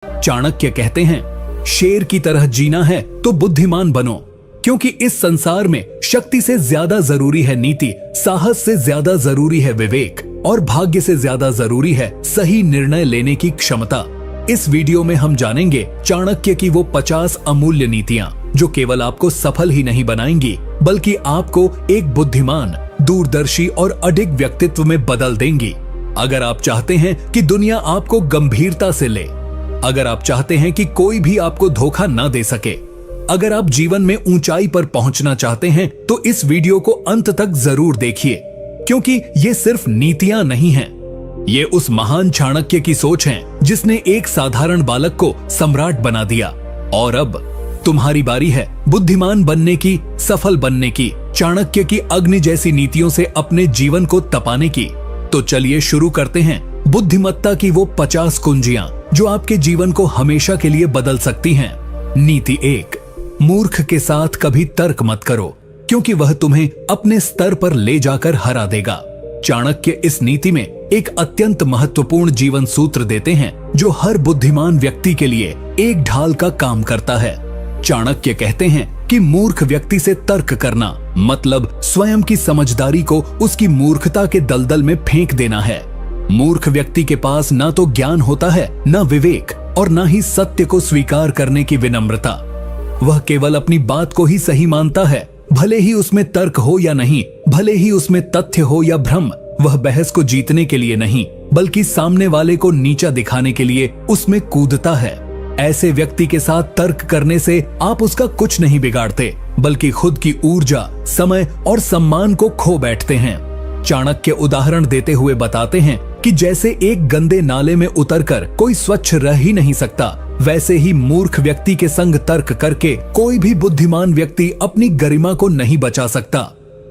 चाणक्य कहते हैं, शेर की तरह जीना है तो बुद्धिमान बनो, क्योंकि इस संसार में शक्ति से ज्यादा जरूरी है नीति, साहस से ज्यादा जरूरी है विवेक और भाग्य से ज्यादा जरूरी है सही निर्णय लेने की क्षमता। इस वीडियो में हम जानेंगे चाणक्य की वो 50 अमूल्य नीतियां जो केवल आपको सफल ही नहीं बनाएंगी, बल्कि आपको एक बुद्धिमान, दूरदर्शी और अडिग व्यक्तित्व में बदल देंगी। अगर आप चाहते हैं कि दुनिया आपको गंभीरता से ले, अगर आप चाहते हैं कि कोई भी आपको धोखा ना दे सके, अगर आप जीवन में ऊंचाई पर पहुंचना चाहते हैं तो इस वीडियो को अंत तक जरूर देखिए, क्योंकि ये सिर्फ नीतियां नहीं हैं, ये उस महान चाणक्य की सोच है जिसने एक साधारण बालक को सम्राट बना दिया। और अब तुम्हारी बारी है बुद्धिमान बनने की, सफल बनने की, चाणक्य की अग्नि जैसी नीतियों से अपने जीवन को तपाने की। तो चलिए शुरू करते हैं बुद्धिमत्ता की वो 50 कुंजियां जो आपके जीवन को हमेशा के लिए बदल सकती हैं। नीति 1, मूर्ख के साथ कभी तर्क मत करो, क्योंकि वह तुम्हें अपने स्तर पर ले जाकर हरा देगा। चाणक्य इस नीति में एक अत्यंत महत्वपूर्ण जीवन सूत्र देते हैं जो हर बुद्धिमान व्यक्ति के लिए एक ढाल का काम करता है। चाणक्य कहते हैं कि मूर्ख व्यक्ति से तर्क करना मतलब स्वयं की समझदारी को उसकी मूर्खता के दलदल में फेंक देना है। मूर्ख व्यक्ति के पास ना तो ज्ञान होता है, ना विवेक और ना ही सत्य को स्वीकार करने की विनम्रता। वह केवल अपनी बात को ही सही मानता है, भले ही उसमें तर्क हो या नहीं, भले ही उसमें तथ्य हो या भ्रम। वह बहस को जीतने के लिए नहीं, बल्कि सामने वाले को नीचा दिखाने के लिए उसमें कूदता है। ऐसे व्यक्ति के साथ तर्क करने से आप उसका कुछ नहीं बिगाड़ते, बल्कि खुद की ऊर्जा, समय और सम्मान को खो बैठते हैं। चाणक्य उदाहरण देते हुए बताते हैं कि जैसे एक गंदे नाले में उतरकर कोई स्वच्छ रह ही नहीं सकता, वैसे ही मूर्ख व्यक्ति के संग तर्क करके कोई भी बुद्धिमान व्यक्ति अपनी गरिमा को नहीं बचा सकता।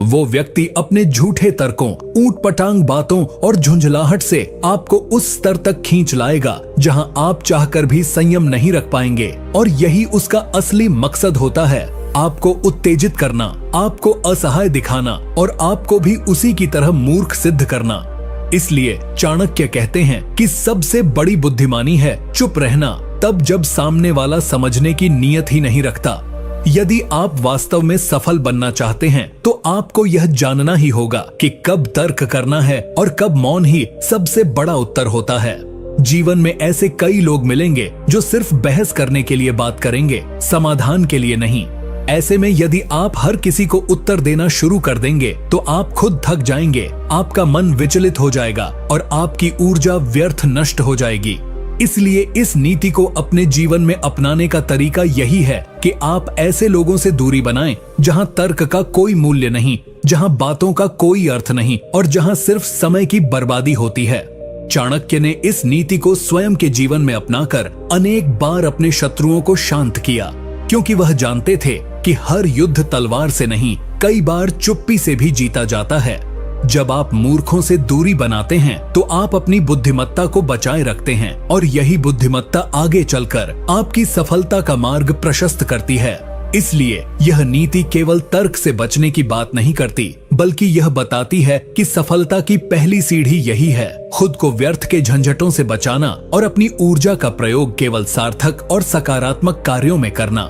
वो व्यक्ति अपने झूठे तर्कों, ऊंटपटांग बातों और झुंझलाहट से आपको उस स्तर तक खींच लाएगा जहां आप चाहकर भी संयम नहीं रख पाएंगे। और यही उसका असली मकसद होता है, आपको उत्तेजित करना, आपको असहाय दिखाना और आपको भी उसी की तरह मूर्ख सिद्ध करना। इसलिए चाणक्य कहते हैं कि सबसे बड़ी बुद्धिमानी है चुप रहना, तब जब सामने वाला समझने की नीयत ही नहीं रखता। यदि आप वास्तव में सफल बनना चाहते हैं तो आपको यह जानना ही होगा कि कब तर्क करना है और कब मौन ही सबसे बड़ा उत्तर होता है। जीवन में ऐसे कई लोग मिलेंगे जो सिर्फ बहस करने के लिए बात करेंगे, समाधान के लिए नहीं। ऐसे में यदि आप हर किसी को उत्तर देना शुरू कर देंगे तो आप खुद थक जाएंगे, आपका मन विचलित हो जाएगा और आपकी ऊर्जा व्यर्थ नष्ट हो जाएगी। इसलिए इस नीति को अपने जीवन में अपनाने का तरीका यही है कि आप ऐसे लोगों से दूरी बनाएं जहां तर्क का कोई मूल्य नहीं, जहां बातों का कोई अर्थ नहीं और जहां सिर्फ समय की बर्बादी होती है। चाणक्य ने इस नीति को स्वयं के जीवन में अपनाकर अनेक बार अपने शत्रुओं को शांत किया, क्योंकि वह जानते थे कि हर युद्ध तलवार से नहीं, कई बार चुप्पी से भी जीता जाता है। जब आप मूर्खों से दूरी बनाते हैं तो आप अपनी बुद्धिमत्ता को बचाए रखते हैं और यही बुद्धिमत्ता आगे चलकर आपकी सफलता का मार्ग प्रशस्त करती है। इसलिए यह नीति केवल तर्क से बचने की बात नहीं करती, बल्कि यह बताती है कि सफलता की पहली सीढ़ी यही है, खुद को व्यर्थ के झंझटों से बचाना और अपनी ऊर्जा का प्रयोग केवल सार्थक और सकारात्मक कार्यों में करना।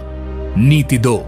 नीति 2,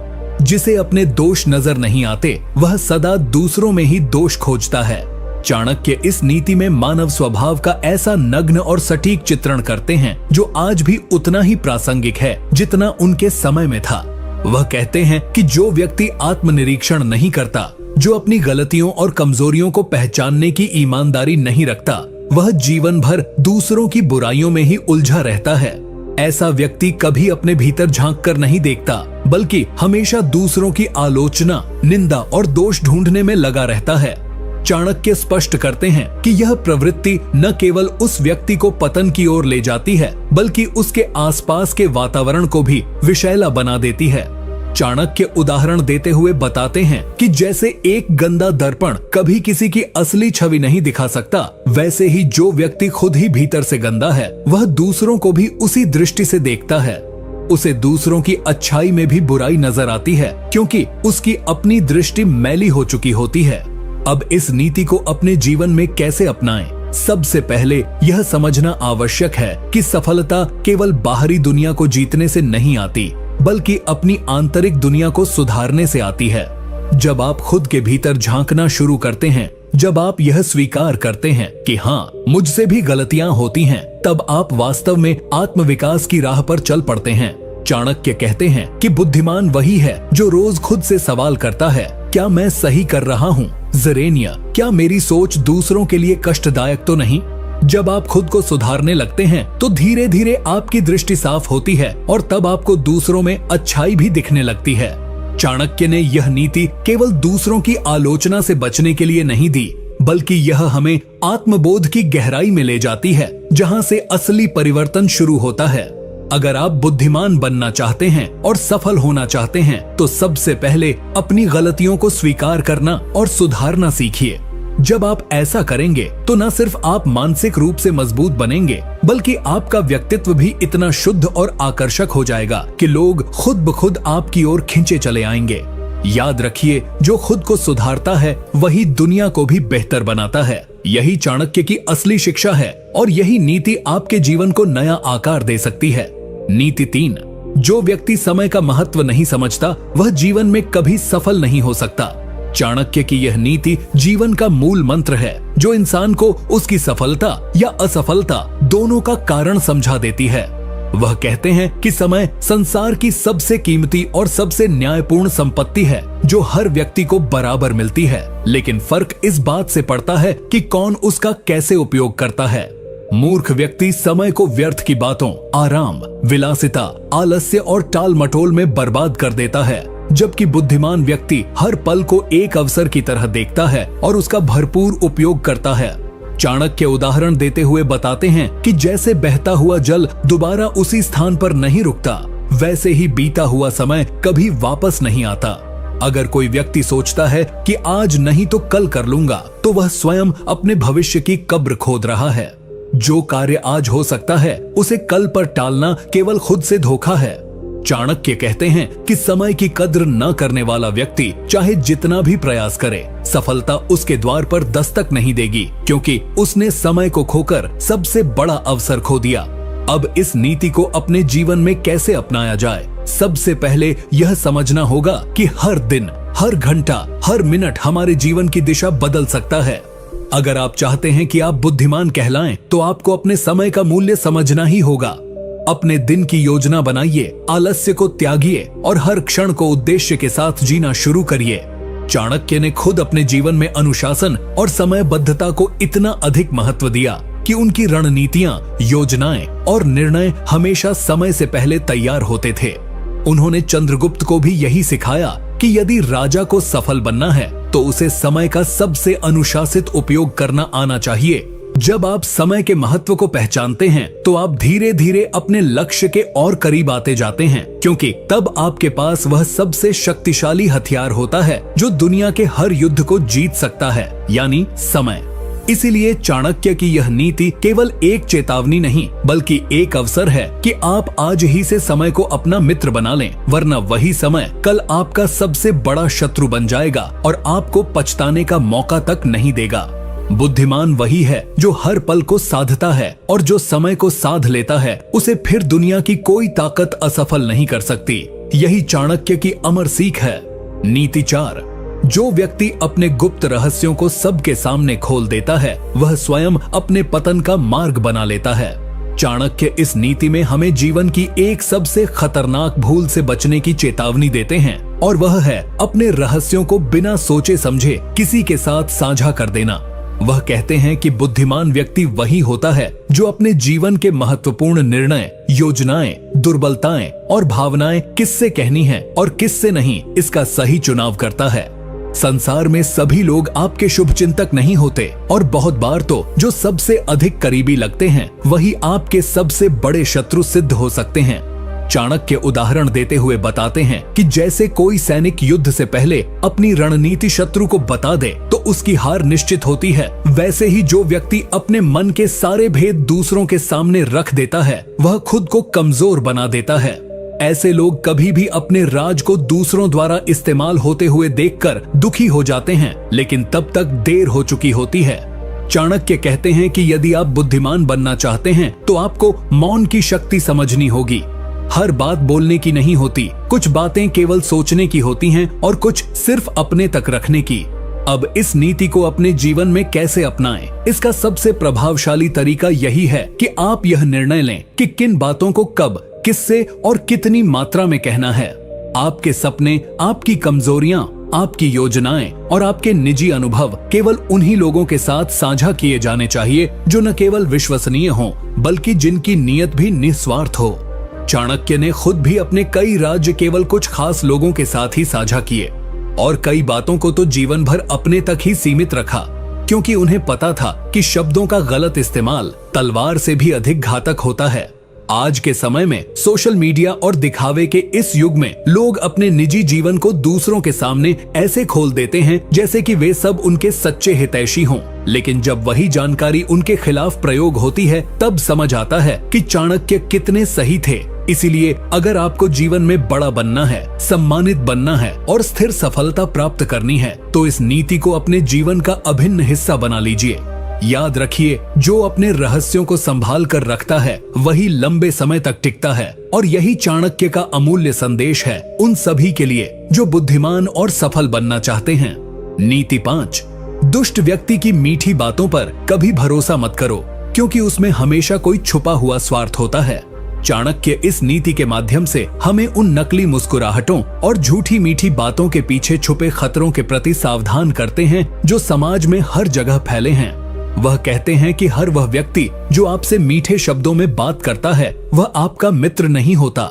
जिसे अपने दोष नजर नहीं आते वह सदा दूसरों में ही दोष खोजता है। चाणक्य इस नीति में मानव स्वभाव का ऐसा नग्न और सटीक चित्रण करते हैं जो आज भी उतना ही प्रासंगिक है जितना उनके समय में था। वह कहते हैं कि जो व्यक्ति आत्मनिरीक्षण नहीं करता, जो अपनी गलतियों और कमजोरियों को पहचानने की ईमानदारी नहीं रखता, वह जीवन भर दूसरों की बुराइयों में ही उलझा रहता है। ऐसा व्यक्ति कभी अपने भीतर झांक कर नहीं देखता, बल्कि हमेशा दूसरों की आलोचना, निंदा और दोष ढूंढने में लगा रहता है। चाणक्य स्पष्ट करते हैं कि यह प्रवृत्ति न केवल उस व्यक्ति को पतन की ओर ले जाती है, बल्कि उसके आसपास के वातावरण को भी विषैला बना देती है। चाणक्य उदाहरण देते हुए बताते हैं कि जैसे एक गंदा दर्पण कभी किसी की असली छवि नहीं दिखा सकता, वैसे ही जो व्यक्ति खुद ही भीतर से गंदा है वह दूसरों को भी उसी दृष्टि से देखता है। उसे दूसरों की अच्छाई में भी बुराई नजर आती है, क्योंकि उसकी अपनी दृष्टि मैली हो चुकी होती है। अब इस नीति को अपने जीवन में कैसे अपनाएं? सबसे पहले यह समझना आवश्यक है कि सफलता केवल बाहरी दुनिया को जीतने से नहीं आती, बल्कि अपनी आंतरिक दुनिया को सुधारने से आती है। जब आप खुद के भीतर झांकना शुरू करते हैं, जब आप यह स्वीकार करते हैं कि हाँ, मुझसे भी गलतियां होती हैं, तब आप वास्तव में आत्मविकास की राह पर चल पड़ते हैं। चाणक्य कहते हैं कि बुद्धिमान वही है जो रोज खुद से सवाल करता है, क्या मैं सही कर रहा हूँ? ज़रेनिया, क्या मेरी सोच दूसरों के लिए कष्टदायक तो नहीं? जब आप खुद को सुधारने लगते हैं तो धीरे धीरे आपकी दृष्टि साफ होती है और तब आपको दूसरों में अच्छाई भी दिखने लगती है। चाणक्य ने यह नीति केवल दूसरों की आलोचना से बचने के लिए नहीं दी, बल्कि यह हमें आत्मबोध की गहराई में ले जाती है, जहां से असली परिवर्तन शुरू होता है। अगर आप बुद्धिमान बनना चाहते हैं और सफल होना चाहते हैं, तो सबसे पहले अपनी गलतियों को स्वीकार करना और सुधारना सीखिए। जब आप ऐसा करेंगे तो न सिर्फ आप मानसिक रूप से मजबूत बनेंगे, बल्कि आपका व्यक्तित्व भी इतना शुद्ध और आकर्षक हो जाएगा कि लोग खुद ब खुद आपकी ओर खींचे चले आएंगे। याद रखिए, जो खुद को सुधारता है वही दुनिया को भी बेहतर बनाता है। यही चाणक्य की असली शिक्षा है और यही नीति आपके जीवन को नया आकार दे सकती है। नीति 3, जो व्यक्ति समय का महत्व नहीं समझता वह जीवन में कभी सफल नहीं हो सकता। चाणक्य की यह नीति जीवन का मूल मंत्र है, जो इंसान को उसकी सफलता या असफलता दोनों का कारण समझा देती है। वह कहते हैं कि समय संसार की सबसे कीमती और सबसे न्यायपूर्ण संपत्ति है, जो हर व्यक्ति को बराबर मिलती है, लेकिन फर्क इस बात से पड़ता है कि कौन उसका कैसे उपयोग करता है। मूर्ख व्यक्ति समय को व्यर्थ की बातों, आराम, विलासिता, आलस्य और टाल मटोल में बर्बाद कर देता है, जबकि बुद्धिमान व्यक्ति हर पल को एक अवसर की तरह देखता है और उसका भरपूर उपयोग करता है। चाणक्य उदाहरण देते हुए बताते हैं कि जैसे बहता हुआ जल दोबारा उसी स्थान पर नहीं रुकता, वैसे ही बीता हुआ समय कभी वापस नहीं आता। अगर कोई व्यक्ति सोचता है कि आज नहीं तो कल कर लूंगा, तो वह स्वयं अपने भविष्य की कब्र खोद रहा है। जो कार्य आज हो सकता है, उसे कल पर टालना केवल खुद से धोखा है। चाणक्य कहते हैं कि समय की कद्र न करने वाला व्यक्ति चाहे जितना भी प्रयास करे, सफलता उसके द्वार पर दस्तक नहीं देगी, क्योंकि उसने समय को खोकर सबसे बड़ा अवसर खो दिया। अब इस नीति को अपने जीवन में कैसे अपनाया जाए? सबसे पहले यह समझना होगा कि हर दिन, हर घंटा, हर मिनट हमारे जीवन की दिशा बदल सकता है। अगर आप चाहते हैं कि आप बुद्धिमान कहलाएं, तो आपको अपने समय का मूल्य समझना ही होगा। अपने दिन की योजना बनाइए, आलस्य को त्यागिए और हर क्षण को उद्देश्य के साथ जीना शुरू करिए। चाणक्य ने खुद अपने जीवन में अनुशासन और समयबद्धता को इतना अधिक महत्व दिया कि उनकी रणनीतियां, योजनाएं और निर्णय हमेशा समय से पहले तैयार होते थे। उन्होंने चंद्रगुप्त को भी यही सिखाया कि यदि राजा को सफल बनना है तो उसे समय का सबसे अनुशासित उपयोग करना आना चाहिए। जब आप समय के महत्व को पहचानते हैं तो आप धीरे धीरे अपने लक्ष्य के और करीब आते जाते हैं, क्योंकि तब आपके पास वह सबसे शक्तिशाली हथियार होता है जो दुनिया के हर युद्ध को जीत सकता है, यानी समय। इसीलिए चाणक्य की यह नीति केवल एक चेतावनी नहीं, बल्कि एक अवसर है कि आप आज ही से समय को अपना मित्र बना लें, वरना वही समय कल आपका सबसे बड़ा शत्रु बन जाएगा और आपको पछताने का मौका तक नहीं देगा। बुद्धिमान वही है जो हर पल को साधता है, और जो समय को साध लेता है उसे फिर दुनिया की कोई ताकत असफल नहीं कर सकती। यही चाणक्य की अमर सीख है। नीति 4, जो व्यक्ति अपने गुप्त रहस्यों को सबके सामने खोल देता है, वह स्वयं अपने पतन का मार्ग बना लेता है। चाणक्य इस नीति में हमें जीवन की एक सबसे खतरनाक भूल से बचने की चेतावनी देते हैं, और वह है अपने रहस्यों को बिना सोचे समझे किसी के साथ साझा कर देना। वह कहते हैं कि बुद्धिमान व्यक्ति वही होता है जो अपने जीवन के महत्वपूर्ण निर्णय, योजनाएं, दुर्बलताएं और भावनाएं किससे कहनी है और किससे नहीं, इसका सही चुनाव करता है। संसार में सभी लोग आपके शुभचिंतक नहीं होते, और बहुत बार तो जो सबसे अधिक करीबी लगते हैं वही आपके सबसे बड़े शत्रु सिद्ध हो सकते हैं। चाणक्य उदाहरण देते हुए बताते हैं कि जैसे कोई सैनिक युद्ध से पहले अपनी रणनीति शत्रु को बता दे तो उसकी हार निश्चित होती है, वैसे ही जो व्यक्ति अपने मन के सारे भेद दूसरों के सामने रख देता है वह खुद को कमजोर बना देता है। ऐसे लोग कभी भी अपने राज को दूसरों द्वारा इस्तेमाल होते हुए देखकर दुखी हो जाते हैं, लेकिन तब तक देर हो चुकी होती है। चाणक्य कहते हैं कि यदि आप बुद्धिमान बनना चाहते हैं तो आपको मौन की शक्ति समझनी होगी। हर बात बोलने की नहीं होती, कुछ बातें केवल सोचने की होती हैं और कुछ सिर्फ अपने तक रखने की। अब इस नीति को अपने जीवन में कैसे अपनाएं? इसका सबसे प्रभावशाली तरीका यही है कि आप यह निर्णय लें कि किन बातों को कब, किससे और कितनी मात्रा में कहना है। आपके सपने, आपकी कमजोरियां, आपकी योजनाएं और आपके निजी अनुभव केवल उन्हीं लोगों के साथ साझा किए जाने चाहिए जो न केवल विश्वसनीय हों, बल्कि जिनकी नीयत भी निस्वार्थ हो। चाणक्य ने खुद भी अपने कई राज्य केवल कुछ खास लोगों के साथ ही साझा किए और कई बातों को तो जीवन भर अपने तक ही सीमित रखा, क्योंकि उन्हें पता था कि शब्दों का गलत इस्तेमाल तलवार से भी अधिक घातक होता है। आज के समय में सोशल मीडिया और दिखावे के इस युग में लोग अपने निजी जीवन को दूसरों के सामने ऐसे खोल देते हैं जैसे कि वे सब उनके सच्चे हितैषी हों, लेकिन जब वही जानकारी उनके खिलाफ प्रयोग होती है तब समझ आता है कि चाणक्य कितने सही थे। इसीलिए अगर आपको जीवन में बड़ा बनना है, सम्मानित बनना है और स्थिर सफलता प्राप्त करनी है तो इस नीति को अपने जीवन का अभिन्न हिस्सा बना लीजिए। याद रखिए, जो अपने रहस्यों को संभाल कर रखता है वही लंबे समय तक टिकता है, और यही चाणक्य का अमूल्य संदेश है उन सभी के लिए जो बुद्धिमान और सफल बनना चाहते हैं। नीति 5, दुष्ट व्यक्ति की मीठी बातों पर कभी भरोसा मत करो, क्योंकि उसमें हमेशा कोई छुपा हुआ स्वार्थ होता है। चाणक्य इस नीति के माध्यम से हमें उन नकली मुस्कुराहटों और झूठी मीठी बातों के पीछे छुपे खतरों के प्रति सावधान करते हैं जो समाज में हर जगह फैले हैं। वह कहते हैं कि हर वह व्यक्ति जो आपसे मीठे शब्दों में बात करता है वह आपका मित्र नहीं होता।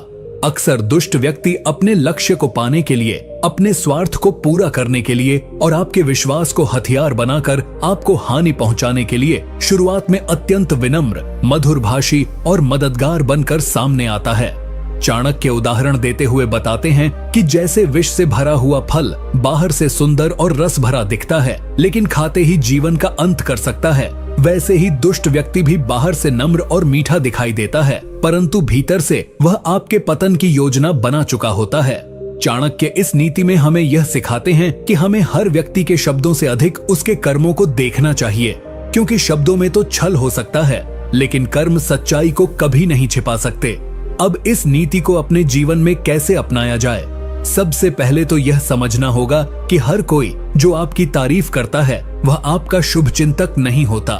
अक्सर दुष्ट व्यक्ति अपने लक्ष्य को पाने के लिए, अपने स्वार्थ को पूरा करने के लिए और आपके विश्वास को हथियार बनाकर आपको हानि पहुंचाने के लिए शुरुआत में अत्यंत विनम्र, मधुरभाषी और मददगार बनकर सामने आता है। चाणक्य उदाहरण देते हुए बताते हैं कि जैसे विष से भरा हुआ फल बाहर से सुंदर और रस भरा दिखता है, लेकिन खाते ही जीवन का अंत कर सकता है, वैसे ही दुष्ट व्यक्ति भी बाहर से नम्र और मीठा दिखाई देता है, परंतु भीतर से वह आपके पतन की योजना बना चुका होता है। चाणक्य इस नीति में हमें यह सिखाते हैं कि हमें हर व्यक्ति के शब्दों से अधिक उसके कर्मों को देखना चाहिए, क्योंकि शब्दों में तो छल हो सकता है, लेकिन कर्म सच्चाई को कभी नहीं छिपा सकते। अब इस नीति को अपने जीवन में कैसे अपनाया जाए? सबसे पहले तो यह समझना होगा कि हर कोई जो आपकी तारीफ करता है वह आपका शुभ चिंतक नहीं होता।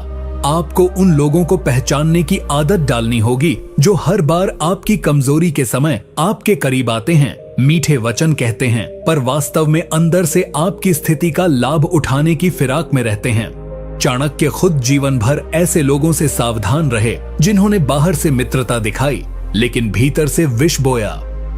आपको उन लोगों को पहचानने की आदत डालनी होगी जो हर बार आपकी कमजोरी के समय आपके करीब आते हैं, मीठे वचन कहते हैं, पर वास्तव में अंदर से आपकी स्थिति का लाभ उठाने की फिराक में रहते हैं। चाणक्य खुद जीवन भर ऐसे लोगों से सावधान रहे जिन्होंने बाहर से मित्रता दिखाई लेकिन भीतर से विष बोया।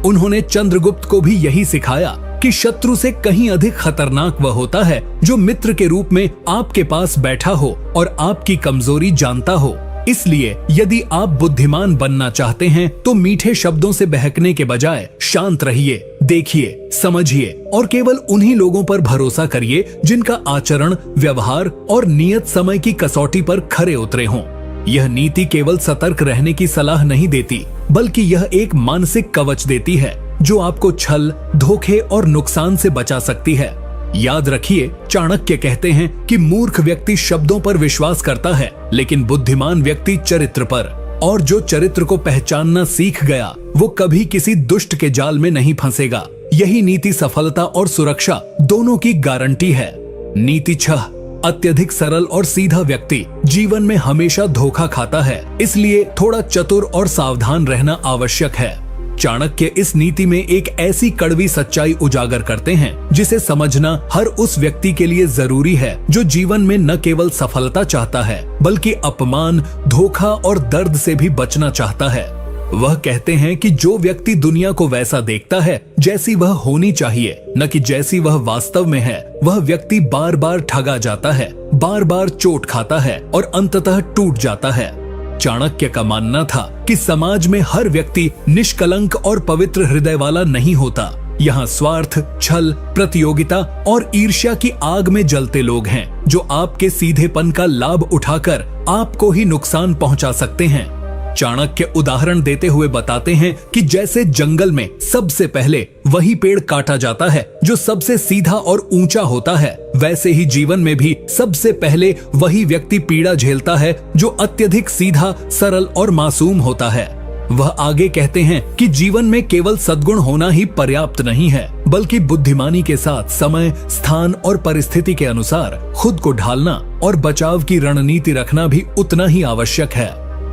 उन्होंने चंद्रगुप्त को भी यही सिखाया कि शत्रु से कहीं अधिक खतरनाक वह होता है जो मित्र के रूप में आपके पास बैठा हो और आपकी कमजोरी जानता हो। इसलिए यदि आप बुद्धिमान बनना चाहते हैं तो मीठे शब्दों से बहकने के बजाय शांत रहिए, देखिए, समझिए और केवल उन्हीं लोगों पर भरोसा करिए जिनका आचरण, व्यवहार और नियत समय की कसौटी पर खरे उतरे हों। यह नीति केवल सतर्क रहने की सलाह नहीं देती, बल्कि यह एक मानसिक कवच देती है जो आपको छल, धोखे और नुकसान से बचा सकती है। याद रखिए, चाणक्य कहते हैं कि मूर्ख व्यक्ति शब्दों पर विश्वास करता है, लेकिन बुद्धिमान व्यक्ति चरित्र पर, और जो चरित्र को पहचानना सीख गया वो कभी किसी दुष्ट के जाल में नहीं फंसेगा। यही नीति सफलता और सुरक्षा दोनों की गारंटी है। नीति 6, अत्यधिक सरल और सीधा व्यक्ति जीवन में हमेशा धोखा खाता है, इसलिए थोड़ा चतुर और सावधान रहना आवश्यक है। चाणक्य इस नीति में एक ऐसी कड़वी सच्चाई उजागर करते हैं जिसे समझना हर उस व्यक्ति के लिए जरूरी है जो जीवन में न केवल सफलता चाहता है बल्कि अपमान, धोखा और दर्द से भी बचना चाहता है। वह कहते हैं कि जो व्यक्ति दुनिया को वैसा देखता है जैसी वह होनी चाहिए, न कि जैसी वह वास्तव में है, वह व्यक्ति बार बार ठगा जाता है, बार बार चोट खाता है और अंततः टूट जाता है। चाणक्य का मानना था कि समाज में हर व्यक्ति निष्कलंक और पवित्र हृदय वाला नहीं होता। यहाँ स्वार्थ, छल, प्रतियोगिता और ईर्ष्या की आग में जलते लोग हैं जो आपके सीधेपन का लाभ उठाकर आपको ही नुकसान पहुंचा सकते हैं। चाणक्य उदाहरण देते हुए बताते हैं कि जैसे जंगल में सबसे पहले वही पेड़ काटा जाता है जो सबसे सीधा और ऊंचा होता है, वैसे ही जीवन में भी सबसे पहले वही व्यक्ति पीड़ा झेलता है जो अत्यधिक सीधा, सरल और मासूम होता है। वह आगे कहते हैं कि जीवन में केवल सद्गुण होना ही पर्याप्त नहीं है, बल्कि बुद्धिमानी के साथ समय, स्थान और परिस्थिति के अनुसार खुद को ढालना और बचाव की रणनीति रखना भी उतना ही आवश्यक है।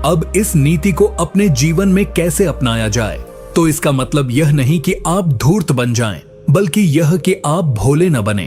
अब इस नीति को अपने जीवन में कैसे अपनाया जाए? तो इसका मतलब यह नहीं कि आप धूर्त बन जाएं, बल्कि यह कि आप भोले न बने।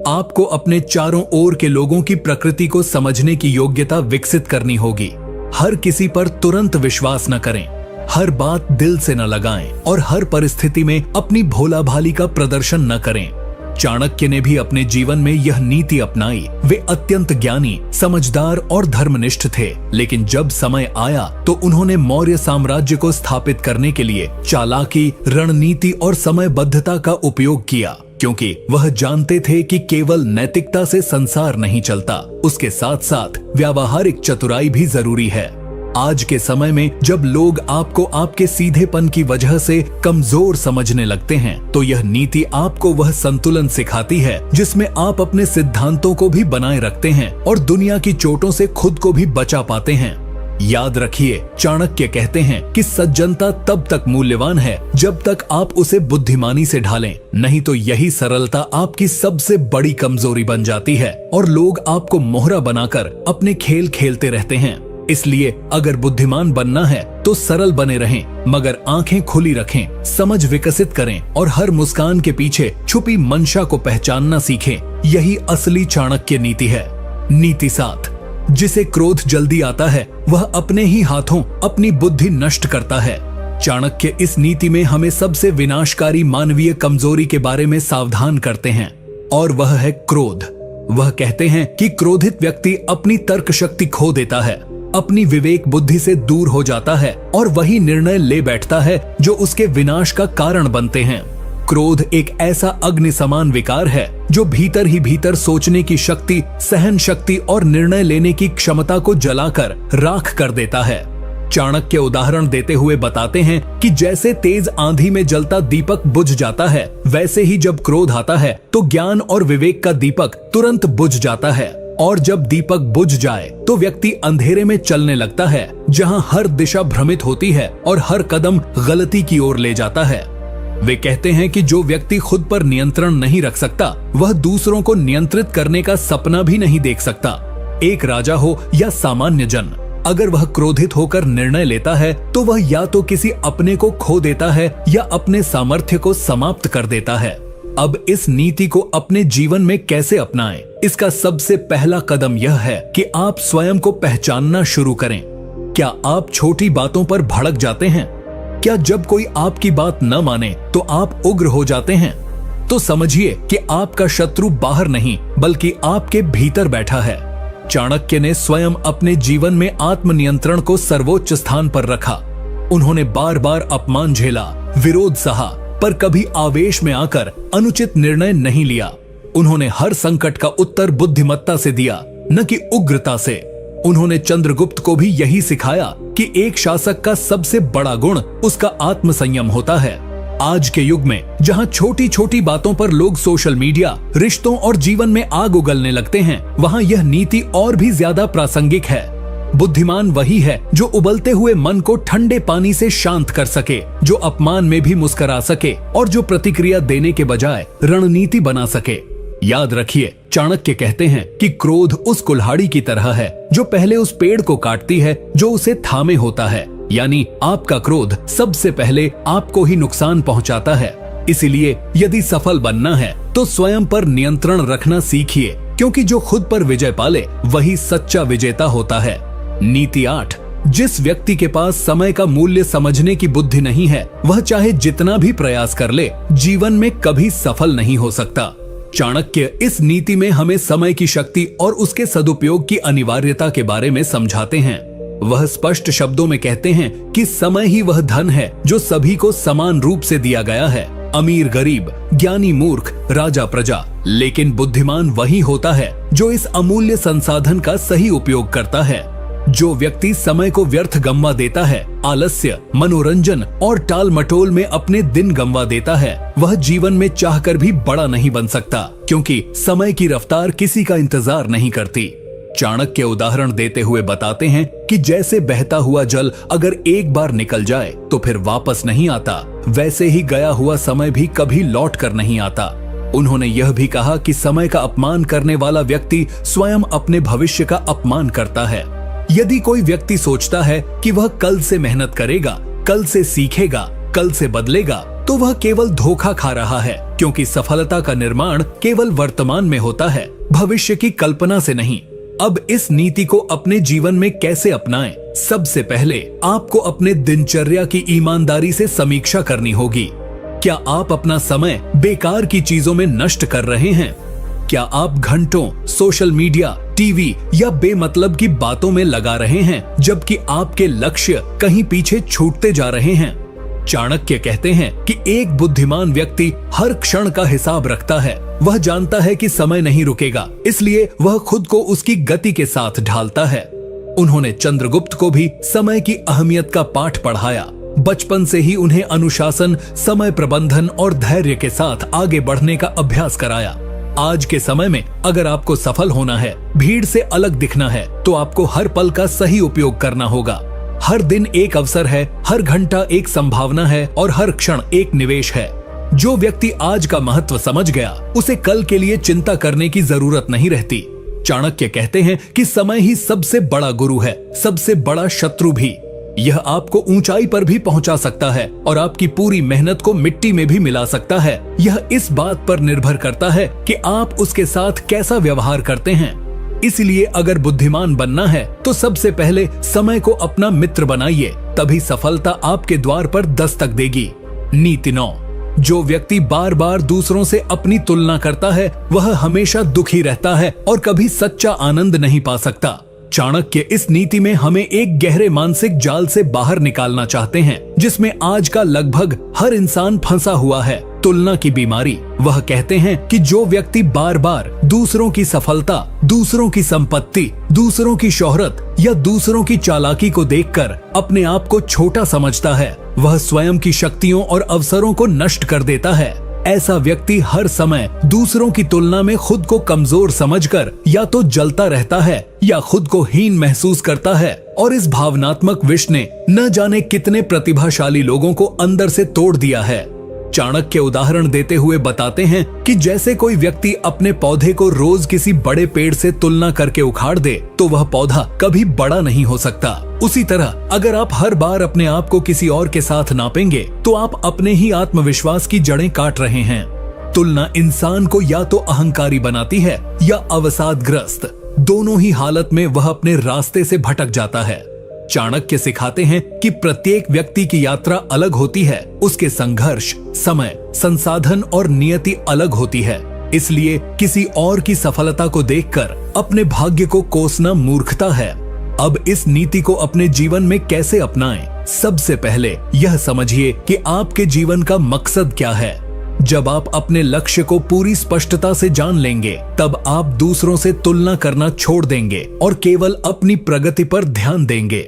आपको अपने चारों ओर के लोगों की प्रकृति को समझने की योग्यता विकसित करनी होगी। हर किसी पर तुरंत विश्वास न करें, हर बात दिल से न लगाएं और हर परिस्थिति में अपनी भोला भाली का प्रदर्शन न करें। चाणक्य ने भी अपने जीवन में यह नीति अपनाई। वे अत्यंत ज्ञानी, समझदार और धर्मनिष्ठ थे, लेकिन जब समय आया तो उन्होंने मौर्य साम्राज्य को स्थापित करने के लिए चालाकी, रणनीति और समयबद्धता का उपयोग किया, क्योंकि वह जानते थे कि केवल नैतिकता से संसार नहीं चलता, उसके साथ साथ व्यावहारिक चतुराई भी जरूरी है। आज के समय में जब लोग आपको आपके सीधेपन की वजह से कमजोर समझने लगते हैं, तो यह नीति आपको वह संतुलन सिखाती है जिसमें आप अपने सिद्धांतों को भी बनाए रखते हैं और दुनिया की चोटों से खुद को भी बचा पाते हैं। याद रखिए, चाणक्य कहते हैं कि सज्जनता तब तक मूल्यवान है जब तक आप उसे बुद्धिमानी से ढालें, नहीं तो यही सरलता आपकी सबसे बड़ी कमजोरी बन जाती है और लोग आपको मोहरा बनाकर अपने खेल खेलते रहते हैं। इसलिए अगर बुद्धिमान बनना है तो सरल बने रहें, मगर आंखें खुली रखें, समझ विकसित करें और हर मुस्कान के पीछे छुपी मंशा को पहचानना सीखें। यही असली चाणक्य नीति है। नीति 7, जिसे क्रोध जल्दी आता है वह अपने ही हाथों अपनी बुद्धि नष्ट करता है। चाणक्य इस नीति में हमें सबसे विनाशकारी मानवीय कमजोरी के बारे में सावधान करते हैं, और वह है क्रोध। वह कहते हैं कि क्रोधित व्यक्ति अपनी तर्क शक्ति खो देता है, अपनी विवेक बुद्धि से दूर हो जाता है और वही निर्णय ले बैठता है जो उसके विनाश का कारण बनते हैं। क्रोध एक ऐसा अग्नि समान विकार है जो भीतर ही भीतर सोचने की शक्ति, सहन शक्ति और निर्णय लेने की क्षमता को जलाकर राख कर देता है। चाणक्य उदाहरण देते हुए बताते हैं कि जैसे तेज आंधी में जलता दीपक बुझ जाता है, वैसे ही जब क्रोध आता है तो ज्ञान और विवेक का दीपक तुरंत बुझ जाता है, और जब दीपक बुझ जाए तो व्यक्ति अंधेरे में चलने लगता है, जहां हर दिशा भ्रमित होती है और हर कदम गलती की ओर ले जाता है। वे कहते हैं कि जो व्यक्ति खुद पर नियंत्रण नहीं रख सकता, वह दूसरों को नियंत्रित करने का सपना भी नहीं देख सकता। एक राजा हो या सामान्य जन, अगर वह क्रोधित होकर निर्णय लेता है तो वह या तो किसी अपने को खो देता है या अपने सामर्थ्य को समाप्त कर देता है। अब इस नीति को अपने जीवन में कैसे अपनाएं? इसका सबसे पहला कदम यह है कि आप स्वयं को पहचानना शुरू करें। क्या आप छोटी बातों पर भड़क जाते हैं? क्या जब कोई आपकी बात न माने तो आप उग्र हो जाते हैं? तो समझिए कि आपका शत्रु बाहर नहीं बल्कि आपके भीतर बैठा है। चाणक्य ने स्वयं अपने जीवन में आत्मनियंत्रण को सर्वोच्च स्थान पर रखा। उन्होंने बार बार अपमान झेला, विरोध सहा, पर कभी आवेश में आकर अनुचित निर्णय नहीं लिया। उन्होंने हर संकट का उत्तर बुद्धिमत्ता से दिया, न कि उग्रता से। उन्होंने चंद्रगुप्त को भी यही सिखाया कि एक शासक का सबसे बड़ा गुण उसका आत्मसंयम होता है। आज के युग में जहां छोटी छोटी बातों पर लोग सोशल मीडिया, रिश्तों और जीवन में आग उगलने लगते हैं, वहां यह नीति और भी ज्यादा प्रासंगिक है। बुद्धिमान वही है जो उबलते हुए मन को ठंडे पानी से शांत कर सके, जो अपमान में भी मुस्कुरा सके और जो प्रतिक्रिया देने के बजाय रणनीति बना सके। याद रखिए, चाणक्य कहते हैं कि क्रोध उस कुल्हाड़ी की तरह है जो पहले उस पेड़ को काटती है जो उसे थामे होता है। यानी आपका क्रोध सबसे पहले आपको ही नुकसान पहुंचाता है। इसीलिए यदि सफल बनना है तो स्वयं पर नियंत्रण रखना सीखिए, क्योंकि जो खुद पर विजय पाले वही सच्चा विजेता होता है। नीति 8, जिस व्यक्ति के पास समय का मूल्य समझने की बुद्धि नहीं है, वह चाहे जितना भी प्रयास कर ले, जीवन में कभी सफल नहीं हो सकता। चाणक्य इस नीति में हमें समय की शक्ति और उसके सदुपयोग की अनिवार्यता के बारे में समझाते हैं। वह स्पष्ट शब्दों में कहते हैं कि समय ही वह धन है जो सभी को समान रूप से दिया गया है, अमीर गरीब, ज्ञानी मूर्ख, राजा प्रजा। लेकिन बुद्धिमान वही होता है जो इस अमूल्य संसाधन का सही उपयोग करता है। जो व्यक्ति समय को व्यर्थ गंवा देता है, आलस्य, मनोरंजन और टाल मटोल में अपने दिन गंवा देता है, वह जीवन में चाहकर भी बड़ा नहीं बन सकता, क्योंकि समय की रफ्तार किसी का इंतजार नहीं करती। चाणक्य उदाहरण देते हुए बताते हैं कि जैसे बहता हुआ जल अगर एक बार निकल जाए तो फिर वापस नहीं आता, वैसे ही गया हुआ समय भी कभी लौट कर नहीं आता। उन्होंने यह भी कहा कि समय का अपमान करने वाला व्यक्ति स्वयं अपने भविष्य का अपमान करता है। यदि कोई व्यक्ति सोचता है कि वह कल से मेहनत करेगा, कल से सीखेगा, कल से बदलेगा, तो वह केवल धोखा खा रहा है, क्योंकि सफलता का निर्माण केवल वर्तमान में होता है, भविष्य की कल्पना से नहीं। अब इस नीति को अपने जीवन में कैसे अपनाएं? सबसे पहले आपको अपने दिनचर्या की ईमानदारी से समीक्षा करनी होगी। क्या आप अपना समय बेकार की चीजों में नष्ट कर रहे हैं? क्या आप घंटों सोशल मीडिया, टीवी या बेमतलब की बातों में लगा रहे हैं, जबकि आपके लक्ष्य कहीं पीछे छूटते जा रहे हैं? चाणक्य कहते हैं कि एक बुद्धिमान व्यक्ति हर क्षण का हिसाब रखता है। वह जानता है कि समय नहीं रुकेगा, इसलिए वह खुद को उसकी गति के साथ ढालता है। उन्होंने चंद्रगुप्त को भी समय की अहमियत का पाठ पढ़ाया। बचपन से ही उन्हें अनुशासन, समय प्रबंधन और धैर्य के साथ आगे बढ़ने का अभ्यास कराया। आज के समय में अगर आपको सफल होना है, भीड़ से अलग दिखना है, तो आपको हर पल का सही उपयोग करना होगा। हर दिन एक अवसर है, हर घंटा एक संभावना है और हर क्षण एक निवेश है। जो व्यक्ति आज का महत्व समझ गया, उसे कल के लिए चिंता करने की जरूरत नहीं रहती। चाणक्य कहते हैं कि समय ही सबसे बड़ा गुरु है, सबसे बड़ा शत्रु भी। यह आपको ऊंचाई पर भी पहुंचा सकता है और आपकी पूरी मेहनत को मिट्टी में भी मिला सकता है। यह इस बात पर निर्भर करता है कि आप उसके साथ कैसा व्यवहार करते हैं। इसलिए अगर बुद्धिमान बनना है तो सबसे पहले समय को अपना मित्र बनाइए, तभी सफलता आपके द्वार पर दस्तक देगी। नीति 9। जो व्यक्ति बार बार दूसरों से अपनी तुलना करता है, वह हमेशा दुखी रहता है और कभी सच्चा आनंद नहीं पा सकता। चाणक्य इस नीति में हमें एक गहरे मानसिक जाल से बाहर निकालना चाहते हैं, जिसमें आज का लगभग हर इंसान फंसा हुआ है, तुलना की बीमारी। वह कहते हैं कि जो व्यक्ति बार बार दूसरों की सफलता, दूसरों की संपत्ति, दूसरों की शोहरत या दूसरों की चालाकी को देखकर अपने आप को छोटा समझता है, वह स्वयं की शक्तियों और अवसरों को नष्ट कर देता है। ऐसा व्यक्ति हर समय दूसरों की तुलना में खुद को कमजोर समझकर या तो जलता रहता है या खुद को हीन महसूस करता है, और इस भावनात्मक विष ने न जाने कितने प्रतिभाशाली लोगों को अंदर से तोड़ दिया है। चाणक्य उदाहरण देते हुए बताते हैं कि जैसे कोई व्यक्ति अपने पौधे को रोज किसी बड़े पेड़ से तुलना करके उखाड़ दे, तो वह पौधा कभी बड़ा नहीं हो सकता। उसी तरह अगर आप हर बार अपने आप को किसी और के साथ नापेंगे, तो आप अपने ही आत्मविश्वास की जड़ें काट रहे हैं। तुलना इंसान को या तो अहंकारी बनाती है या अवसादग्रस्त। दोनों ही हालत में वह अपने रास्ते से भटक जाता है। चाणक्य सिखाते हैं कि प्रत्येक व्यक्ति की यात्रा अलग होती है, उसके संघर्ष, समय, संसाधन और नियति अलग होती है। इसलिए किसी और की सफलता को देखकर अपने भाग्य को कोसना मूर्खता है। अब इस नीति को अपने जीवन में कैसे अपनाएं? सबसे पहले यह समझिए कि आपके जीवन का मकसद क्या है। जब आप अपने लक्ष्य को पूरी स्पष्टता से जान लेंगे, तब आप दूसरों से तुलना करना छोड़ देंगे और केवल अपनी प्रगति पर ध्यान देंगे।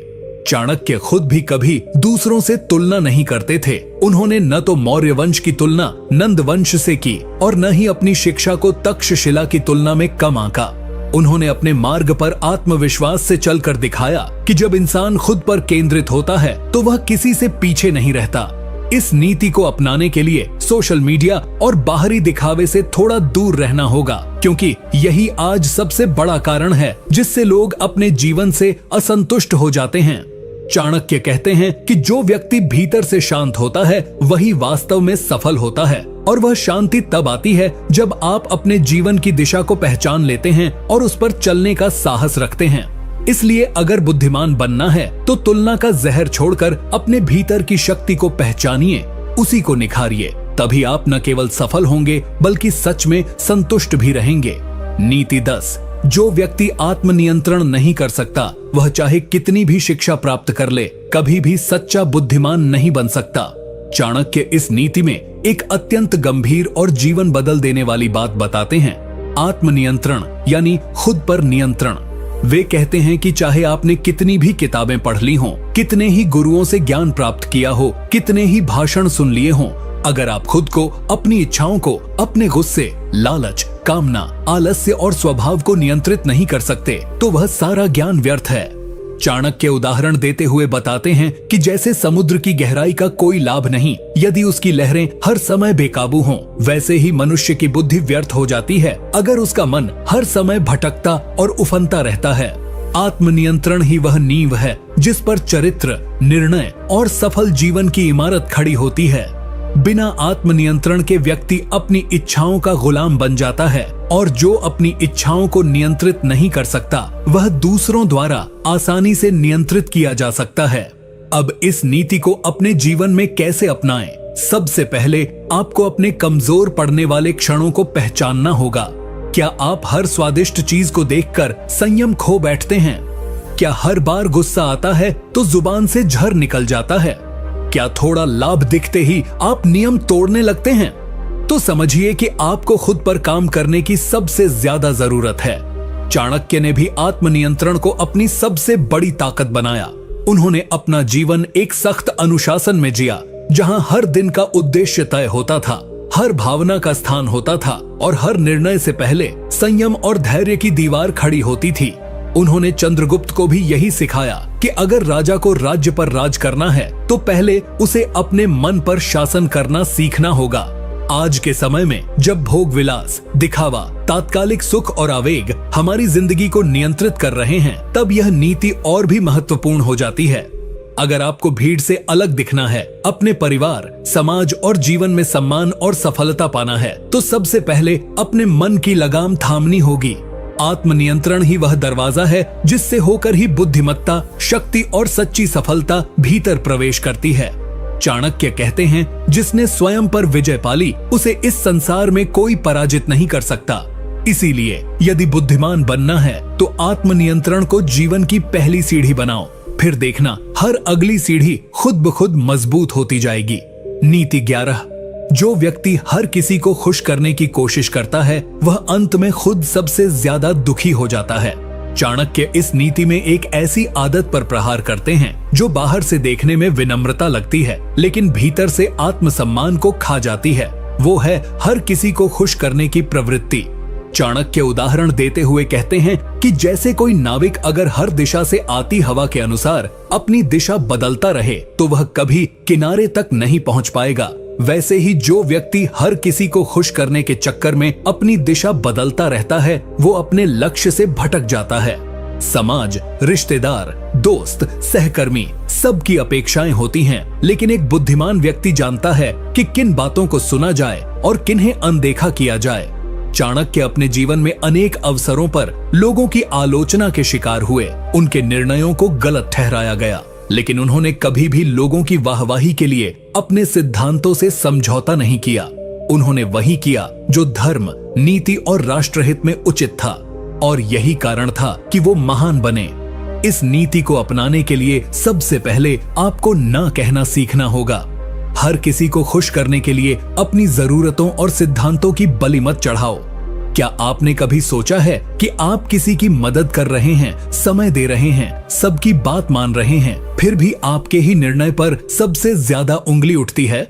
चाणक्य खुद भी कभी दूसरों से तुलना नहीं करते थे। उन्होंने न तो मौर्य वंश की तुलना नंद वंश से की और न ही अपनी शिक्षा को तक्षशिला की तुलना में कम आंका। उन्होंने अपने मार्ग पर आत्मविश्वास से चलकर दिखाया कि जब इंसान खुद पर केंद्रित होता है तो वह किसी से पीछे नहीं रहता। इस नीति को अपनाने के लिए सोशल मीडिया और बाहरी दिखावे से थोड़ा दूर रहना होगा, क्योंकि यही आज सबसे बड़ा कारण है जिससे लोग अपने जीवन से असंतुष्ट हो जाते हैं। चाणक्य कहते हैं कि जो व्यक्ति भीतर से शांत होता है, वही वास्तव में सफल होता है, और वह शांति तब आती है जब आप अपने जीवन की दिशा को पहचान लेते हैं और उस पर चलने का साहस रखते हैं। इसलिए अगर बुद्धिमान बनना है तो तुलना का जहर छोड़कर अपने भीतर की शक्ति को पहचानिए, उसी को निखारिए। तभी आप न केवल सफल होंगे बल्कि सच में संतुष्ट भी रहेंगे। नीति 10। जो व्यक्ति आत्मनियंत्रण नहीं कर सकता, वह चाहे कितनी भी शिक्षा प्राप्त कर ले, कभी भी सच्चा बुद्धिमान नहीं बन सकता। चाणक्य इस नीति में एक अत्यंत गंभीर और जीवन बदल देने वाली बात बताते हैं। आत्मनियंत्रण यानी खुद पर नियंत्रण। वे कहते हैं कि चाहे आपने कितनी भी किताबें पढ़ ली हों, कितने ही गुरुओं से ज्ञान प्राप्त किया हो, कितने ही भाषण सुन लिए हों, अगर आप खुद को, अपनी इच्छाओं को, अपने गुस्से, लालच, कामना, आलस्य और स्वभाव को नियंत्रित नहीं कर सकते तो वह सारा ज्ञान व्यर्थ है। चाणक्य उदाहरण देते हुए बताते हैं कि जैसे समुद्र की गहराई का कोई लाभ नहीं यदि उसकी लहरें हर समय बेकाबू हों, वैसे ही मनुष्य की बुद्धि व्यर्थ हो जाती है अगर उसका मन हर समय भटकता और उफनता रहता है। आत्मनियंत्रण ही वह नींव है जिस पर चरित्र, निर्णय और सफल जीवन की इमारत खड़ी होती है। बिना आत्मनियंत्रण के व्यक्ति अपनी इच्छाओं का गुलाम बन जाता है और जो अपनी इच्छाओं को नियंत्रित नहीं कर सकता वह दूसरों द्वारा आसानी से नियंत्रित किया जा सकता है। अब इस नीति को अपने जीवन में कैसे अपनाएं? सबसे पहले आपको अपने कमजोर पड़ने वाले क्षणों को पहचानना होगा। क्या आप हर स्वादिष्ट चीज को देखकर संयम खो बैठते हैं? क्या हर बार गुस्सा आता है तो जुबान से झर निकल जाता है? क्या थोड़ा लाभ दिखते ही आप नियम तोड़ने लगते हैं? तो समझिए कि आपको खुद पर काम करने की सबसे ज्यादा जरूरत है। चाणक्य ने भी आत्मनियंत्रण को अपनी सबसे बड़ी ताकत बनाया। उन्होंने अपना जीवन एक सख्त अनुशासन में जिया, जहां हर दिन का उद्देश्य तय होता था, हर भावना का स्थान होता था और हर निर्णय से पहले संयम और धैर्य की दीवार खड़ी होती थी। उन्होंने चंद्रगुप्त को भी यही सिखाया कि अगर राजा को राज्य पर राज करना है तो पहले उसे अपने मन पर शासन करना सीखना होगा। आज के समय में जब भोग विलास, दिखावा, तात्कालिक सुख और आवेग हमारी जिंदगी को नियंत्रित कर रहे हैं, तब यह नीति और भी महत्वपूर्ण हो जाती है। अगर आपको भीड़ से अलग दिखना है, अपने परिवार, समाज और जीवन में सम्मान और सफलता पाना है, तो सबसे पहले अपने मन की लगाम थामनी होगी। आत्मनियंत्रण ही वह दरवाजा है जिससे होकर ही बुद्धिमत्ता, शक्ति और सच्ची सफलता भीतर प्रवेश करती है। चाणक्य कहते हैं, जिसने स्वयं पर विजय पाली उसे इस संसार में कोई पराजित नहीं कर सकता। इसीलिए यदि बुद्धिमान बनना है तो आत्मनियंत्रण को जीवन की पहली सीढ़ी बनाओ, फिर देखना हर अगली सीढ़ी खुद ब खुद मजबूत होती जाएगी। नीति 11। जो व्यक्ति हर किसी को खुश करने की कोशिश करता है वह अंत में खुद सबसे ज्यादा दुखी हो जाता है। चाणक्य इस नीति में एक ऐसी आदत पर प्रहार करते हैं जो बाहर से देखने में विनम्रता लगती है लेकिन भीतर से आत्मसम्मान को खा जाती है। वो है हर किसी को खुश करने की प्रवृत्ति। चाणक्य उदाहरण देते हुए कहते हैं कि जैसे कोई नाविक अगर हर दिशा से आती हवा के अनुसार अपनी दिशा बदलता रहे तो वह कभी किनारे तक नहीं पहुंच पाएगा, वैसे ही जो व्यक्ति हर किसी को खुश करने के चक्कर में अपनी दिशा बदलता रहता है वो अपने लक्ष्य से भटक जाता है। समाज, रिश्तेदार, दोस्त, सहकर्मी सबकी अपेक्षाएं होती हैं, लेकिन एक बुद्धिमान व्यक्ति जानता है कि किन बातों को सुना जाए और किन्हें अनदेखा किया जाए। चाणक्य अपने जीवन में अनेक अवसरों पर लोगों की आलोचना के शिकार हुए, उनके निर्णयों को गलत ठहराया गया, लेकिन उन्होंने कभी भी लोगों की वाहवाही के लिए अपने सिद्धांतों से समझौता नहीं किया। उन्होंने वही किया जो धर्म, नीति और राष्ट्रहित में उचित था और यही कारण था कि वो महान बने। इस नीति को अपनाने के लिए सबसे पहले आपको ना कहना सीखना होगा। हर किसी को खुश करने के लिए अपनी जरूरतों और सिद्धांतों की बलि मत चढ़ाओ। क्या आपने कभी सोचा है कि आप किसी की मदद कर रहे हैं, समय दे रहे हैं, सबकी बात मान रहे हैं, फिर भी आपके ही निर्णय पर सबसे ज्यादा उंगली उठती है?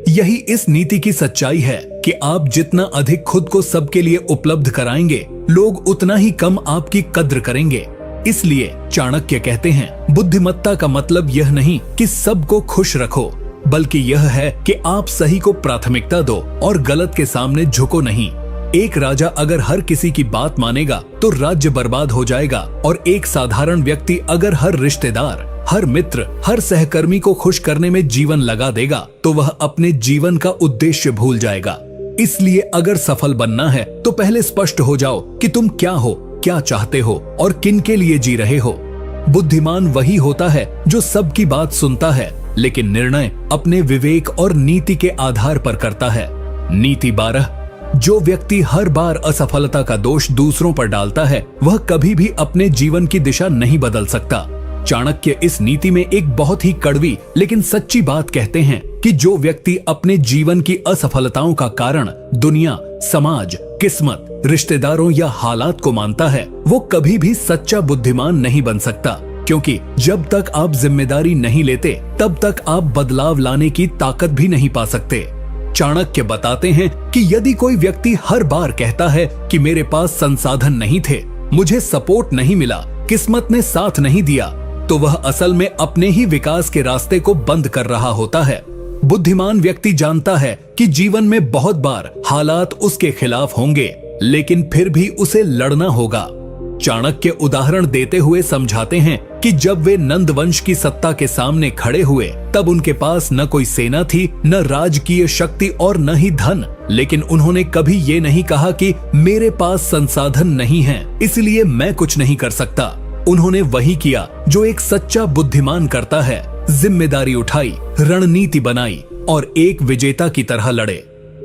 यही इस नीति की सच्चाई है कि आप जितना अधिक खुद को सबके लिए उपलब्ध कराएंगे, लोग उतना ही कम आपकी कद्र करेंगे। इसलिए चाणक्य कहते हैं, बुद्धिमत्ता का मतलब यह नहीं कि सबको खुश रखो, बल्कि यह है कि आप सही को प्राथमिकता दो और गलत के सामने झुको नहीं। एक राजा अगर हर किसी की बात मानेगा तो राज्य बर्बाद हो जाएगा और एक साधारण व्यक्ति अगर हर रिश्तेदार, हर मित्र, हर सहकर्मी को खुश करने में जीवन लगा देगा तो वह अपने जीवन का उद्देश्य भूल जाएगा। इसलिए अगर सफल बनना है तो पहले स्पष्ट हो जाओ कि तुम क्या हो, क्या चाहते हो और किन के लिए जी रहे हो। बुद्धिमान वही होता है जो सबकी बात सुनता है लेकिन निर्णय अपने विवेक और नीति के आधार पर करता है। नीति 12। जो व्यक्ति हर बार असफलता का दोष दूसरों पर डालता है वह कभी भी अपने जीवन की दिशा नहीं बदल सकता। चाणक्य इस नीति में एक बहुत ही कड़वी लेकिन सच्ची बात कहते हैं कि जो व्यक्ति अपने जीवन की असफलताओं का कारण दुनिया, समाज, किस्मत, रिश्तेदारों या हालात को मानता है, वो कभी भी सच्चा बुद्धिमान नहीं बन सकता, क्योंकि जब तक आप जिम्मेदारी नहीं लेते तब तक आप बदलाव लाने की ताकत भी नहीं पा सकते। चाणक्य बताते हैं कि यदि कोई व्यक्ति हर बार कहता है कि मेरे पास संसाधन नहीं थे, मुझे सपोर्ट नहीं मिला, किस्मत ने साथ नहीं दिया, तो वह असल में अपने ही विकास के रास्ते को बंद कर रहा होता है। बुद्धिमान व्यक्ति जानता है कि जीवन में बहुत बार हालात उसके खिलाफ होंगे, लेकिन फिर भी उसे लड़ना होगा। चाणक्य उदाहरण देते हुए समझाते हैं कि जब वे नंद वंश की सत्ता के सामने खड़े हुए, तब उनके पास न कोई सेना थी, न राजकीय शक्ति और न ही धन, लेकिन उन्होंने कभी ये नहीं कहा कि मेरे पास संसाधन नहीं है, इसलिए मैं कुछ नहीं कर सकता। उन्होंने वही किया जो एक सच्चा बुद्धिमान करता है, जिम्मेदारी उठाई, रणनीति बनाई और एक विजेता की तरह लड़े।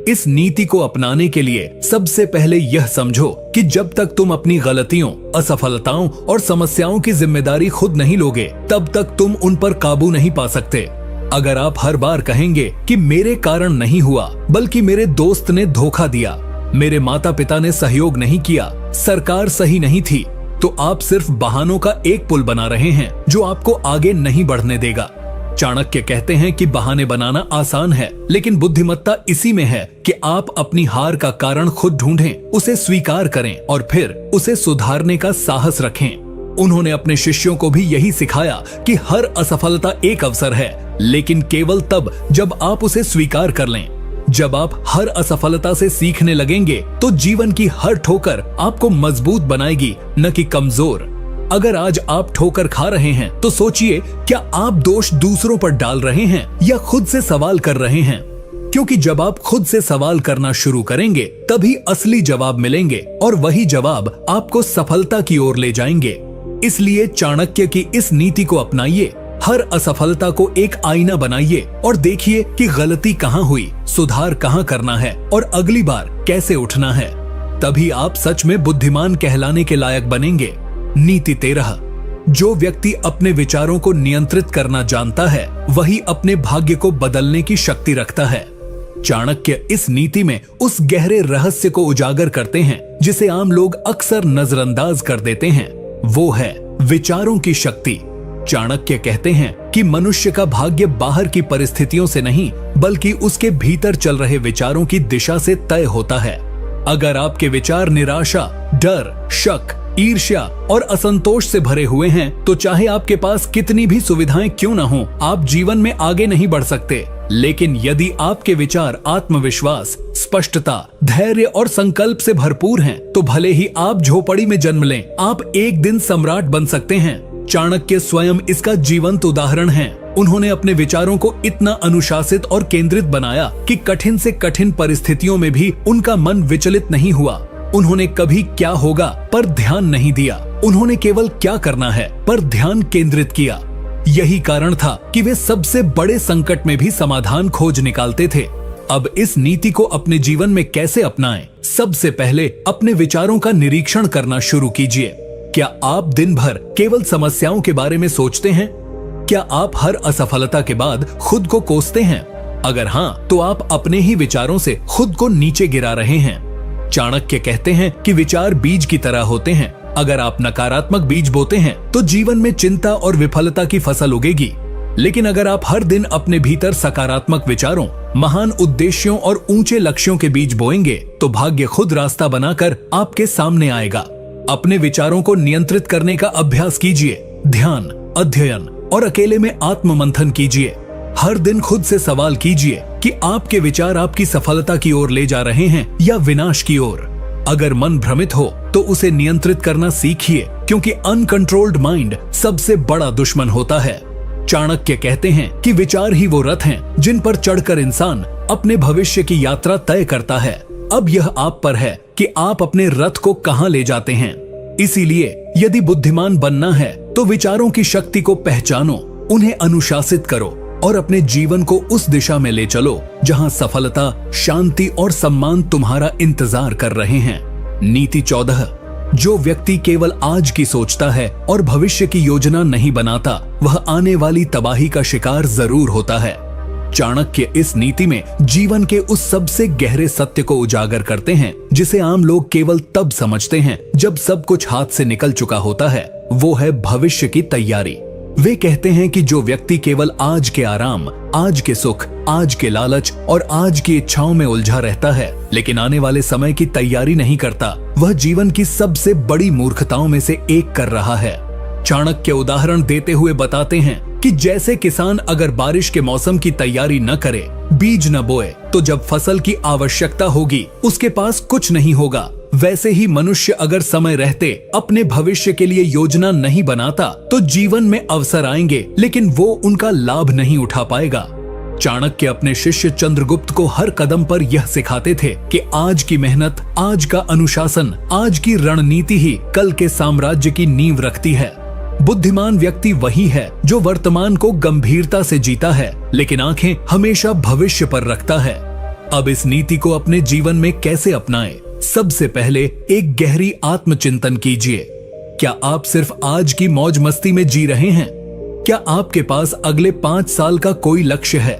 इस नीति को अपनाने के लिए सबसे पहले यह समझो कि जब तक तुम अपनी गलतियों, असफलताओं और समस्याओं की जिम्मेदारी खुद नहीं लोगे, तब तक तुम उन पर काबू नहीं पा सकते। अगर आप हर बार कहेंगे कि मेरे कारण नहीं हुआ, बल्कि मेरे दोस्त ने धोखा दिया, मेरे माता पिता ने सहयोग नहीं किया, सरकार सही नहीं थी, तो आप सिर्फ बहानों का एक पुल बना रहे हैं जो आपको आगे नहीं बढ़ने देगा। चाणक्य कहते हैं कि बहाने बनाना आसान है, लेकिन बुद्धिमत्ता इसी में है कि आप अपनी हार का कारण खुद ढूंढें, उसे स्वीकार करें और फिर उसे सुधारने का साहस रखें। उन्होंने अपने शिष्यों को भी यही सिखाया कि हर असफलता एक अवसर है, लेकिन केवल तब जब आप उसे स्वीकार कर लें। जब आप हर असफलता से सीखने लगेंगे, तो जीवन की हर ठोकर आपको मजबूत बनाएगी, न कि कमजोर। अगर आज आप ठोकर खा रहे हैं, तो सोचिए, क्या आप दोष दूसरों पर डाल रहे हैं या खुद से सवाल कर रहे हैं? क्योंकि जब आप खुद से सवाल करना शुरू करेंगे, तभी असली जवाब मिलेंगे और वही जवाब आपको सफलता की ओर ले जाएंगे। इसलिए चाणक्य की इस नीति को अपनाइए, हर असफलता को एक आईना बनाइए और देखिए कि गलती कहाँ हुई, सुधार कहाँ करना है और अगली बार कैसे उठना है। तभी आप सच में बुद्धिमान कहलाने के लायक बनेंगे। नीति 13। जो व्यक्ति अपने विचारों को नियंत्रित करना जानता है, वही अपने भाग्य को बदलने की शक्ति रखता है। चाणक्य इस नीति में उस गहरे रहस्य को उजागर करते हैं जिसे आम लोग अक्सर नजरअंदाज कर देते हैं। वो है विचारों की शक्ति। चाणक्य कहते हैं कि मनुष्य का भाग्य बाहर की परिस्थितियों से नहीं, बल्कि उसके भीतर चल रहे विचारों की दिशा से तय होता है। अगर आपके विचार निराशा, डर, शक, ईर्ष्या और असंतोष से भरे हुए हैं, तो चाहे आपके पास कितनी भी सुविधाएं क्यों न हो, आप जीवन में आगे नहीं बढ़ सकते। लेकिन यदि आपके विचार आत्मविश्वास, स्पष्टता, धैर्य और संकल्प से भरपूर हैं, तो भले ही आप झोपड़ी में जन्म लें, आप एक दिन सम्राट बन सकते हैं। चाणक्य स्वयं इसका जीवंत उदाहरण हैं। उन्होंने अपने विचारों को इतना अनुशासित और केंद्रित बनाया कि कठिन से कठिन परिस्थितियों में भी उनका मन विचलित नहीं हुआ। उन्होंने कभी क्या होगा पर ध्यान नहीं दिया, उन्होंने केवल क्या करना है पर ध्यान केंद्रित किया। यही कारण था कि वे सबसे बड़े संकट में भी समाधान खोज निकालते थे। अब इस नीति को अपने जीवन में कैसे अपनाएं? सबसे पहले अपने विचारों का निरीक्षण करना शुरू कीजिए। क्या आप दिन भर केवल समस्याओं के बारे में सोचते हैं? क्या आप हर असफलता के बाद खुद को कोसते हैं? अगर हाँ, तो आप अपने ही विचारों से खुद को नीचे गिरा रहे हैं। चाणक्य कहते हैं कि विचार बीज की तरह होते हैं। अगर आप नकारात्मक बीज बोते हैं, तो जीवन में चिंता और विफलता की फसल उगेगी। लेकिन अगर आप हर दिन अपने भीतर सकारात्मक विचारों, महान उद्देश्यों और ऊंचे लक्ष्यों के बीज बोएंगे, तो भाग्य खुद रास्ता बनाकर आपके सामने आएगा। अपने विचारों को नियंत्रित करने का अभ्यास कीजिए। ध्यान, अध्ययन और अकेले में आत्म मंथन कीजिए। हर दिन खुद से सवाल कीजिए कि आपके विचार आपकी सफलता की ओर ले जा रहे हैं या विनाश की ओर। अगर मन भ्रमित हो तो उसे नियंत्रित करना सीखिए, क्योंकि अनकंट्रोल्ड माइंड सबसे बड़ा दुश्मन होता है। चाणक्य कहते हैं कि विचार ही वो रथ हैं जिन पर चढ़कर इंसान अपने भविष्य की यात्रा तय करता है। अब यह आप पर है कि आप अपने रथ को कहां ले जाते हैं। इसीलिए यदि बुद्धिमान बनना है, तो विचारों की शक्ति को पहचानो, उन्हें अनुशासित करो और अपने जीवन को उस दिशा में ले चलो जहां सफलता, शांति और सम्मान तुम्हारा इंतजार कर रहे हैं। नीति 14। जो व्यक्ति केवल आज की सोचता है और भविष्य की योजना नहीं बनाता, वह आने वाली तबाही का शिकार जरूर होता है। चाणक्य इस नीति में जीवन के उस सबसे गहरे सत्य को उजागर करते हैं जिसे आम लोग केवल तब समझते हैं जब सब कुछ हाथ से निकल चुका होता है। वो है भविष्य की तैयारी। वे कहते हैं कि जो व्यक्ति केवल आज के आराम, आज के सुख, आज के लालच और आज की इच्छाओं में उलझा रहता है लेकिन आने वाले समय की तैयारी नहीं करता, वह जीवन की सबसे बड़ी मूर्खताओं में से एक कर रहा है। चाणक्य उदाहरण देते हुए बताते हैं कि जैसे किसान अगर बारिश के मौसम की तैयारी न करे, बीज न बोए, तो जब फसल की आवश्यकता होगी उसके पास कुछ नहीं होगा। वैसे ही मनुष्य अगर समय रहते अपने भविष्य के लिए योजना नहीं बनाता तो जीवन में अवसर आएंगे लेकिन वो उनका लाभ नहीं उठा पाएगा। चाणक्य अपने शिष्य चंद्रगुप्त को हर कदम पर यह सिखाते थे कि आज की मेहनत, आज का अनुशासन, आज की रणनीति ही कल के साम्राज्य की नींव रखती है। बुद्धिमान व्यक्ति वही है जो वर्तमान को गंभीरता से जीता है लेकिन आंखें हमेशा भविष्य पर रखता है। अब इस नीति को अपने जीवन में कैसे अपनाएं? सबसे पहले एक गहरी आत्मचिंतन कीजिए। क्या आप सिर्फ आज की मौज मस्ती में जी रहे हैं? क्या आपके पास अगले 5 साल का कोई लक्ष्य है?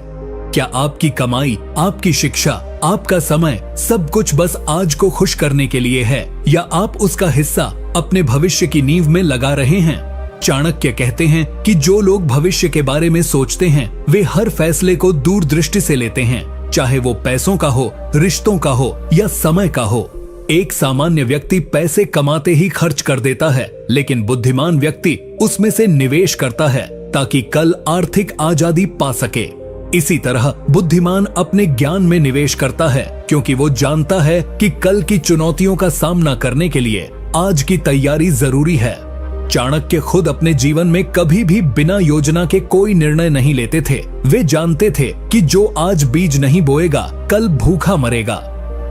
क्या आपकी कमाई, आपकी शिक्षा, आपका समय सब कुछ बस आज को खुश करने के लिए है या आप उसका हिस्सा अपने भविष्य की नींव में लगा रहे हैं? चाणक्य कहते हैं कि जो लोग भविष्य के बारे में सोचते हैं वे हर फैसले को दूरदृष्टि से लेते हैं, चाहे वो पैसों का हो, रिश्तों का हो या समय का हो। एक सामान्य व्यक्ति पैसे कमाते ही खर्च कर देता है लेकिन बुद्धिमान व्यक्ति उसमें से निवेश करता है ताकि कल आर्थिक आजादी पा सके। इसी तरह बुद्धिमान अपने ज्ञान में निवेश करता है क्योंकि वो जानता है कि कल की चुनौतियों का सामना करने के लिए आज की तैयारी जरूरी है। चाणक्य खुद अपने जीवन में कभी भी बिना योजना के कोई निर्णय नहीं लेते थे। वे जानते थे कि जो आज बीज नहीं बोएगा कल भूखा मरेगा।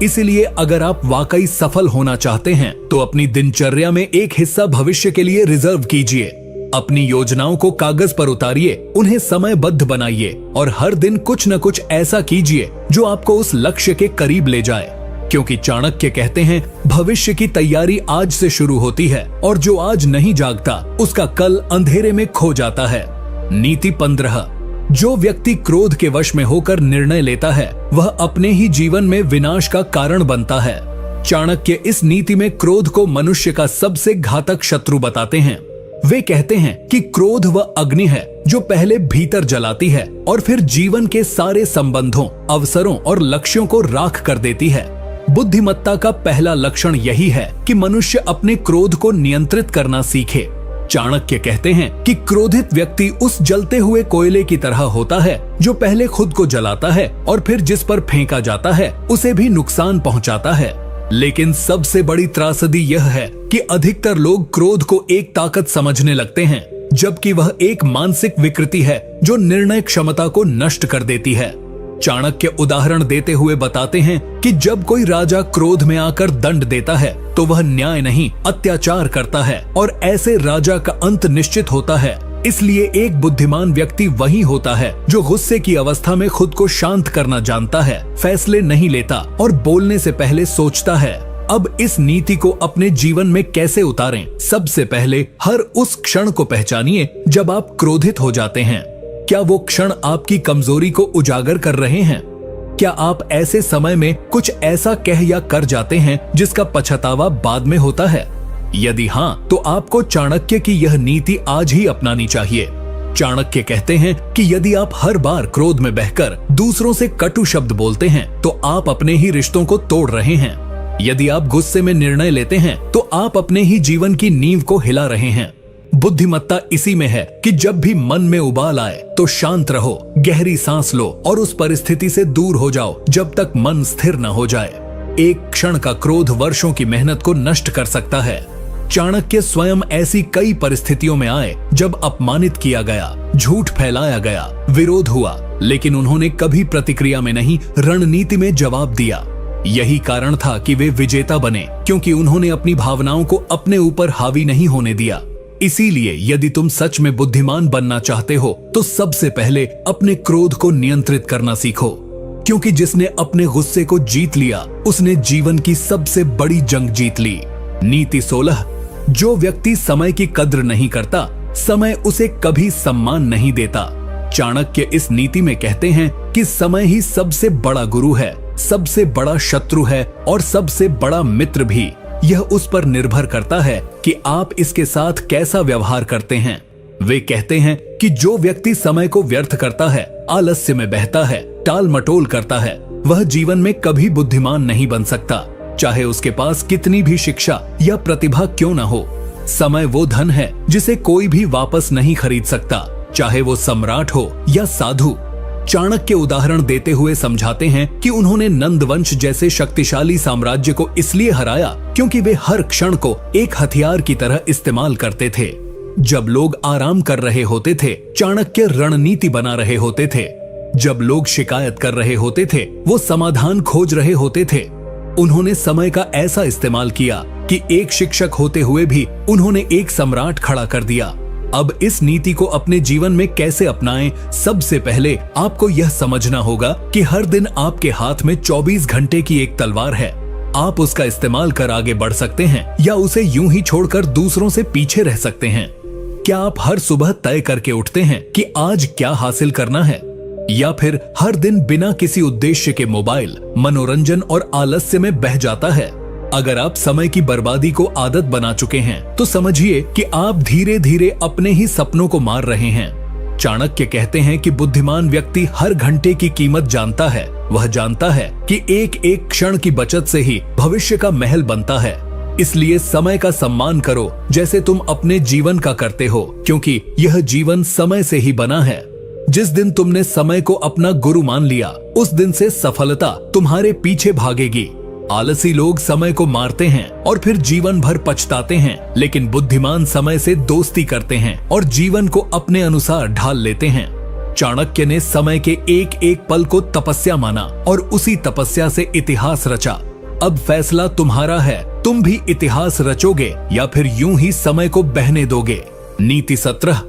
इसलिए अगर आप वाकई सफल होना चाहते हैं तो अपनी दिनचर्या में एक हिस्सा भविष्य के लिए रिजर्व कीजिए। अपनी योजनाओं को कागज पर उतारिए, उन्हें समयबद्ध बनाइए और हर दिन कुछ न कुछ ऐसा कीजिए जो आपको उस लक्ष्य के करीब ले जाए। क्योंकि चाणक्य कहते हैं भविष्य की तैयारी आज से शुरू होती है और जो आज नहीं जागता उसका कल अंधेरे में खो जाता है। नीति 15। जो व्यक्ति क्रोध के वश में होकर निर्णय लेता है वह अपने ही जीवन में विनाश का कारण बनता है। चाणक्य इस नीति में क्रोध को मनुष्य का सबसे घातक शत्रु बताते हैं। वे कहते हैं कि क्रोध वह अग्नि है जो पहले भीतर जलाती है और फिर जीवन के सारे संबंधों, अवसरों और लक्ष्यों को राख कर देती है। बुद्धिमत्ता का पहला लक्षण यही है कि मनुष्य अपने क्रोध को नियंत्रित करना सीखे। चाणक्य कहते हैं कि क्रोधित व्यक्ति उस जलते हुए कोयले की तरह होता है जो पहले खुद को जलाता है और फिर जिस पर फेंका जाता है उसे भी नुकसान पहुंचाता है। लेकिन सबसे बड़ी त्रासदी यह है कि अधिकतर लोग क्रोध को एक ताकत समझने लगते हैं जबकि वह एक मानसिक विकृति है जो निर्णय क्षमता को नष्ट कर देती है। चाणक्य उदाहरण देते हुए बताते हैं कि जब कोई राजा क्रोध में आकर दंड देता है तो वह न्याय नहीं अत्याचार करता है और ऐसे राजा का अंत निश्चित होता है। इसलिए एक बुद्धिमान व्यक्ति वही होता है जो गुस्से की अवस्था में खुद को शांत करना जानता है, फैसले नहीं लेता और बोलने से पहले सोचता है। अब इस नीति को अपने जीवन में कैसे उतारें? सबसे पहले हर उस क्षण को पहचानिए जब आप क्रोधित हो जाते हैं। क्या वो क्षण आपकी कमजोरी को उजागर कर रहे हैं? क्या आप ऐसे समय में कुछ ऐसा कह या कर जाते हैं जिसका पछतावा बाद में होता है? यदि हाँ, तो आपको चाणक्य की यह नीति आज ही अपनानी चाहिए। चाणक्य कहते हैं कि यदि आप हर बार क्रोध में बहकर दूसरों से कटु शब्द बोलते हैं तो आप अपने ही रिश्तों को तोड़ रहे हैं। यदि आप गुस्से में निर्णय लेते हैं तो आप अपने ही जीवन की नींव को हिला रहे हैं। बुद्धिमत्ता इसी में है कि जब भी मन में उबाल आए तो शांत रहो, गहरी सांस लो और उस परिस्थिति से दूर हो जाओ जब तक मन स्थिर न हो जाए। एक क्षण का क्रोध वर्षों की मेहनत को नष्ट कर सकता है। चाणक्य स्वयं ऐसी कई परिस्थितियों में आए जब अपमानित किया गया, झूठ फैलाया गया, विरोध हुआ, लेकिन उन्होंने कभी प्रतिक्रिया में नहीं, रणनीति में जवाब दिया। यही कारण था कि वे विजेता बने, क्योंकि उन्होंने अपनी भावनाओं को अपने ऊपर हावी नहीं होने दिया। इसीलिए यदि तुम सच में बुद्धिमान बनना चाहते हो तो सबसे पहले अपने क्रोध को नियंत्रित करना सीखो, क्योंकि जिसने अपने गुस्से को जीत लिया उसने जीवन की सबसे बड़ी जंग जीत ली। नीति 16। जो व्यक्ति समय की कद्र नहीं करता, समय उसे कभी सम्मान नहीं देता। चाणक्य इस नीति में कहते हैं कि समय ही सबसे बड़ा गुरु है, सबसे बड़ा शत्रु है और सबसे बड़ा मित्र भी। यह उस पर निर्भर करता है कि आप इसके साथ कैसा व्यवहार करते हैं। वे कहते हैं कि जो व्यक्ति समय को व्यर्थ करता है, आलस्य में बहता है, टाल मटोल करता है, वह जीवन में कभी बुद्धिमान नहीं बन सकता, चाहे उसके पास कितनी भी शिक्षा या प्रतिभा क्यों न हो। समय वो धन है जिसे कोई भी वापस नहीं खरीद सकता, चाहे वो सम्राट हो या साधु। चाणक्य उदाहरण देते हुए समझाते हैं कि उन्होंने नंदवंश जैसे शक्तिशाली साम्राज्य को इसलिए हराया क्योंकि वे हर क्षण को एक हथियार की तरह इस्तेमाल करते थे। जब लोग आराम कर रहे होते थे, चाणक्य रणनीति बना रहे होते थे। जब लोग शिकायत कर रहे होते थे, वो समाधान खोज रहे होते थे। उन्होंने समय का ऐसा इस्तेमाल किया कि एक शिक्षक होते हुए भी उन्होंने एक सम्राट खड़ा कर दिया। अब इस नीति को अपने जीवन में कैसे अपनाएं? सबसे पहले आपको यह समझना होगा कि हर दिन आपके हाथ में 24 घंटे की एक तलवार है। आप उसका इस्तेमाल कर आगे बढ़ सकते हैं या उसे यूं ही छोड़कर दूसरों से पीछे रह सकते हैं। क्या आप हर सुबह तय करके उठते हैं कि आज क्या हासिल करना है, या फिर हर दिन बिना किसी उद्देश्य के मोबाइल, मनोरंजन और आलस्य में बह जाता है? अगर आप समय की बर्बादी को आदत बना चुके हैं तो समझिए कि आप धीरे धीरे अपने ही सपनों को मार रहे हैं। चाणक्य कहते हैं कि बुद्धिमान व्यक्ति हर घंटे की कीमत जानता है। वह जानता है कि एक एक क्षण की बचत से ही भविष्य का महल बनता है। इसलिए समय का सम्मान करो जैसे तुम अपने जीवन का करते हो, क्योंकि यह जीवन समय से ही बना है। जिस दिन तुमने समय को अपना गुरु मान लिया, उस दिन से सफलता तुम्हारे पीछे भागेगी। आलसी लोग समय को मारते हैं और फिर जीवन भर पछताते हैं, लेकिन बुद्धिमान समय से दोस्ती करते हैं और जीवन को अपने अनुसार ढाल लेते हैं। चाणक्य ने समय के एक एक पल को तपस्या माना और उसी तपस्या से इतिहास रचा। अब फैसला तुम्हारा है, तुम भी इतिहास रचोगे या फिर यूं ही समय को बहने दोगे। नीति 17।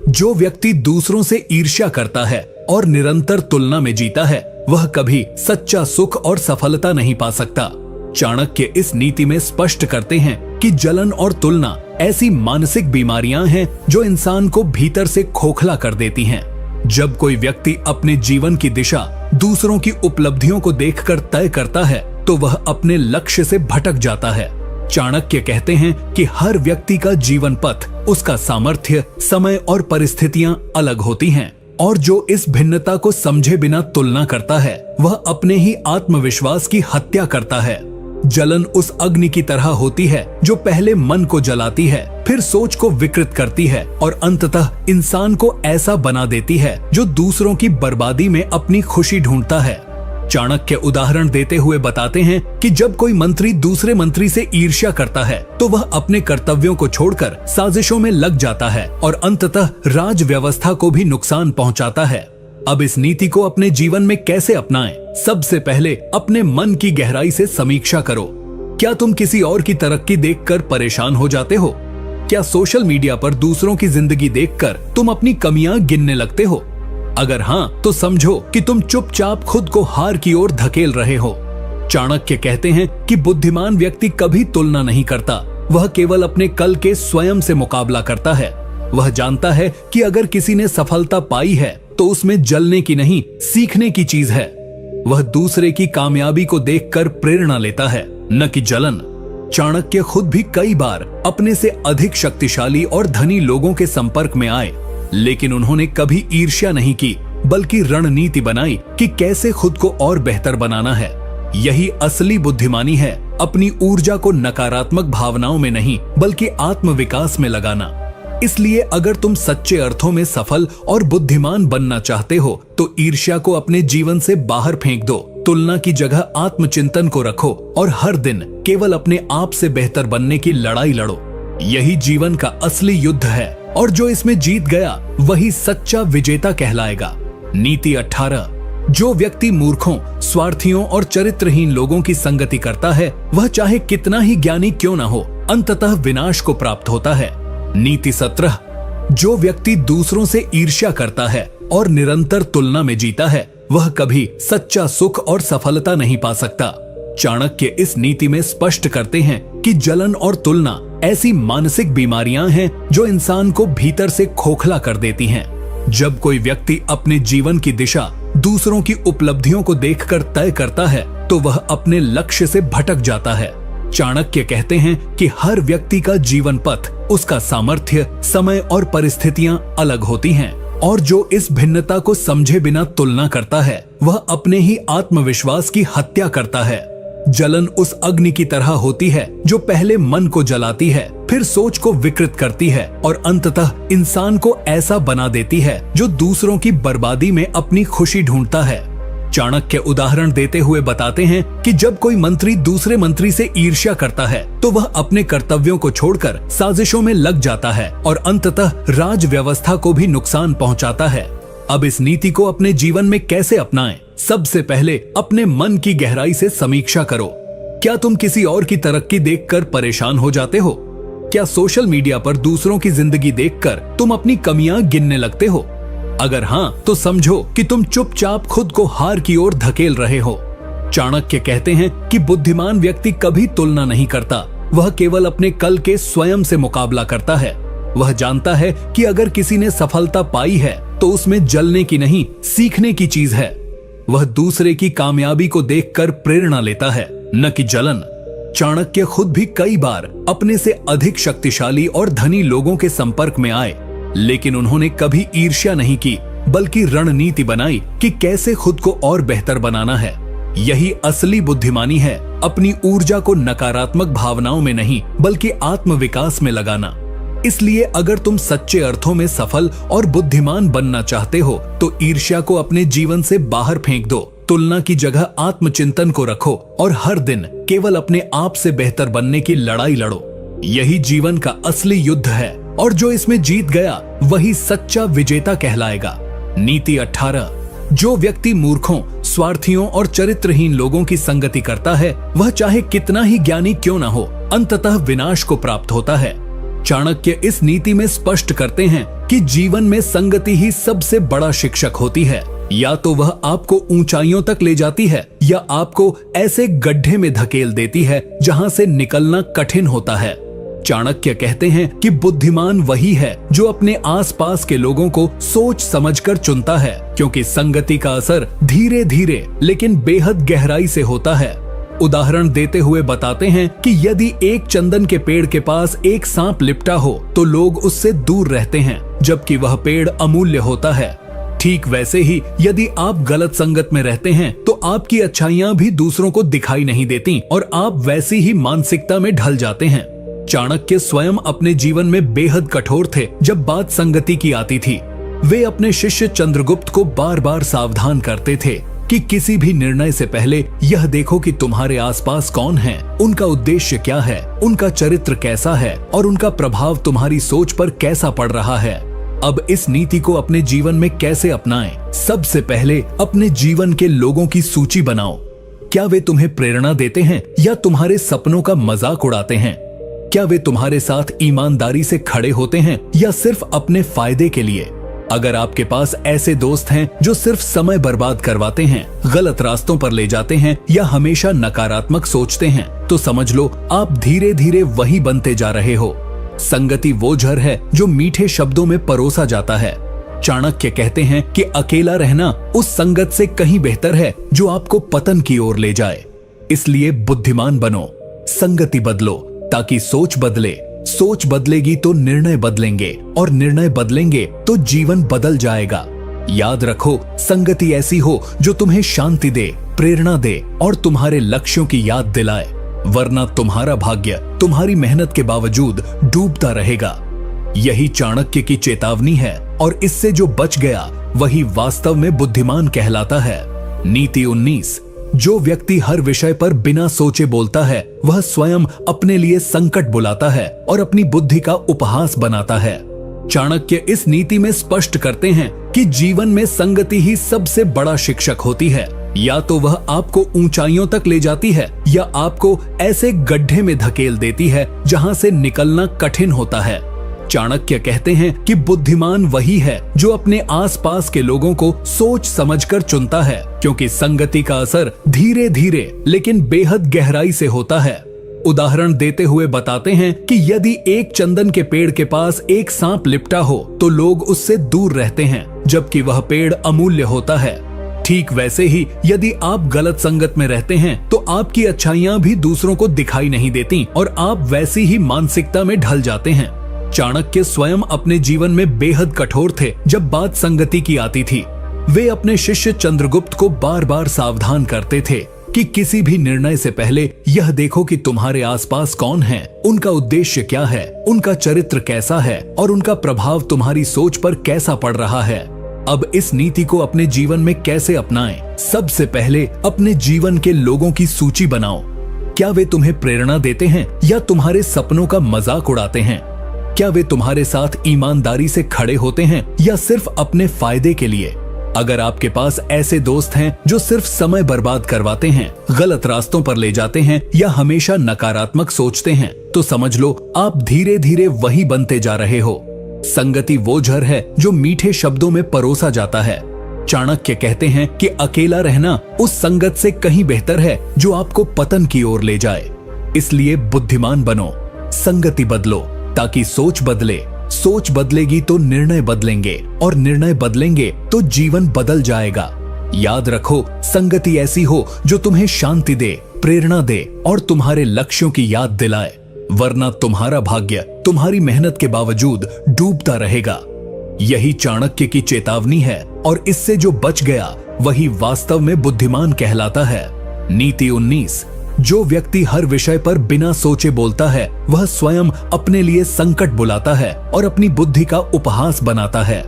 जो व्यक्ति दूसरों से ईर्ष्या करता है और निरंतर तुलना में जीता है, वह कभी सच्चा सुख और सफलता नहीं पा सकता। चाणक्य इस नीति में स्पष्ट करते हैं कि जलन और तुलना ऐसी मानसिक बीमारियां हैं जो इंसान को भीतर से खोखला कर देती हैं। जब कोई व्यक्ति अपने जीवन की दिशा दूसरों की उपलब्धियों को देखकर तय करता है, तो वह अपने लक्ष्य से भटक जाता है। चाणक्य कहते हैं कि हर व्यक्ति का जीवन पथ, उसका सामर्थ्य, समय और परिस्थितियां अलग होती हैं, और जो इस भिन्नता को समझे बिना तुलना करता है, वह अपने ही आत्मविश्वास की हत्या करता है। जलन उस अग्नि की तरह होती है जो पहले मन को जलाती है, फिर सोच को विकृत करती है और अंततः इंसान को ऐसा बना देती है जो दूसरों की बर्बादी में अपनी खुशी ढूंढता है। चाणक्य उदाहरण देते हुए बताते हैं कि जब कोई मंत्री दूसरे मंत्री से ईर्ष्या करता है, तो वह अपने कर्तव्यों को छोड़कर साजिशों में लग जाता है और अंततः राज व्यवस्था को भी नुकसान पहुंचाता है। अब इस नीति को अपने जीवन में कैसे अपनाएं? सबसे पहले अपने मन की गहराई से समीक्षा करो। क्या तुम किसी और की तरक्की देखकर परेशान हो जाते हो? क्या सोशल मीडिया पर दूसरों की जिंदगी देखकर तुम अपनी कमियां गिनने लगते हो? अगर हाँ, तो समझो कि तुम चुपचाप खुद को हार की ओर धकेल रहे हो। चाणक्य कहते हैं कि बुद्धिमान व्यक्ति कभी तुलना नहीं करता, वह केवल अपने कल के स्वयं से मुकाबला करता है। वह जानता है कि अगर किसी ने सफलता पाई है तो उसमें जलने की नहीं, सीखने की चीज है। वह दूसरे की कामयाबी को देखकर प्रेरणा लेता है, न कि जलन। चाणक्य खुद भी कई बार अपने से अधिक शक्तिशाली और धनी लोगों के संपर्क में आए, लेकिन उन्होंने कभी ईर्ष्या नहीं की, बल्कि रणनीति बनाई कि कैसे खुद को और बेहतर बनाना है। यही असली बुद्धिमानी है, अपनी ऊर्जा को नकारात्मक भावनाओं में नहीं बल्कि आत्मविकास में लगाना। इसलिए अगर तुम सच्चे अर्थों में सफल और बुद्धिमान बनना चाहते हो, तो ईर्ष्या को अपने जीवन से बाहर फेंक दो, तुलना की जगह आत्मचिंतन को रखो और हर दिन केवल अपने आप से बेहतर बनने की लड़ाई लड़ो। यही जीवन का असली युद्ध है और जो इसमें जीत गया वही सच्चा विजेता कहलाएगा। नीति 18। जो व्यक्ति मूर्खों, स्वार्थियों और चरित्रहीन लोगों की संगति करता है, वह चाहे कितना ही ज्ञानी क्यों न हो, अंततः विनाश को प्राप्त होता है। नीति 17। जो व्यक्ति दूसरों से ईर्ष्या करता है और निरंतर तुलना में जीता है, वह कभी सच्चा सुख और सफलता नहीं पा सकता। चाणक्य इस नीति में स्पष्ट करते हैं कि जलन और तुलना ऐसी मानसिक बीमारियां हैं जो इंसान को भीतर से खोखला कर देती हैं। जब कोई व्यक्ति अपने जीवन की दिशा दूसरों की उपलब्धियों को देखकर तय करता है तो वह अपने लक्ष्य से भटक जाता है। चाणक्य कहते हैं कि हर व्यक्ति का जीवन पथ, उसका सामर्थ्य, समय और परिस्थितियां अलग होती हैं और जो इस भिन्नता को समझे बिना तुलना करता है वह अपने ही आत्मविश्वास की हत्या करता है। जलन उस अग्नि की तरह होती है जो पहले मन को जलाती है, फिर सोच को विकृत करती है और अंततः इंसान को ऐसा बना देती है जो दूसरों की बर्बादी में अपनी खुशी ढूंढता है। चाणक्य उदाहरण देते हुए बताते हैं कि जब कोई मंत्री दूसरे मंत्री से ईर्ष्या करता है तो वह अपने कर्तव्यों को छोड़कर साजिशों में लग जाता है और अंततः राज व्यवस्था को भी नुकसान पहुंचाता है। अब इस नीति को अपने जीवन में कैसे अपनाएं? सबसे पहले अपने मन की गहराई से समीक्षा करो। क्या तुम किसी और की तरक्की देखकर परेशान हो जाते हो? क्या सोशल मीडिया पर दूसरों की जिंदगी देखकर तुम अपनी कमियां गिनने लगते हो? अगर हाँ, तो समझो कि तुम चुपचाप खुद को हार की ओर धकेल रहे हो। चाणक्य कहते हैं कि बुद्धिमान व्यक्ति कभी तुलना नहीं करता, वह केवल अपने कल के स्वयं से मुकाबला करता है। वह जानता है कि अगर किसी ने सफलता पाई है तो उसमें जलने की नहीं, सीखने की चीज है। वह दूसरे की कामयाबी को देखकर प्रेरणा लेता है, न कि जलन। चाणक्य खुद भी कई बार अपने से अधिक शक्तिशाली और धनी लोगों के संपर्क में आए, लेकिन उन्होंने कभी ईर्ष्या नहीं की, बल्कि रणनीति बनाई कि कैसे खुद को और बेहतर बनाना है। यही असली बुद्धिमानी है, अपनी ऊर्जा को नकारात्मक भावनाओं में नहीं बल्कि आत्मविकास में लगाना। इसलिए अगर तुम सच्चे अर्थों में सफल और बुद्धिमान बनना चाहते हो तो ईर्ष्या को अपने जीवन से बाहर फेंक दो, तुलना की जगह आत्मचिंतन को रखो और हर दिन केवल अपने आप से बेहतर बनने की लड़ाई लड़ो। यही जीवन का असली युद्ध है और जो इसमें जीत गया वही सच्चा विजेता कहलाएगा। नीति 18। जो व्यक्ति मूर्खों, स्वार्थियों और चरित्रहीन लोगों की संगति करता है वह चाहे कितना ही ज्ञानी क्यों न हो, अंततः विनाश को प्राप्त होता है। चाणक्य इस नीति में स्पष्ट करते हैं कि जीवन में संगति ही सबसे बड़ा शिक्षक होती है। या तो वह आपको ऊंचाइयों तक ले जाती है या आपको ऐसे गड्ढे में धकेल देती है जहां से निकलना कठिन होता है। चाणक्य कहते हैं कि बुद्धिमान वही है जो अपने आसपास के लोगों को सोच समझकर चुनता है, क्योंकि संगति का असर धीरे धीरे लेकिन बेहद गहराई से होता है। उदाहरण देते हुए बताते हैं कि यदि एक चंदन के पेड़ के पास एक सांप लिपटा हो तो लोग उससे दूर रहते हैं, जबकि वह पेड़ अमूल्य होता है। ठीक वैसे ही यदि आप गलत संगत में रहते हैं तो आपकी अच्छाइयां भी दूसरों को दिखाई नहीं देती और आप वैसी ही मानसिकता में ढल जाते हैं। चाणक्य स्वयं अपने जीवन में बेहद कठोर थे जब बात संगति की आती थी। वे अपने शिष्य चंद्रगुप्त को बार बार सावधान करते थे कि किसी भी निर्णय से पहले यह देखो कि तुम्हारे आसपास कौन है, उनका उद्देश्य क्या है, उनका चरित्र कैसा है और उनका प्रभाव तुम्हारी सोच पर कैसा पड़ रहा है। अब इस नीति को अपने जीवन में कैसे अपनाएं? सबसे पहले अपने जीवन के लोगों की सूची बनाओ। क्या वे तुम्हें प्रेरणा देते हैं या तुम्हारे सपनों का मजाक उड़ाते हैं? क्या वे तुम्हारे साथ ईमानदारी से खड़े होते हैं या सिर्फ अपने फायदे के लिए? अगर आपके पास ऐसे दोस्त हैं जो सिर्फ समय बर्बाद करवाते हैं, गलत रास्तों पर ले जाते हैं या हमेशा नकारात्मक सोचते हैं, तो समझ लो आप धीरे धीरे वही बनते जा रहे हो। संगति वो जहर है जो मीठे शब्दों में परोसा जाता है। चाणक्य कहते हैं कि अकेला रहना उस संगत से कहीं बेहतर है जो आपको पतन की ओर ले जाए। इसलिए बुद्धिमान बनो, संगति बदलो ताकि सोच बदले। सोच बदलेगी तो निर्णय बदलेंगे और निर्णय बदलेंगे तो जीवन बदल जाएगा। याद रखो, संगति ऐसी हो जो तुम्हें शांति दे, प्रेरणा दे और तुम्हारे लक्ष्यों की याद दिलाए, वरना तुम्हारा भाग्य तुम्हारी मेहनत के बावजूद डूबता रहेगा। यही चाणक्य की चेतावनी है और इससे जो बच गया वही वास्तव में बुद्धिमान कहलाता है। नीति 19। जो व्यक्ति हर विषय पर बिना सोचे बोलता है वह स्वयं अपने लिए संकट बुलाता है और अपनी बुद्धि का उपहास बनाता है। चाणक्य इस नीति में स्पष्ट करते हैं कि जीवन में संगति ही सबसे बड़ा शिक्षक होती है। या तो वह आपको ऊंचाइयों तक ले जाती है या आपको ऐसे गड्ढे में धकेल देती है जहां से निकलना कठिन होता है। चाणक्य कहते हैं कि बुद्धिमान वही है जो अपने आसपास के लोगों को सोच समझकर चुनता है, क्योंकि संगति का असर धीरे धीरे लेकिन बेहद गहराई से होता है। उदाहरण देते हुए बताते हैं कि यदि एक चंदन के पेड़ के पास एक सांप लिपटा हो तो लोग उससे दूर रहते हैं, जबकि वह पेड़ अमूल्य होता है। ठीक वैसे ही यदि आप गलत संगत में रहते हैं तो आपकी अच्छाइयां भी दूसरों को दिखाई नहीं देती और आप वैसी ही मानसिकता में ढल जाते हैं। चाणक्य स्वयं अपने जीवन में बेहद कठोर थे जब बात संगति की आती थी। वे अपने शिष्य चंद्रगुप्त को बार बार सावधान करते थे कि किसी भी निर्णय से पहले यह देखो कि तुम्हारे आसपास कौन है, उनका उद्देश्य क्या है, उनका चरित्र कैसा है और उनका प्रभाव तुम्हारी सोच पर कैसा पड़ रहा है। अब इस नीति को अपने जीवन में कैसे अपनाएं? सबसे पहले अपने जीवन के लोगों की सूची बनाओ। क्या वे तुम्हें प्रेरणा देते हैं या तुम्हारे सपनों का मजाक उड़ाते हैं? क्या वे तुम्हारे साथ ईमानदारी से खड़े होते हैं या सिर्फ अपने फायदे के लिए? अगर आपके पास ऐसे दोस्त हैं जो सिर्फ समय बर्बाद करवाते हैं, गलत रास्तों पर ले जाते हैं या हमेशा नकारात्मक सोचते हैं, तो समझ लो आप धीरे धीरे वही बनते जा रहे हो। संगति वो झर है जो मीठे शब्दों में परोसा जाता है। चाणक्य कहते हैं कि अकेला रहना उस संगत से कहीं बेहतर है जो आपको पतन की ओर ले जाए। इसलिए बुद्धिमान बनो, संगति बदलो ताकि सोच बदले। सोच बदलेगी तो निर्णय बदलेंगे और निर्णय बदलेंगे तो जीवन बदल जाएगा। याद रखो, संगति ऐसी हो जो तुम्हें शांति दे, प्रेरणा दे और तुम्हारे लक्ष्यों की याद दिलाए, वरना तुम्हारा भाग्य तुम्हारी मेहनत के बावजूद डूबता रहेगा। यही चाणक्य की चेतावनी है और इससे जो बच गया वही वास्तव में बुद्धिमान कहलाता है। नीति 19, जो व्यक्ति हर विषय पर बिना सोचे बोलता है वह स्वयं अपने लिए संकट बुलाता है और अपनी बुद्धि का उपहास बनाता है।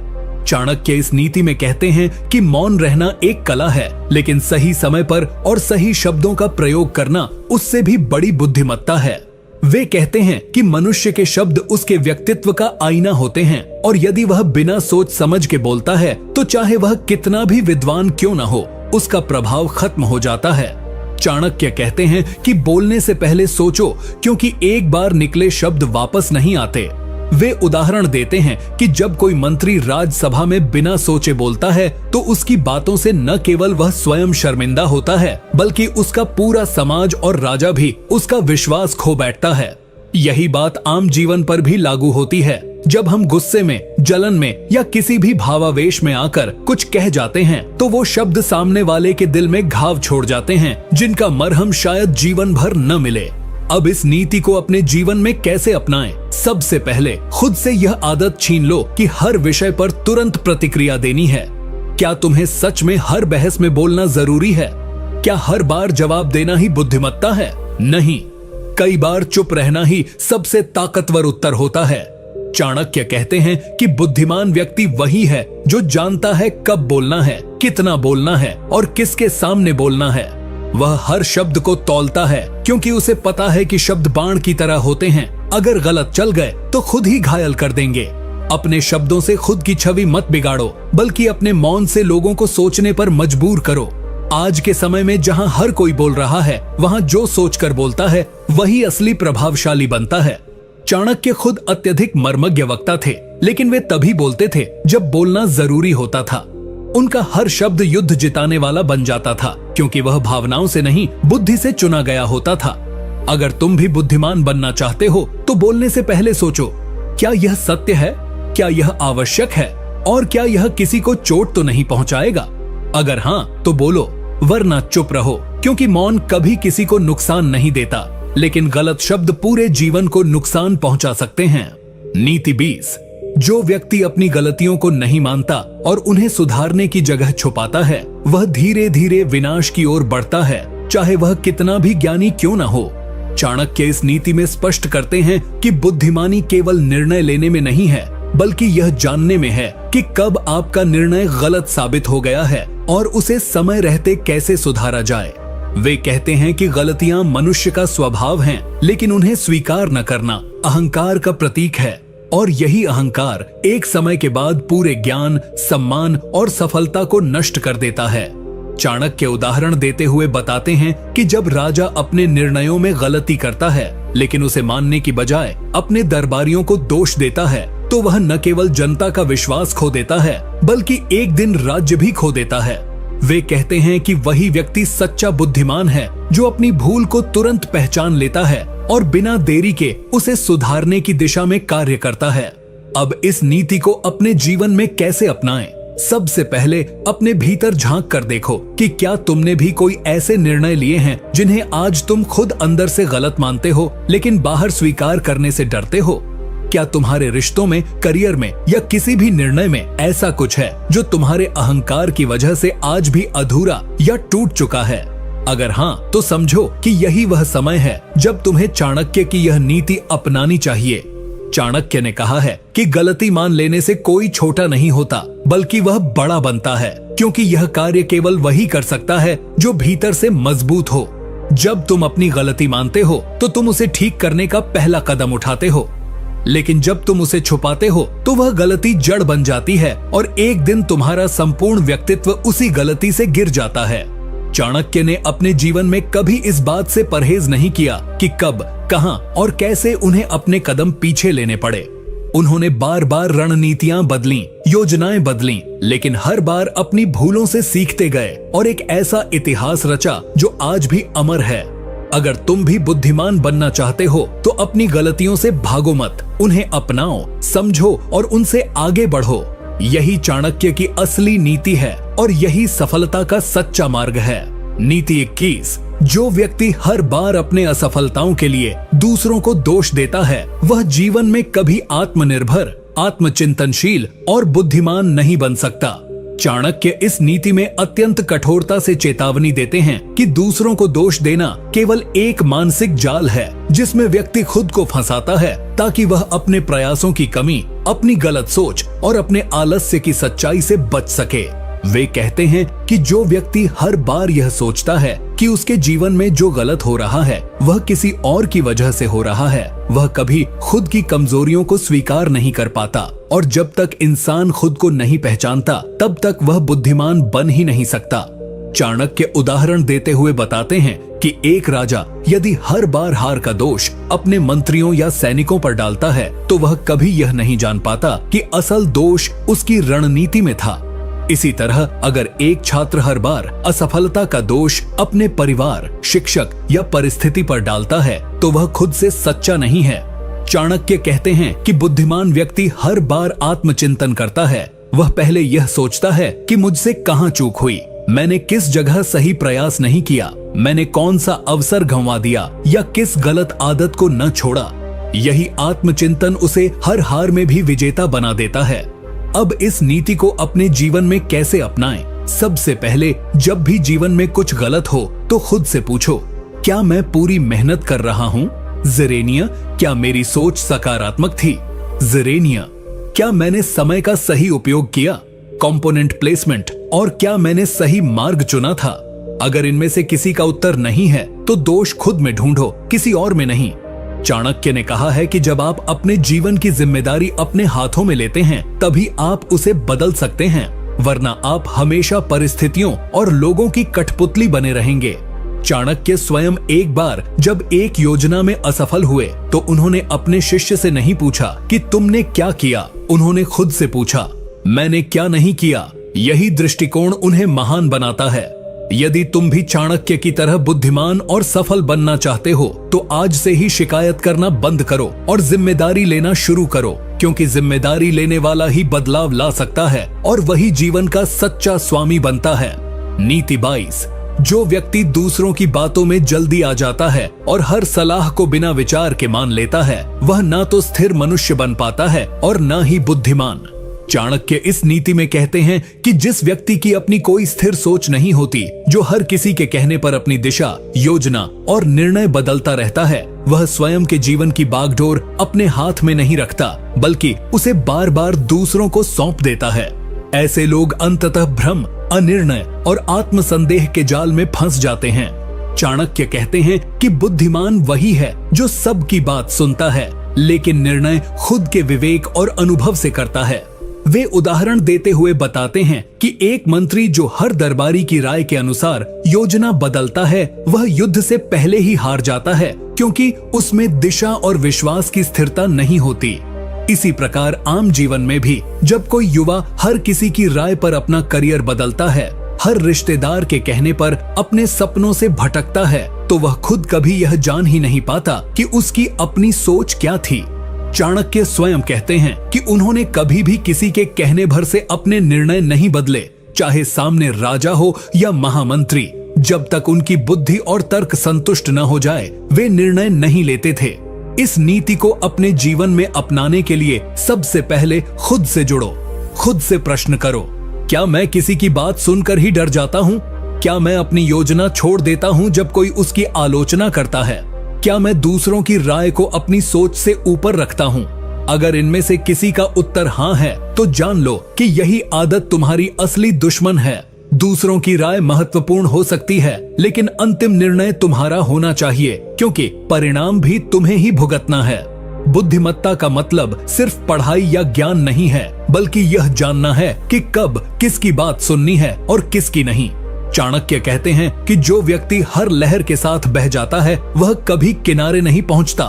चाणक्य इस नीति में कहते हैं कि मौन रहना एक कला है, लेकिन सही समय पर और सही शब्दों का प्रयोग करना उससे भी बड़ी बुद्धिमत्ता है। वे कहते हैं कि मनुष्य के शब्द उसके व्यक्तित्व का आईना होते हैं और यदि वह बिना सोच समझ के बोलता है तो चाहे वह कितना भी विद्वान क्यों न हो, उसका प्रभाव खत्म हो जाता है। चाणक्य कहते हैं कि बोलने से पहले सोचो, क्योंकि एक बार निकले शब्द वापस नहीं आते। वे उदाहरण देते हैं कि जब कोई मंत्री राज्यसभा में बिना सोचे बोलता है तो उसकी बातों से न केवल वह स्वयं शर्मिंदा होता है, बल्कि उसका पूरा समाज और राजा भी उसका विश्वास खो बैठता है। यही बात आम जीवन पर भी लागू होती है। जब हम गुस्से में, जलन में या किसी भी भावावेश में आकर कुछ कह जाते हैं तो वो शब्द सामने वाले के दिल में घाव छोड़ जाते हैं, जिनका मरहम शायद जीवन भर न मिले। अब इस नीति को अपने जीवन में कैसे अपनाएं? सबसे पहले खुद से यह आदत छीन लो कि हर विषय पर तुरंत प्रतिक्रिया देनी है। क्या तुम्हें सच में हर बहस में बोलना जरूरी है? क्या हर बार जवाब देना ही बुद्धिमत्ता है? नहीं, कई बार चुप रहना ही सबसे ताकतवर उत्तर होता है। चाणक्य कहते हैं कि बुद्धिमान व्यक्ति वही है जो जानता है कब बोलना है, कितना बोलना है और किसके सामने बोलना है। वह हर शब्द को तौलता है, क्योंकि उसे पता है कि शब्द बाण की तरह होते हैं। अगर गलत चल गए तो खुद ही घायल कर देंगे। अपने शब्दों से खुद की छवि मत बिगाड़ो, बल्कि अपने मौन से लोगों को सोचने पर मजबूर करो। आज के समय में जहां हर कोई बोल रहा है, वहां जो सोचकर बोलता है वही असली प्रभावशाली बनता है। चाणक्य खुद अत्यधिक मर्मज्ञ वक्ता थे, लेकिन वे तभी बोलते थे जब बोलना जरूरी होता था। उनका हर शब्द युद्ध जिताने वाला बन जाता था, क्योंकि वह भावनाओं से नहीं, बुद्धि से चुना गया होता था। अगर तुम भी बुद्धिमान बनना चाहते हो तो बोलने से पहले सोचो, क्या यह सत्य है, क्या यह आवश्यक है और क्या यह किसी को चोट तो नहीं पहुंचाएगा। अगर हाँ तो बोलो, वरना चुप रहो, क्योंकि मौन कभी किसी को नुकसान नहीं देता, लेकिन गलत शब्द पूरे जीवन को नुकसान पहुंचा सकते हैं। नीति 20, जो व्यक्ति अपनी गलतियों को नहीं मानता और उन्हें सुधारने की जगह छुपाता है, वह धीरे धीरे विनाश की ओर बढ़ता है, चाहे वह कितना भी ज्ञानी क्यों न हो। चाणक्य इस नीति में स्पष्ट करते हैं कि बुद्धिमानी केवल निर्णय लेने में नहीं है, बल्कि यह जानने में है कि कब आपका निर्णय गलत साबित हो गया है और उसे समय रहते कैसे सुधारा जाए। वे कहते हैं कि गलतियां मनुष्य का स्वभाव हैं, लेकिन उन्हें स्वीकार न करना अहंकार का प्रतीक है, और यही अहंकार एक समय के बाद पूरे ज्ञान, सम्मान और सफलता को नष्ट कर देता है। चाणक्य उदाहरण देते हुए बताते हैं कि जब राजा अपने निर्णयों में गलती करता है, लेकिन उसे मानने की बजाय अपने दरबारियों को दोष देता है, तो वह न केवल जनता का विश्वास खो देता है, बल्कि एक दिन राज्य भी खो देता है। वे कहते हैं कि वही व्यक्ति सच्चा बुद्धिमान है जो अपनी भूल को तुरंत पहचान लेता है और बिना देरी के उसे सुधारने की दिशा में कार्य करता है। अब इस नीति को अपने जीवन में कैसे अपनाएं? सबसे पहले अपने भीतर झांक कर देखो कि क्या तुमने भी कोई ऐसे निर्णय लिए हैं जिन्हें आज तुम खुद अंदर से गलत मानते हो लेकिन बाहर स्वीकार करने से डरते हो। क्या तुम्हारे रिश्तों में, करियर में या किसी भी निर्णय में ऐसा कुछ है जो तुम्हारे अहंकार की वजह से आज भी अधूरा या टूट चुका है? अगर हाँ, तो समझो कि यही वह समय है जब तुम्हें चाणक्य की यह नीति अपनानी चाहिए। चाणक्य ने कहा है कि गलती मान लेने से कोई छोटा नहीं होता, बल्कि वह बड़ा बनता है, क्योंकि यह कार्य केवल वही कर सकता है जो भीतर से मजबूत हो। जब तुम अपनी गलती मानते हो तो तुम उसे ठीक करने का पहला कदम उठाते हो, लेकिन जब तुम उसे छुपाते हो तो वह गलती जड़ बन जाती है और एक दिन तुम्हारा संपूर्ण व्यक्तित्व उसी गलती से गिर जाता है। चाणक्य ने अपने जीवन में कभी इस बात से परहेज नहीं किया कि कब, कहां और कैसे उन्हें अपने कदम पीछे लेने पड़े। उन्होंने बार बार रणनीतियां बदली, योजनाएं बदली, लेकिन हर बार अपनी भूलों से सीखते गए और एक ऐसा इतिहास रचा जो आज भी अमर है। अगर तुम भी बुद्धिमान बनना चाहते हो तो अपनी गलतियों से भागो मत, उन्हें अपनाओ, समझो और उनसे आगे बढ़ो। यही चाणक्य की असली नीति है और यही सफलता का सच्चा मार्ग है। नीति 21। जो व्यक्ति हर बार अपने असफलताओं के लिए दूसरों को दोष देता है, वह जीवन में कभी आत्मनिर्भर, आत्मचिंतनशील और बुद्धिमान नहीं बन सकता। चाणक्य इस नीति में अत्यंत कठोरता से चेतावनी देते हैं कि दूसरों को दोष देना केवल एक मानसिक जाल है जिसमें व्यक्ति खुद को फंसाता है ताकि वह अपने प्रयासों की कमी, अपनी गलत सोच और अपने आलस्य की सच्चाई से बच सके। वे कहते हैं कि जो व्यक्ति हर बार यह सोचता है कि उसके जीवन में जो गलत हो रहा है वह किसी और की वजह से हो रहा है, वह कभी खुद की कमजोरियों को स्वीकार नहीं कर पाता, और जब तक इंसान खुद को नहीं पहचानता तब तक वह बुद्धिमान बन ही नहीं सकता। चाणक्य उदाहरण देते हुए बताते हैं कि एक राजा यदि हर बार हार का दोष अपने मंत्रियों या सैनिकों पर डालता है तो वह कभी यह नहीं जान पाता कि असल दोष उसकी रणनीति में था। इसी तरह अगर एक छात्र हर बार असफलता का दोष अपने परिवार, शिक्षक या परिस्थिति पर डालता है तो वह खुद से सच्चा नहीं है। चाणक्य कहते हैं कि बुद्धिमान व्यक्ति हर बार आत्मचिंतन करता है। वह पहले यह सोचता है कि मुझसे कहां चूक हुई, मैंने किस जगह सही प्रयास नहीं किया, मैंने कौन सा अवसर गंवा दिया या किस गलत आदत को न छोड़ा। यही आत्मचिंतन उसे हर हार में भी विजेता बना देता है। अब इस नीति को अपने जीवन में कैसे अपनाएं? सबसे पहले जब भी जीवन में कुछ गलत हो तो खुद से पूछो, क्या मैं पूरी मेहनत कर रहा हूँ? ज़ेरेनिया, क्या मेरी सोच सकारात्मक थी? ज़ेरेनिया, क्या मैंने समय का सही उपयोग किया? कंपोनेंट प्लेसमेंट, और क्या मैंने सही मार्ग चुना था? अगर इनमें से किसी का उत्तर नहीं है तो दोष खुद में ढूंढो, किसी और में नहीं। चाणक्य ने कहा है कि जब आप अपने जीवन की जिम्मेदारी अपने हाथों में लेते हैं तभी आप उसे बदल सकते हैं, वरना आप हमेशा परिस्थितियों और लोगों की कठपुतली बने रहेंगे। चाणक्य स्वयं एक बार जब एक योजना में असफल हुए तो उन्होंने अपने शिष्य से नहीं पूछा कि तुमने क्या किया, उन्होंने खुद से पूछा, मैंने क्या नहीं किया। यही दृष्टिकोण उन्हें महान बनाता है। यदि तुम भी चाणक्य की तरह बुद्धिमान और सफल बनना चाहते हो तो आज से ही शिकायत करना बंद करो और जिम्मेदारी लेना शुरू करो, क्योंकि जिम्मेदारी लेने वाला ही बदलाव ला सकता है और वही जीवन का सच्चा स्वामी बनता है। नीति 22। जो व्यक्ति दूसरों की बातों में जल्दी आ जाता है और हर सलाह को बिना विचार के मान लेता है, वह ना तो स्थिर मनुष्य बन पाता है और ना ही बुद्धिमान। चाणक्य इस नीति में कहते हैं कि जिस व्यक्ति की अपनी कोई स्थिर सोच नहीं होती, जो हर किसी के कहने पर अपनी दिशा, योजना और निर्णय बदलता रहता है, वह स्वयं के जीवन की बागडोर अपने हाथ में नहीं रखता, बल्कि उसे बार बार दूसरों को सौंप देता है। ऐसे लोग अंततः भ्रम, अनिर्णय और आत्मसंदेह के जाल में फंस जाते हैं। चाणक्य कहते हैं कि बुद्धिमान वही है जो सबकी बात सुनता है, लेकिन निर्णय खुद के विवेक और अनुभव से करता है। वे उदाहरण देते हुए बताते हैं कि एक मंत्री जो हर दरबारी की राय के अनुसार योजना बदलता है, वह युद्ध से पहले ही हार जाता है, क्योंकि उसमें दिशा और विश्वास की स्थिरता नहीं होती। इसी प्रकार आम जीवन में भी जब कोई युवा हर किसी की राय पर अपना करियर बदलता है, हर रिश्तेदार के कहने पर अपने सपनों से भटकता है तो वह खुद कभी यह जान ही नहीं पाता कि उसकी अपनी सोच क्या थी। चाणक्य स्वयं कहते हैं कि उन्होंने कभी भी किसी के कहने भर से अपने निर्णय नहीं बदले, चाहे सामने राजा हो या महामंत्री। जब तक उनकी बुद्धि और तर्क संतुष्ट न हो जाए, वे निर्णय नहीं लेते थे। इस नीति को अपने जीवन में अपनाने के लिए सबसे पहले खुद से जुड़ो। खुद से प्रश्न करो, क्या मैं किसी की बात सुनकर ही डर जाता हूँ? क्या मैं अपनी योजना छोड़ देता हूँ जब कोई उसकी आलोचना करता है? क्या मैं दूसरों की राय को अपनी सोच से ऊपर रखता हूँ? अगर इनमें से किसी का उत्तर हाँ है, तो जान लो कि यही आदत तुम्हारी असली दुश्मन है। दूसरों की राय महत्वपूर्ण हो सकती है, लेकिन अंतिम निर्णय तुम्हारा होना चाहिए, क्योंकि परिणाम भी तुम्हें ही भुगतना है। बुद्धिमत्ता का मतलब सिर्फ पढ़ाई या ज्ञान नहीं है, बल्कि यह जानना है कि कब किसकी बात सुननी है और किसकी नहीं। चाणक्य कहते हैं कि जो व्यक्ति हर लहर के साथ बह जाता है, वह कभी किनारे नहीं पहुंचता।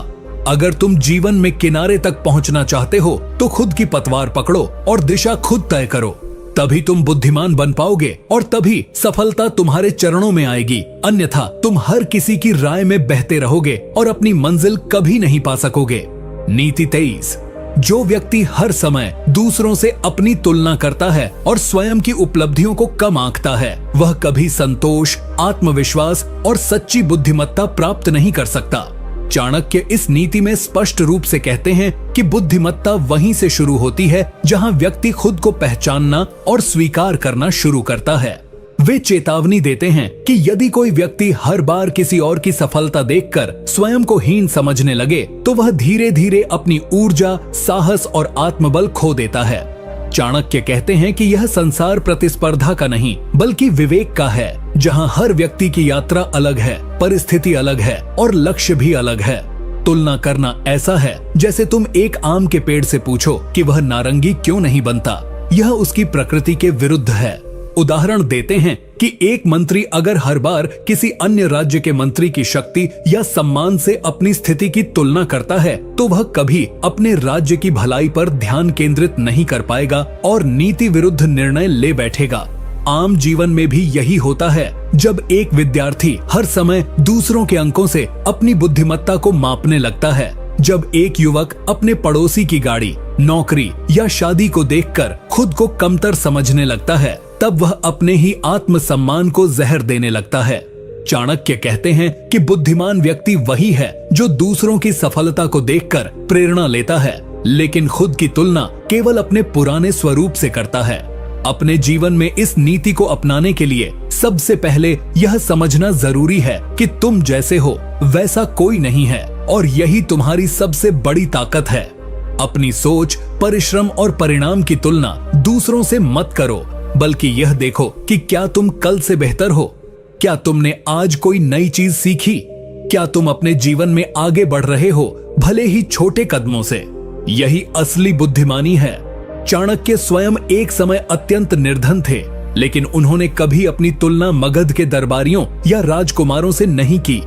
अगर तुम जीवन में किनारे तक पहुंचना चाहते हो, तो खुद की पतवार पकड़ो और दिशा खुद तय करो। तभी तुम बुद्धिमान बन पाओगे और तभी सफलता तुम्हारे चरणों में आएगी। अन्यथा तुम हर किसी की राय में बहते रहोगे और अपनी मंजिल कभी नहीं पा सकोगे। नीति 23। जो व्यक्ति हर समय दूसरों से अपनी तुलना करता है और स्वयं की उपलब्धियों को कम आंकता है, वह कभी संतोष, आत्मविश्वास और सच्ची बुद्धिमत्ता प्राप्त नहीं कर सकता। चाणक्य इस नीति में स्पष्ट रूप से कहते हैं कि बुद्धिमत्ता वहीं से शुरू होती है जहां व्यक्ति खुद को पहचानना और स्वीकार करना शुरू करता है। वे चेतावनी देते हैं कि यदि कोई व्यक्ति हर बार किसी और की सफलता देखकर स्वयं को हीन समझने लगे, तो वह धीरे धीरे अपनी ऊर्जा, साहस और आत्मबल खो देता है। चाणक्य कहते हैं कि यह संसार प्रतिस्पर्धा का नहीं, बल्कि विवेक का है, जहां हर व्यक्ति की यात्रा अलग है, परिस्थिति अलग है और लक्ष्य भी अलग है। तुलना करना ऐसा है जैसे तुम एक आम के पेड़ से पूछो कि वह नारंगी क्यों नहीं बनता। यह उसकी प्रकृति के विरुद्ध है। उदाहरण देते हैं कि एक मंत्री अगर हर बार किसी अन्य राज्य के मंत्री की शक्ति या सम्मान से अपनी स्थिति की तुलना करता है, तो वह कभी अपने राज्य की भलाई पर ध्यान केंद्रित नहीं कर पाएगा और नीति विरुद्ध निर्णय ले बैठेगा। आम जीवन में भी यही होता है। जब एक विद्यार्थी हर समय दूसरों के अंकों से अपनी बुद्धिमत्ता को मापने लगता है, जब एक युवक अपने पड़ोसी की गाड़ी, नौकरी या शादी को देखकर खुद को कमतर समझने लगता है, तब वह अपने ही आत्मसम्मान को जहर देने लगता है। चाणक्य कहते हैं कि बुद्धिमान व्यक्ति वही है जो दूसरों की सफलता को देखकर प्रेरणा लेता है, लेकिन खुद की तुलना केवल अपने पुराने स्वरूप से करता है। अपने जीवन में इस नीति को अपनाने के लिए सबसे पहले यह समझना जरूरी है कि तुम जैसे हो वैसा कोई नहीं है, और यही तुम्हारी सबसे बड़ी ताकत है। अपनी सोच, परिश्रम और परिणाम की तुलना दूसरों से मत करो, बल्कि यह देखो कि क्या तुम कल से बेहतर हो। क्या तुमने आज कोई नई चीज सीखी? क्या तुम अपने जीवन में आगे बढ़ रहे हो, भले ही छोटे कदमों से? यही असली बुद्धिमानी है। चाणक्य स्वयं एक समय अत्यंत निर्धन थे, लेकिन उन्होंने कभी अपनी तुलना मगध के दरबारियों या राजकुमारों से नहीं की।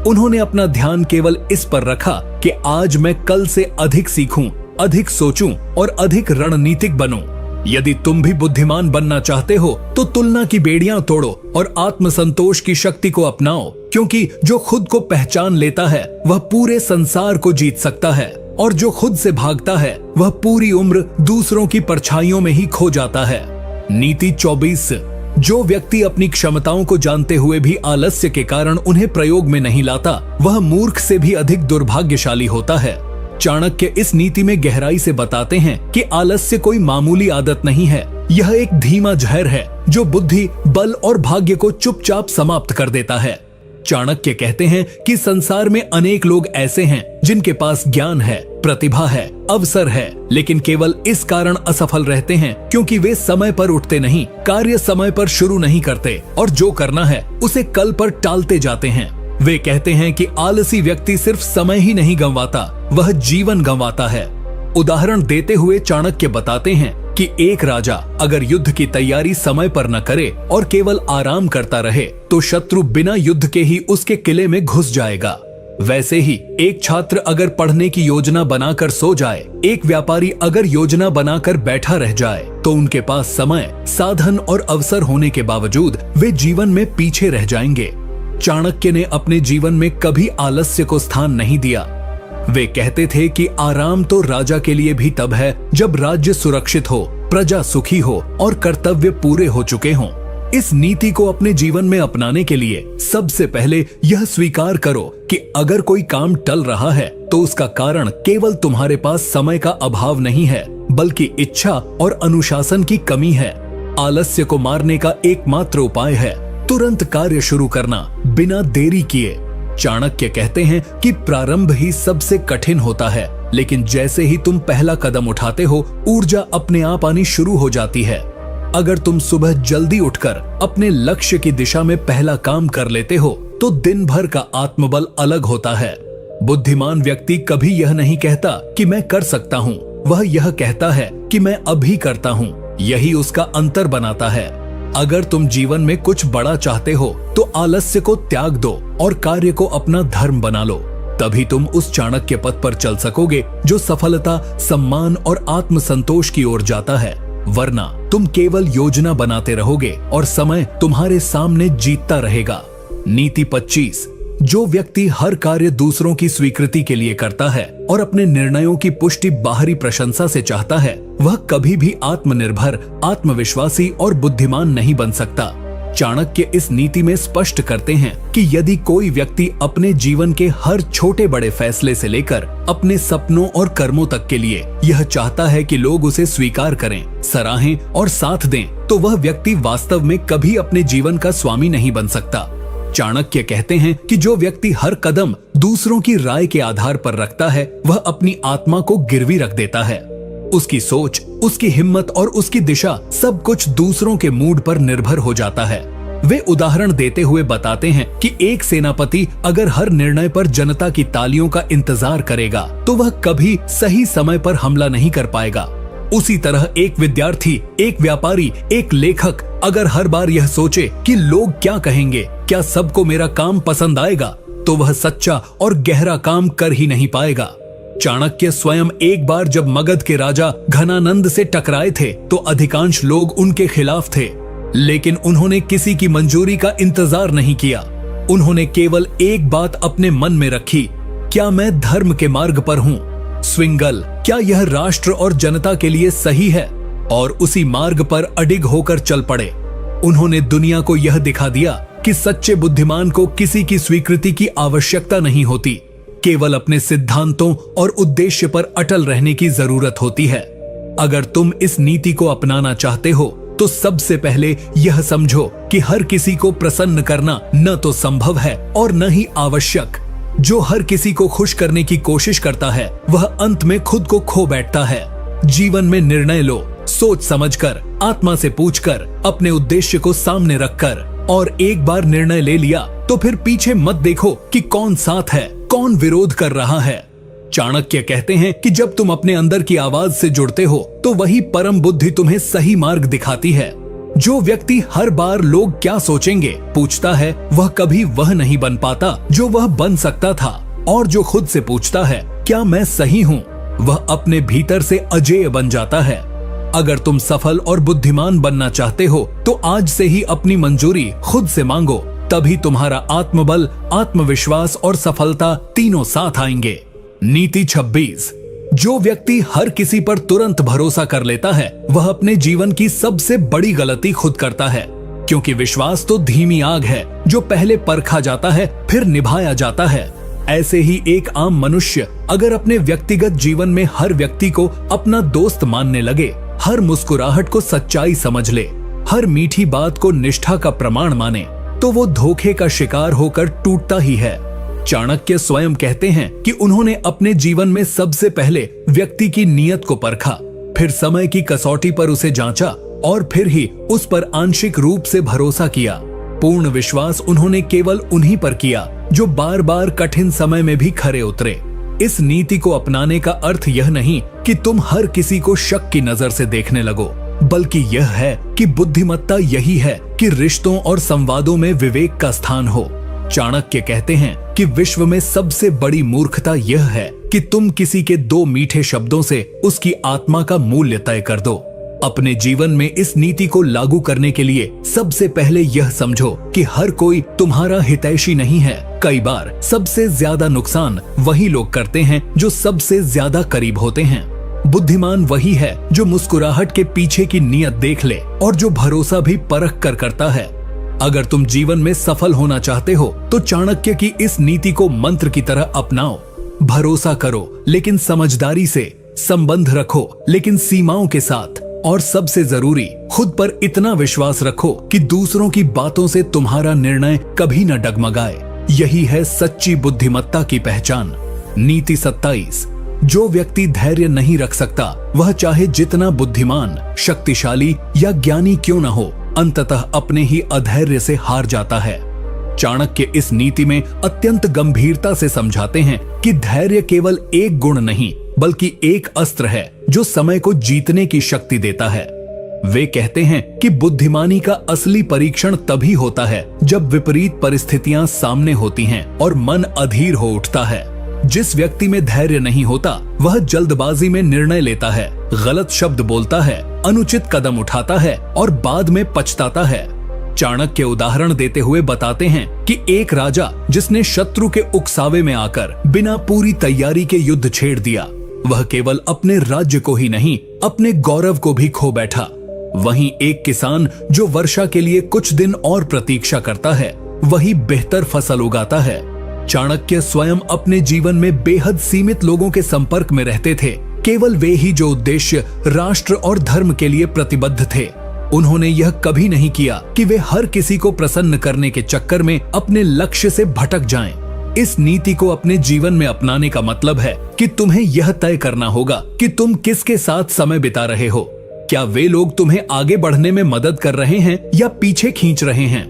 उन्होंने अपना ध्यान केवल इस पर रखा कि आज मैं कल से अधिक सीखूं, अधिक सोचूं और अधिक रणनीतिक बनूं। यदि तुम भी बुद्धिमान बनना चाहते हो, तो तुलना की बेड़ियां तोड़ो और आत्मसंतोष की शक्ति को अपनाओ, क्योंकि जो खुद को पहचान लेता है वह पूरे संसार को जीत सकता है, और जो खुद से भागता है वह पूरी उम्र दूसरों की परछाइयों में ही खो जाता है। नीति 24। जो व्यक्ति अपनी क्षमताओं को जानते हुए भी आलस्य के कारण उन्हें प्रयोग में नहीं लाता, वह मूर्ख से भी अधिक दुर्भाग्यशाली होता है। चाणक्य इस नीति में गहराई से बताते हैं कि आलस्य कोई मामूली आदत नहीं है। यह एक धीमा जहर है जो बुद्धि, बल और भाग्य को चुपचाप समाप्त कर देता है। चाणक्य कहते हैं कि संसार में अनेक लोग ऐसे हैं जिनके पास ज्ञान है, प्रतिभा है, अवसर है, लेकिन केवल इस कारण असफल रहते हैं क्योंकि वे समय पर उठते नहीं, कार्य समय पर शुरू नहीं करते और जो करना है उसे कल पर टालते जाते हैं। वे कहते हैं कि आलसी व्यक्ति सिर्फ समय ही नहीं गंवाता, वह जीवन गंवाता है। उदाहरण देते हुए चाणक्य बताते हैं कि एक राजा अगर युद्ध की तैयारी समय पर न करे और केवल आराम करता रहे, तो शत्रु बिना युद्ध के ही उसके किले में घुस जाएगा। वैसे ही एक छात्र अगर पढ़ने की योजना बनाकर सो जाए, एक व्यापारी अगर योजना बनाकर बैठा रह जाए, तो उनके पास समय, साधन और अवसर होने के बावजूद वे जीवन में पीछे रह जाएंगे। चाणक्य ने अपने जीवन में कभी आलस्य को स्थान नहीं दिया। वे कहते थे कि आराम तो राजा के लिए भी तब है जब राज्य सुरक्षित हो, प्रजा सुखी हो और कर्तव्य पूरे हो चुके हों। इस नीति को अपने जीवन में अपनाने के लिए सबसे पहले यह स्वीकार करो कि अगर कोई काम टल रहा है तो उसका कारण केवल तुम्हारे पास समय का अभाव नहीं है, बल्कि इच्छा और अनुशासन की कमी है। आलस्य को मारने का एकमात्र उपाय है तुरंत कार्य शुरू करना, बिना देरी किए। चाणक्य कहते हैं कि प्रारंभ ही सबसे कठिन होता है, लेकिन जैसे ही तुम पहला कदम उठाते हो, ऊर्जा अपने आप आनी शुरू हो जाती है। अगर तुम सुबह जल्दी उठकर अपने लक्ष्य की दिशा में पहला काम कर लेते हो, तो दिन भर का आत्मबल अलग होता है। बुद्धिमान व्यक्ति कभी यह नहीं कहता कि मैं कर सकता हूँ, वह यह कहता है कि मैं अभी करता हूँ। यही उसका अंतर बनाता है। अगर तुम जीवन में कुछ बड़ा चाहते हो तो आलस्य को त्याग दो और कार्य को अपना धर्म बना लो। तभी तुम उस चाणक्य पथ पर चल सकोगे जो सफलता, सम्मान और आत्मसंतोष की ओर जाता है। वरना तुम केवल योजना बनाते रहोगे और समय तुम्हारे सामने जीतता रहेगा। नीति 25। जो व्यक्ति हर कार्य दूसरों की स्वीकृति के लिए करता है और अपने निर्णयों की पुष्टि बाहरी प्रशंसा से चाहता है, वह कभी भी आत्मनिर्भर, आत्मविश्वासी और बुद्धिमान नहीं बन सकता। चाणक्य इस नीति में स्पष्ट करते हैं कि यदि कोई व्यक्ति अपने जीवन के हर छोटे बड़े फैसले से लेकर अपने सपनों और कर्मों तक के लिए यह चाहता है कि लोग उसे स्वीकार करें, सराहें और साथ दें, तो वह व्यक्ति वास्तव में कभी अपने जीवन का स्वामी नहीं बन सकता। चाणक्य कहते हैं कि जो व्यक्ति हर कदम दूसरों की राय के आधार पर रखता है, वह अपनी आत्मा को गिरवी रख देता है। उसकी सोच, उसकी हिम्मत और उसकी दिशा सब कुछ दूसरों के मूड पर निर्भर हो जाता है। वे उदाहरण देते हुए बताते हैं कि एक सेनापति अगर हर निर्णय पर जनता की तालियों का इंतजार करेगा तो वह कभी सही समय पर हमला नहीं कर पाएगा। उसी तरह एक विद्यार्थी, एक व्यापारी, एक लेखक अगर हर बार यह सोचे कि लोग क्या कहेंगे, क्या सबको मेरा काम पसंद आएगा, तो वह सच्चा और गहरा काम कर ही नहीं पाएगा। चाणक्य स्वयं एक बार जब मगध के राजा घनानंद से टकराए थे तो अधिकांश लोग उनके खिलाफ थे, लेकिन उन्होंने किसी की मंजूरी का इंतजार नहीं किया। उन्होंने केवल एक बात अपने मन में रखी, क्या मैं धर्म के मार्ग पर हूँ? स्विंगल, क्या यह राष्ट्र और जनता के लिए सही है? और उसी मार्ग पर अडिग होकर चल पड़े। उन्होंने दुनिया को यह दिखा दिया कि सच्चे बुद्धिमान को किसी की स्वीकृति की आवश्यकता नहीं होती, केवल अपने सिद्धांतों और उद्देश्य पर अटल रहने की जरूरत होती है। अगर तुम इस नीति को अपनाना चाहते हो तो सबसे पहले यह समझो कि हर किसी को प्रसन्न करना न तो संभव है और न ही आवश्यक। जो हर किसी को खुश करने की कोशिश करता है वह अंत में खुद को खो बैठता है। जीवन में निर्णय लो, सोच समझकर, आत्मा से पूछकर, अपने उद्देश्य को सामने रखकर, और एक बार निर्णय ले लिया तो फिर पीछे मत देखो कि कौन साथ है, कौन विरोध कर रहा है। चाणक्य कहते हैं कि जब तुम अपने अंदर की आवाज से जुड़ते हो तो वही परम बुद्धि तुम्हें सही मार्ग दिखाती है। जो व्यक्ति हर बार लोग क्या सोचेंगे पूछता है, वह कभी वह नहीं बन पाता जो वह बन सकता था। और जो खुद से पूछता है क्या मैं सही हूँ, वह अपने भीतर से अजेय बन जाता है। अगर तुम सफल और बुद्धिमान बनना चाहते हो तो आज से ही अपनी मंजूरी खुद से मांगो, तभी तुम्हारा आत्मबल, आत्मविश्वास और सफलता तीनों साथ आएंगे। नीति 26। जो व्यक्ति हर किसी पर तुरंत भरोसा कर लेता है वह अपने जीवन की सबसे बड़ी गलती खुद करता है, क्योंकि विश्वास तो धीमी आग है जो पहले परखा जाता है फिर निभाया जाता है। ऐसे ही एक आम मनुष्य अगर अपने व्यक्तिगत जीवन में हर व्यक्ति को अपना दोस्त मानने लगे, हर मुस्कुराहट को सच्चाई समझ ले, हर मीठी बात को निष्ठा का प्रमाण माने, तो वो धोखे का शिकार होकर टूटता ही है। चाणक्य स्वयं कहते हैं कि उन्होंने अपने जीवन में सबसे पहले व्यक्ति की नीयत को परखा, फिर समय की कसौटी पर उसे जांचा और फिर ही उस पर आंशिक रूप से भरोसा किया। पूर्ण विश्वास उन्होंने केवल उन्हीं पर किया जो बार बार कठिन समय में भी खरे उतरे। इस नीति को अपनाने का अर्थ यह नहीं कि तुम हर किसी को शक की नजर से देखने लगो, बल्कि यह है कि बुद्धिमत्ता यही है कि रिश्तों और संवादों में विवेक का स्थान हो। चाणक्य कहते हैं कि विश्व में सबसे बड़ी मूर्खता यह है कि तुम किसी के दो मीठे शब्दों से उसकी आत्मा का मूल्य तय कर दो। अपने जीवन में इस नीति को लागू करने के लिए सबसे पहले यह समझो कि हर कोई तुम्हारा हितैषी नहीं है। कई बार सबसे ज्यादा नुकसान वही लोग करते हैं जो सबसे ज्यादा करीब होते हैं। बुद्धिमान वही है जो मुस्कुराहट के पीछे की नीयत देख ले और जो भरोसा भी परख कर करता है। अगर तुम जीवन में सफल होना चाहते हो तो चाणक्य की इस नीति को मंत्र की तरह अपनाओ। भरोसा करो लेकिन समझदारी से, संबंध रखो लेकिन सीमाओं के साथ, और सबसे जरूरी खुद पर इतना विश्वास रखो कि दूसरों की बातों से तुम्हारा निर्णय कभी न डगमगाए। यही है सच्ची बुद्धिमत्ता की पहचान। नीति 27। जो व्यक्ति धैर्य नहीं रख सकता वह चाहे जितना बुद्धिमान, शक्तिशाली या ज्ञानी क्यों न हो, अंततः अपने ही अधैर्य से हार जाता है। चाणक्य इस नीति में अत्यंत गंभीरता से समझाते हैं कि धैर्य केवल एक गुण नहीं बल्कि एक अस्त्र है जो समय को जीतने की शक्ति देता है। वे कहते हैं कि बुद्धिमानी का असली परीक्षण तभी होता है जब विपरीत परिस्थितियां सामने होती हैं और मन अधीर हो उठता है। जिस व्यक्ति में धैर्य नहीं होता वह जल्दबाजी में निर्णय लेता है, गलत शब्द बोलता है, अनुचित कदम उठाता है और बाद में पछताता है। चाणक्य उदाहरण देते हुए बताते हैं कि एक राजा जिसने शत्रु के उकसावे में आकर बिना पूरी तैयारी के युद्ध छेड़ दिया, वह केवल अपने राज्य को ही नहीं अपने गौरव को भी खो बैठा। वहीं एक किसान जो वर्षा के लिए कुछ दिन और प्रतीक्षा करता है, वही बेहतर फसल उगाता है। चाणक्य स्वयं अपने जीवन में बेहद सीमित लोगों के संपर्क में रहते थे, केवल वे ही जो उद्देश्य राष्ट्र और धर्म के लिए प्रतिबद्ध थे। उन्होंने यह कभी नहीं किया कि वे हर किसी को प्रसन्न करने के चक्कर में अपने लक्ष्य से भटक जाएं। इस नीति को अपने जीवन में अपनाने का मतलब है कि तुम्हें यह तय करना होगा कि तुम किसके साथ समय बिता रहे हो। क्या वे लोग तुम्हें आगे बढ़ने में मदद कर रहे हैं या पीछे खींच रहे हैं?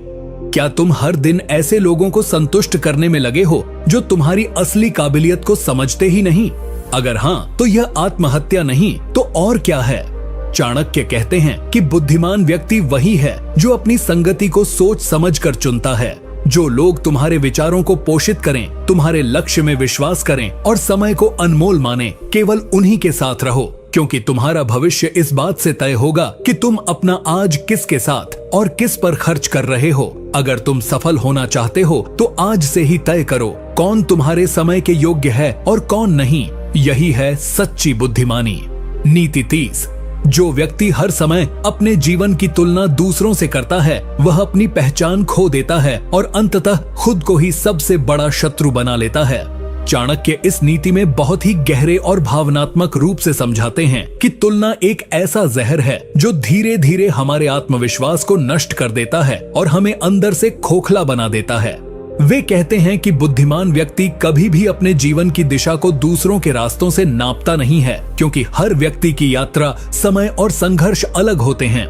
क्या तुम हर दिन ऐसे लोगों को संतुष्ट करने में लगे हो जो तुम्हारी असली काबिलियत को समझते ही नहीं? अगर हाँ, तो यह आत्महत्या नहीं तो और क्या है। चाणक्य कहते हैं कि बुद्धिमान व्यक्ति वही है जो अपनी संगति को सोच समझकर चुनता है। जो लोग तुम्हारे विचारों को पोषित करें, तुम्हारे लक्ष्य में विश्वास करें और समय को अनमोल माने, केवल उन्हीं के साथ रहो, क्योंकि तुम्हारा भविष्य इस बात से तय होगा कि तुम अपना आज किसके साथ और किस पर खर्च कर रहे हो। अगर तुम सफल होना चाहते हो तो आज से ही तय करो कौन तुम्हारे समय के योग्य है और कौन नहीं। यही है सच्ची बुद्धिमानी। नीति 30। जो व्यक्ति हर समय अपने जीवन की तुलना दूसरों से करता है वह अपनी पहचान खो देता है और अंततः खुद को ही सबसे बड़ा शत्रु बना लेता है। चाणक्य इस नीति में बहुत ही गहरे और भावनात्मक रूप से समझाते हैं कि तुलना एक ऐसा जहर है जो धीरे धीरे हमारे आत्मविश्वास को नष्ट कर देता है और हमें अंदर से खोखला बना देता है। वे कहते हैं कि बुद्धिमान व्यक्ति कभी भी अपने जीवन की दिशा को दूसरों के रास्तों से नापता नहीं है, क्योंकि हर व्यक्ति की यात्रा, समय और संघर्ष अलग होते हैं।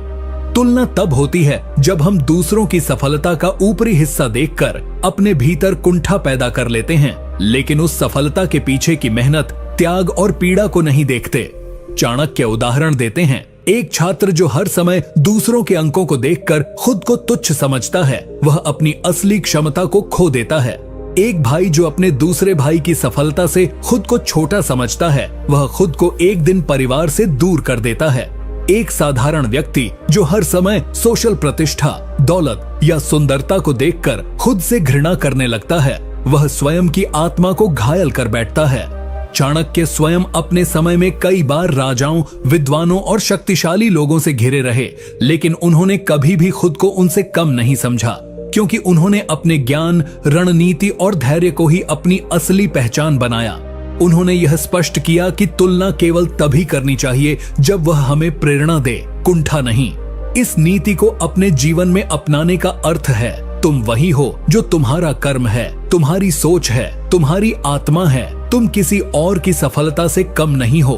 तुलना तब होती है जब हम दूसरों की सफलता का ऊपरी हिस्सा देखकर अपने भीतर कुंठा पैदा कर लेते हैं, लेकिन उस सफलता के पीछे की मेहनत, त्याग और पीड़ा को नहीं देखते। चाणक्य उदाहरण देते हैं, एक छात्र जो हर समय दूसरों के अंकों को देखकर खुद को तुच्छ समझता है, वह अपनी असली क्षमता को खो देता है। एक भाई जो अपने दूसरे भाई की सफलता से खुद को छोटा समझता है, वह खुद को एक दिन परिवार से दूर कर देता है। एक साधारण व्यक्ति जो हर समय सोशल प्रतिष्ठा, दौलत या सुंदरता को देखकर खुद से घृणा करने लगता है, वह स्वयं की आत्मा को घायल कर बैठता है। चाणक्य स्वयं अपने समय में कई बार राजाओं, विद्वानों और शक्तिशाली लोगों से घिरे रहे, लेकिन उन्होंने कभी भी खुद को उनसे कम नहीं समझा, क्योंकि उन्होंने अपने ज्ञान, रणनीति और धैर्य को ही अपनी असली पहचान बनाया। उन्होंने यह स्पष्ट किया कि तुलना केवल तभी करनी चाहिए जब वह हमें प्रेरणा दे, कुंठा नहीं। इस नीति को अपने जीवन में अपनाने का अर्थ है तुम वही हो जो तुम्हारा कर्म है, तुम्हारी सोच है, तुम्हारी आत्मा है। तुम किसी और की सफलता से कम नहीं हो।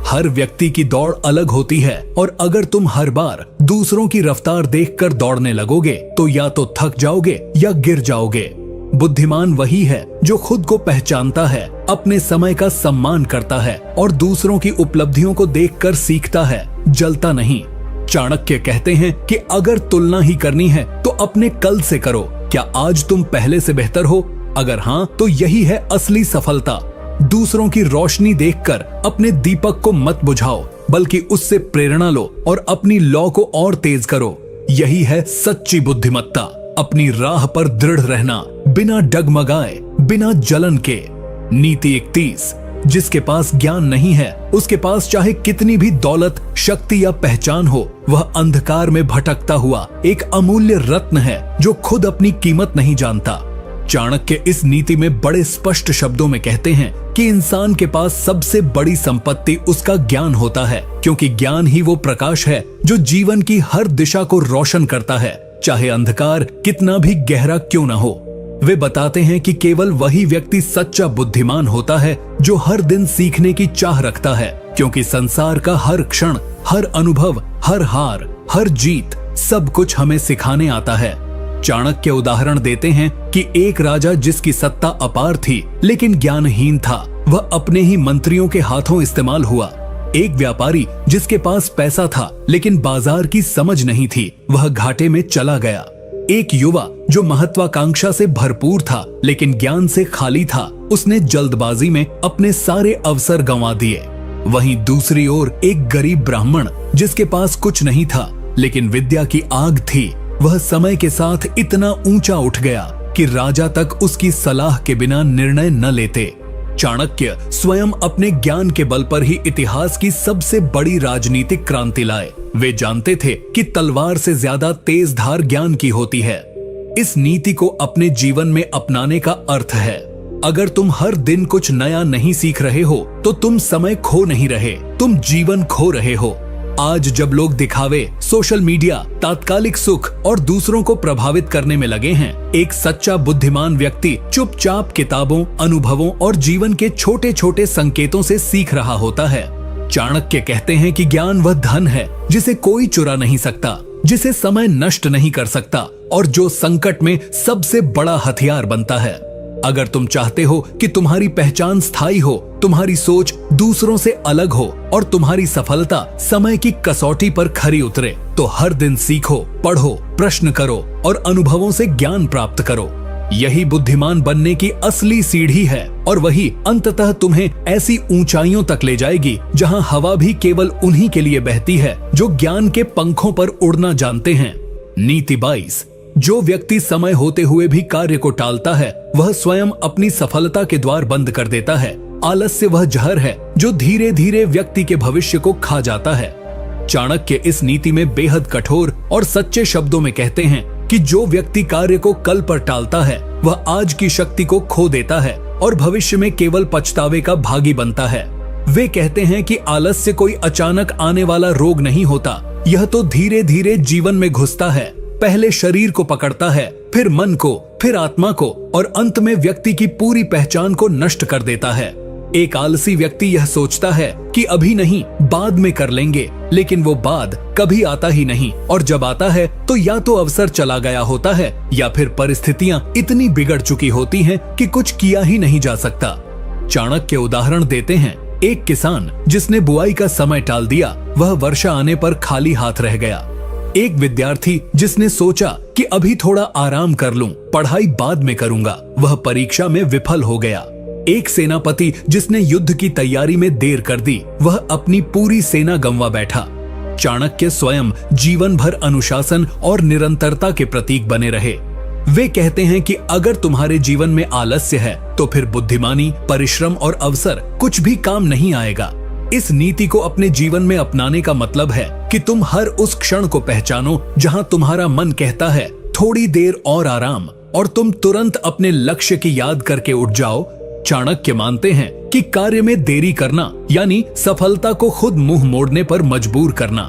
हर व्यक्ति की दौड़ अलग होती है और अगर तुम हर बार दूसरों की रफ्तार देखकर दौड़ने लगोगे तो या तो थक जाओगे या गिर जाओगे। बुद्धिमान वही है जो खुद को पहचानता है, अपने समय का सम्मान करता है और दूसरों की उपलब्धियों को देखकर सीखता है, जलता नहीं। चाणक्य कहते हैं कि अगर तुलना ही करनी है तो अपने कल से करो। क्या आज तुम पहले से बेहतर हो? अगर हाँ, तो यही है असली सफलता। दूसरों की रोशनी देखकर अपने दीपक को मत बुझाओ। बल्कि उससे प्रेरणा लो और अपनी लौ को और तेज करो। यही है सच्ची बुद्धिमत्ता, अपनी राह पर दृढ़ रहना, बिना डगमगाए, बिना जलन के। नीति 31, जिसके पास ज्ञान नहीं है उसके पास चाहे कितनी भी दौलत, शक्ति या पहचान हो, वह अंधकार में भटकता हुआ एक अमूल्य रत्न है जो खुद अपनी कीमत नहीं जानता। चाणक्य इस नीति में बड़े स्पष्ट शब्दों में कहते हैं कि इंसान के पास सबसे बड़ी संपत्ति उसका ज्ञान होता है, क्योंकि ज्ञान ही वो प्रकाश है जो जीवन की हर दिशा को रोशन करता है, चाहे अंधकार कितना भी गहरा क्यों न हो। वे बताते हैं कि केवल वही व्यक्ति सच्चा बुद्धिमान होता है जो हर दिन सीखने की चाह रखता है, क्योंकि संसार का हर क्षण, हर अनुभव, हर हार, हर जीत, सब कुछ हमें सिखाने आता है। चाणक्य उदाहरण देते हैं कि एक राजा जिसकी सत्ता अपार थी लेकिन ज्ञानहीन था, वह अपने ही मंत्रियों के हाथों इस्तेमाल हुआ। एक व्यापारी जिसके पास पैसा था लेकिन बाजार की समझ नहीं थी, वह घाटे में चला गया। एक युवा जो महत्वाकांक्षा से भरपूर था लेकिन ज्ञान से खाली था, उसने जल्दबाजी में अपने सारे अवसर गंवा दिए। वहीं दूसरी ओर एक गरीब ब्राह्मण जिसके पास कुछ नहीं था लेकिन विद्या की आग थी, वह समय के साथ इतना ऊंचा उठ गया कि राजा तक उसकी सलाह के बिना निर्णय न लेते। चाणक्य स्वयं अपने ज्ञान के बल पर ही इतिहास की सबसे बड़ी राजनीतिक क्रांति लाए। वे जानते थे कि तलवार से ज्यादा तेज धार ज्ञान की होती है। इस नीति को अपने जीवन में अपनाने का अर्थ है, अगर तुम हर दिन कुछ नया नहीं सीख रहे हो तो तुम समय खो नहीं रहे, तुम जीवन खो रहे हो। आज जब लोग दिखावे, सोशल मीडिया, तात्कालिक सुख और दूसरों को प्रभावित करने में लगे हैं, एक सच्चा बुद्धिमान व्यक्ति चुपचाप किताबों, अनुभवों और जीवन के छोटे छोटे संकेतों से सीख रहा होता है। चाणक्य कहते हैं कि ज्ञान वह धन है जिसे कोई चुरा नहीं सकता, जिसे समय नष्ट नहीं कर सकता और जो संकट में सबसे बड़ा हथियार बनता है। अगर तुम चाहते हो कि तुम्हारी पहचान स्थायी हो, तुम्हारी सोच दूसरों से अलग हो और तुम्हारी सफलता समय की कसौटी पर खरी उतरे, तो हर दिन सीखो, पढ़ो, प्रश्न करो और अनुभवों से ज्ञान प्राप्त करो। यही बुद्धिमान बनने की असली सीढ़ी है और वही अंततः तुम्हें ऐसी ऊंचाइयों तक ले जाएगी जहां हवा भी केवल उन्हीं के लिए बहती है जो ज्ञान के पंखों पर उड़ना जानते हैं। नीति 22, जो व्यक्ति समय होते हुए भी कार्य को टालता है वह स्वयं अपनी सफलता के द्वार बंद कर देता है। आलस्य वह जहर है जो धीरे धीरे व्यक्ति के भविष्य को खा जाता है। चाणक्य इस नीति में बेहद कठोर और सच्चे शब्दों में कहते हैं कि जो व्यक्ति कार्य को कल पर टालता है वह आज की शक्ति को खो देता है और भविष्य में केवल पछतावे का भागी बनता है। वे कहते हैं कि आलस्य कोई अचानक आने वाला रोग नहीं होता, यह तो धीरे धीरे जीवन में घुसता है। पहले शरीर को पकड़ता है, फिर मन को, फिर आत्मा को और अंत में व्यक्ति की पूरी पहचान को नष्ट कर देता है। एक आलसी व्यक्ति यह सोचता है कि अभी नहीं, बाद में कर लेंगे, लेकिन वो बाद कभी आता ही नहीं और जब आता है तो या तो अवसर चला गया होता है या फिर परिस्थितियां इतनी बिगड़ चुकी होती हैं कि कुछ किया ही नहीं जा सकता। चाणक्य उदाहरण देते हैं, एक किसान जिसने बुआई का समय टाल दिया, वह वर्षा आने पर खाली हाथ रह गया। एक विद्यार्थी जिसने सोचा कि अभी थोड़ा आराम कर लूं, पढ़ाई बाद में करूंगा, वह परीक्षा में विफल हो गया। एक सेनापति जिसने युद्ध की तैयारी में देर कर दी, वह अपनी पूरी सेना गंवा बैठा। चाणक्य स्वयं जीवन भर अनुशासन और निरंतरता के प्रतीक बने रहे। वे कहते हैं कि अगर तुम्हारे जीवन में आलस्य है तो फिर बुद्धिमानी, परिश्रम और अवसर कुछ भी काम नहीं आएगा। इस नीति को अपने जीवन में अपनाने का मतलब है कि तुम हर उस क्षण को पहचानो जहां तुम्हारा मन कहता है थोड़ी देर और आराम, और तुम तुरंत अपने लक्ष्य की याद करके उठ जाओ। चाणक्य मानते हैं कि कार्य में देरी करना यानी सफलता को खुद मुंह मोड़ने पर मजबूर करना।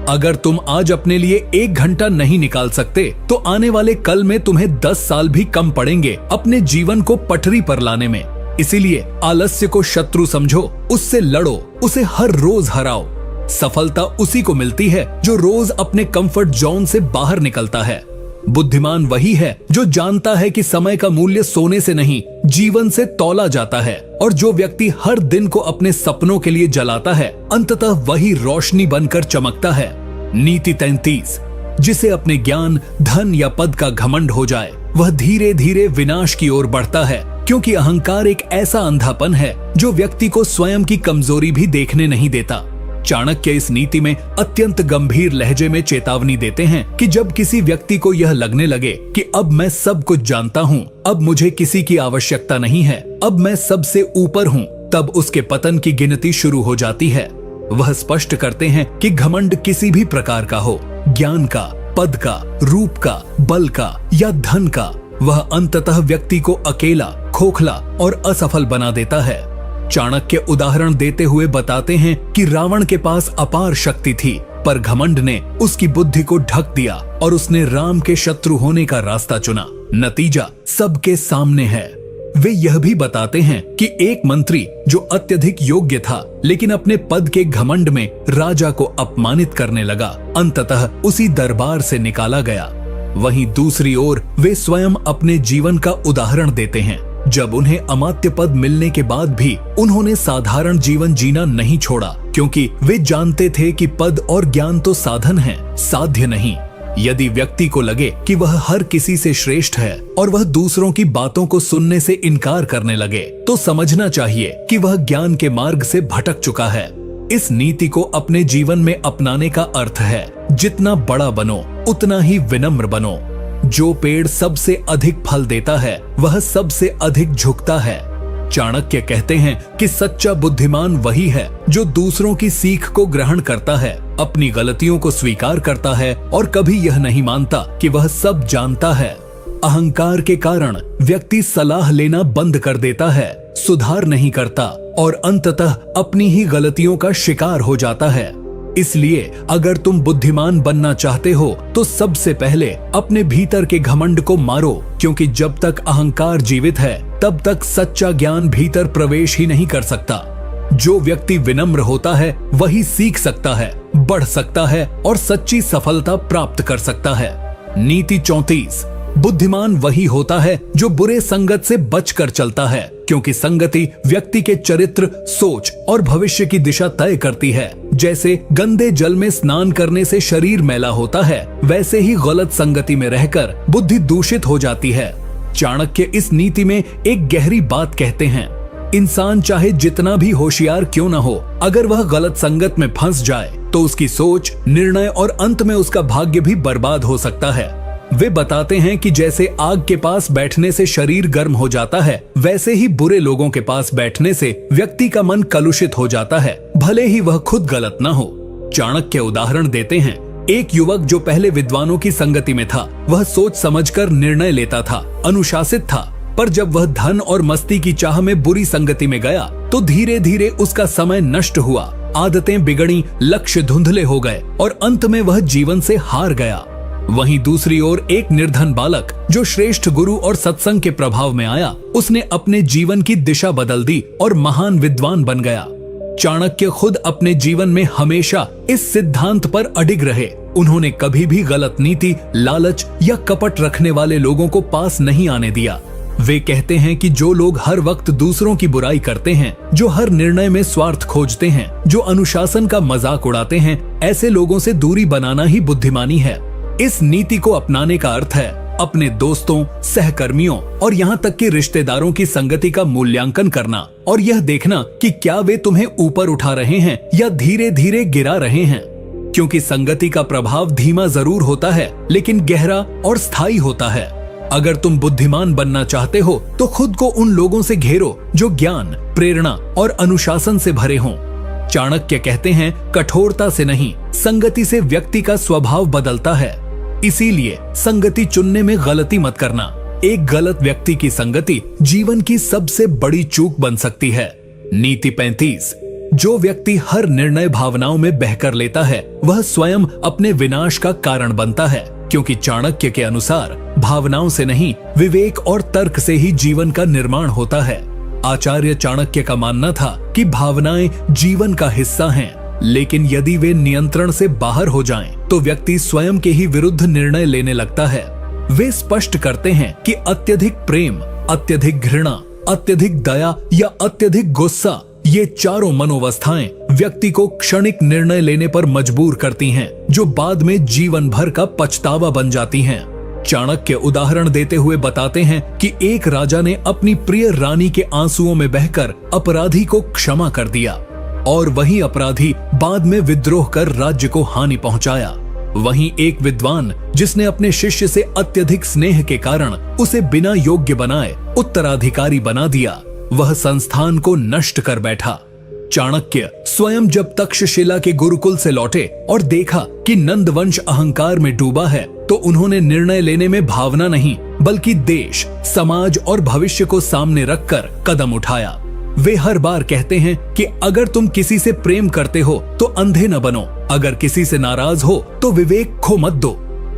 अगर तुम आज अपने लिए 1 घंटा नहीं निकाल सकते तो आने वाले कल में तुम्हें 10 साल भी कम पड़ेंगे अपने जीवन को पटरी पर लाने में। इसीलिए आलस्य को शत्रु समझो, उससे लड़ो, उसे हर रोज हराओ। सफलता उसी को मिलती है जो रोज अपने कंफर्ट जोन से बाहर निकलता है। बुद्धिमान वही है जो जानता है कि समय का मूल्य सोने से नहीं, जीवन से तौला जाता है, और जो व्यक्ति हर दिन को अपने सपनों के लिए जलाता है अंततः वही रोशनी बनकर चमकता है। नीति 33, जिसे अपने ज्ञान, धन या पद का घमंड हो जाए वह धीरे धीरे विनाश की ओर बढ़ता है, क्योंकि अहंकार एक ऐसा अंधापन है जो व्यक्ति को स्वयं की कमजोरी भी देखने नहीं देता। चाणक्य इस नीति में अत्यंत गंभीर लहजे में चेतावनी देते हैं कि जब किसी व्यक्ति को यह लगने लगे कि अब मैं सब कुछ जानता हूँ, अब मुझे किसी की आवश्यकता नहीं है, अब मैं सबसे ऊपर हूँ, तब उसके पतन की गिनती शुरू हो जाती है। वह स्पष्ट करते हैं कि घमंड किसी भी प्रकार का हो, ज्ञान का, पद का, रूप का, बल का या धन का, वह अंततः व्यक्ति को अकेला, खोखला और असफल बना देता है। चाणक्य उदाहरण देते हुए बताते हैं कि रावण के पास अपार शक्ति थी, पर घमंड ने उसकी बुद्धि को ढक दिया और उसने राम के शत्रु होने का रास्ता चुना। नतीजा सबके सामने है। वे यह भी बताते हैं कि एक मंत्री जो अत्यधिक योग्य था, लेकिन अपने पद के घमंड में राजा को अपमानित करने लगा, अंततः उसी दरबार से निकाला गया। वहीं दूसरी ओर वे स्वयं अपने जीवन का उदाहरण देते हैं। जब उन्हें अमात्य पद मिलने के बाद भी उन्होंने साधारण जीवन जीना नहीं छोड़ा, क्योंकि वे जानते थे कि पद और ज्ञान तो साधन है, साध्य नहीं। यदि व्यक्ति को लगे कि वह हर किसी से श्रेष्ठ है और वह दूसरों की बातों को सुनने से इनकार करने लगे, तो समझना चाहिए कि वह ज्ञान के मार्ग से भटक चुका है। इस नीति को अपने जीवन में अपनाने का अर्थ है, जितना बड़ा बनो उतना ही विनम्र बनो। जो पेड़ सबसे अधिक फल देता है, वह सबसे अधिक झुकता है। चाणक्य कहते हैं कि सच्चा बुद्धिमान वही है जो दूसरों की सीख को ग्रहण करता है, अपनी गलतियों को स्वीकार करता है और कभी यह नहीं मानता कि वह सब जानता है। अहंकार के कारण व्यक्ति सलाह लेना बंद कर देता है, सुधार नहीं करता और अंततः अपनी ही गलतियों का शिकार हो जाता है। इसलिए अगर तुम बुद्धिमान बनना चाहते हो तो सबसे पहले अपने भीतर के घमंड को मारो, क्योंकि जब तक अहंकार जीवित है तब तक सच्चा ज्ञान भीतर प्रवेश ही नहीं कर सकता। जो व्यक्ति विनम्र होता है वही सीख सकता है, बढ़ सकता है और सच्ची सफलता प्राप्त कर सकता है। नीति 34। बुद्धिमान वही होता है जो बुरे संगत से बचकर चलता है, क्योंकि संगति व्यक्ति के चरित्र, सोच और भविष्य की दिशा तय करती है। जैसे गंदे जल में स्नान करने से शरीर मैला होता है, वैसे ही गलत संगति में रहकर बुद्धि दूषित हो जाती है। चाणक्य इस नीति में एक गहरी बात कहते हैं। इंसान चाहे जितना भी होशियार क्यों न हो, अगर वह गलत संगत में फंस जाए तो उसकी सोच, निर्णय और अंत में उसका भाग्य भी बर्बाद हो सकता है। वे बताते हैं कि जैसे आग के पास बैठने से शरीर गर्म हो जाता है, वैसे ही बुरे लोगों के पास बैठने से व्यक्ति का मन कलुषित हो जाता है, भले ही वह खुद गलत न हो। चाणक्य उदाहरण देते हैं, एक युवक जो पहले विद्वानों की संगति में था, वह सोच समझकर निर्णय लेता था, अनुशासित था, पर जब वह धन और मस्ती की चाह में बुरी संगति में गया तो धीरे धीरे उसका समय नष्ट हुआ, आदतें बिगड़ी, लक्ष्य धुंधले हो गए और अंत में वह जीवन से हार गया। वहीं दूसरी ओर एक निर्धन बालक जो श्रेष्ठ गुरु और सत्संग के प्रभाव में आया, उसने अपने जीवन की दिशा बदल दी और महान विद्वान बन गया। चाणक्य खुद अपने जीवन में हमेशा इस सिद्धांत पर अडिग रहे। उन्होंने कभी भी गलत नीति, लालच या कपट रखने वाले लोगों को पास नहीं आने दिया। वे कहते हैं कि जो लोग हर वक्त दूसरों की बुराई करते हैं, जो हर निर्णय में स्वार्थ खोजते हैं, जो अनुशासन का मजाक उड़ाते हैं, ऐसे लोगों से दूरी बनाना ही बुद्धिमानी है। इस नीति को अपनाने का अर्थ है अपने दोस्तों, सहकर्मियों और यहाँ तक कि रिश्तेदारों की संगति का मूल्यांकन करना और यह देखना कि क्या वे तुम्हें ऊपर उठा रहे हैं या धीरे धीरे गिरा रहे हैं, क्योंकि संगति का प्रभाव धीमा जरूर होता है लेकिन गहरा और स्थायी होता है। अगर तुम बुद्धिमान बनना चाहते हो तो खुद को उन लोगों से घेरो जो ज्ञान, प्रेरणा और अनुशासन से भरे हों। चाणक्य कहते हैं, कठोरता से नहीं, संगति से व्यक्ति का स्वभाव बदलता है। इसीलिए संगति चुनने में गलती मत करना। एक गलत व्यक्ति की संगति जीवन की सबसे बड़ी चूक बन सकती है। नीति 35। जो व्यक्ति हर निर्णय भावनाओं में बहकर लेता है, वह स्वयं अपने विनाश का कारण बनता है, क्योंकि चाणक्य के अनुसार भावनाओं से नहीं, विवेक और तर्क से ही जीवन का निर्माण होता है। आचार्य चाणक्य का मानना था कि भावनाएं जीवन का हिस्सा हैं, लेकिन यदि वे नियंत्रण से बाहर हो जाएं, तो व्यक्ति स्वयं के ही विरुद्ध निर्णय लेने लगता है। वे स्पष्ट करते हैं कि अत्यधिक प्रेम, अत्यधिक घृणा, अत्यधिक दया या अत्यधिक गुस्सा, ये चारों मनोवस्थाएं व्यक्ति को क्षणिक निर्णय लेने पर मजबूर करती हैं, जो बाद में जीवन भर का पछतावा बन जाती हैं। चाणक्य उदाहरण देते हुए बताते हैं कि एक राजा ने अपनी प्रिय रानी के आंसुओं में बहकर अपराधी को क्षमा कर दिया। और वही अपराधी बाद में विद्रोह कर राज्य को हानि पहुंचाया। वहीं एक विद्वान जिसने अपने शिष्य से अत्यधिक स्नेह के कारण उसे बिना योग्य बनाए उत्तराधिकारी बना दिया, वह संस्थान को नष्ट कर बैठा। चाणक्य स्वयं जब तक्षशिला के गुरुकुल से लौटे और देखा कि नंदवंश अहंकार में डूबा है, तो उन्होंने निर्णय लेने में भावना नहीं बल्कि देश, समाज और भविष्य को सामने रखकर कदम उठाया। वे हर बार कहते हैं कि अगर तुम किसी से प्रेम करते हो तो अंधे न बनो, अगर किसी से नाराज हो तो विवेक खो मत दो।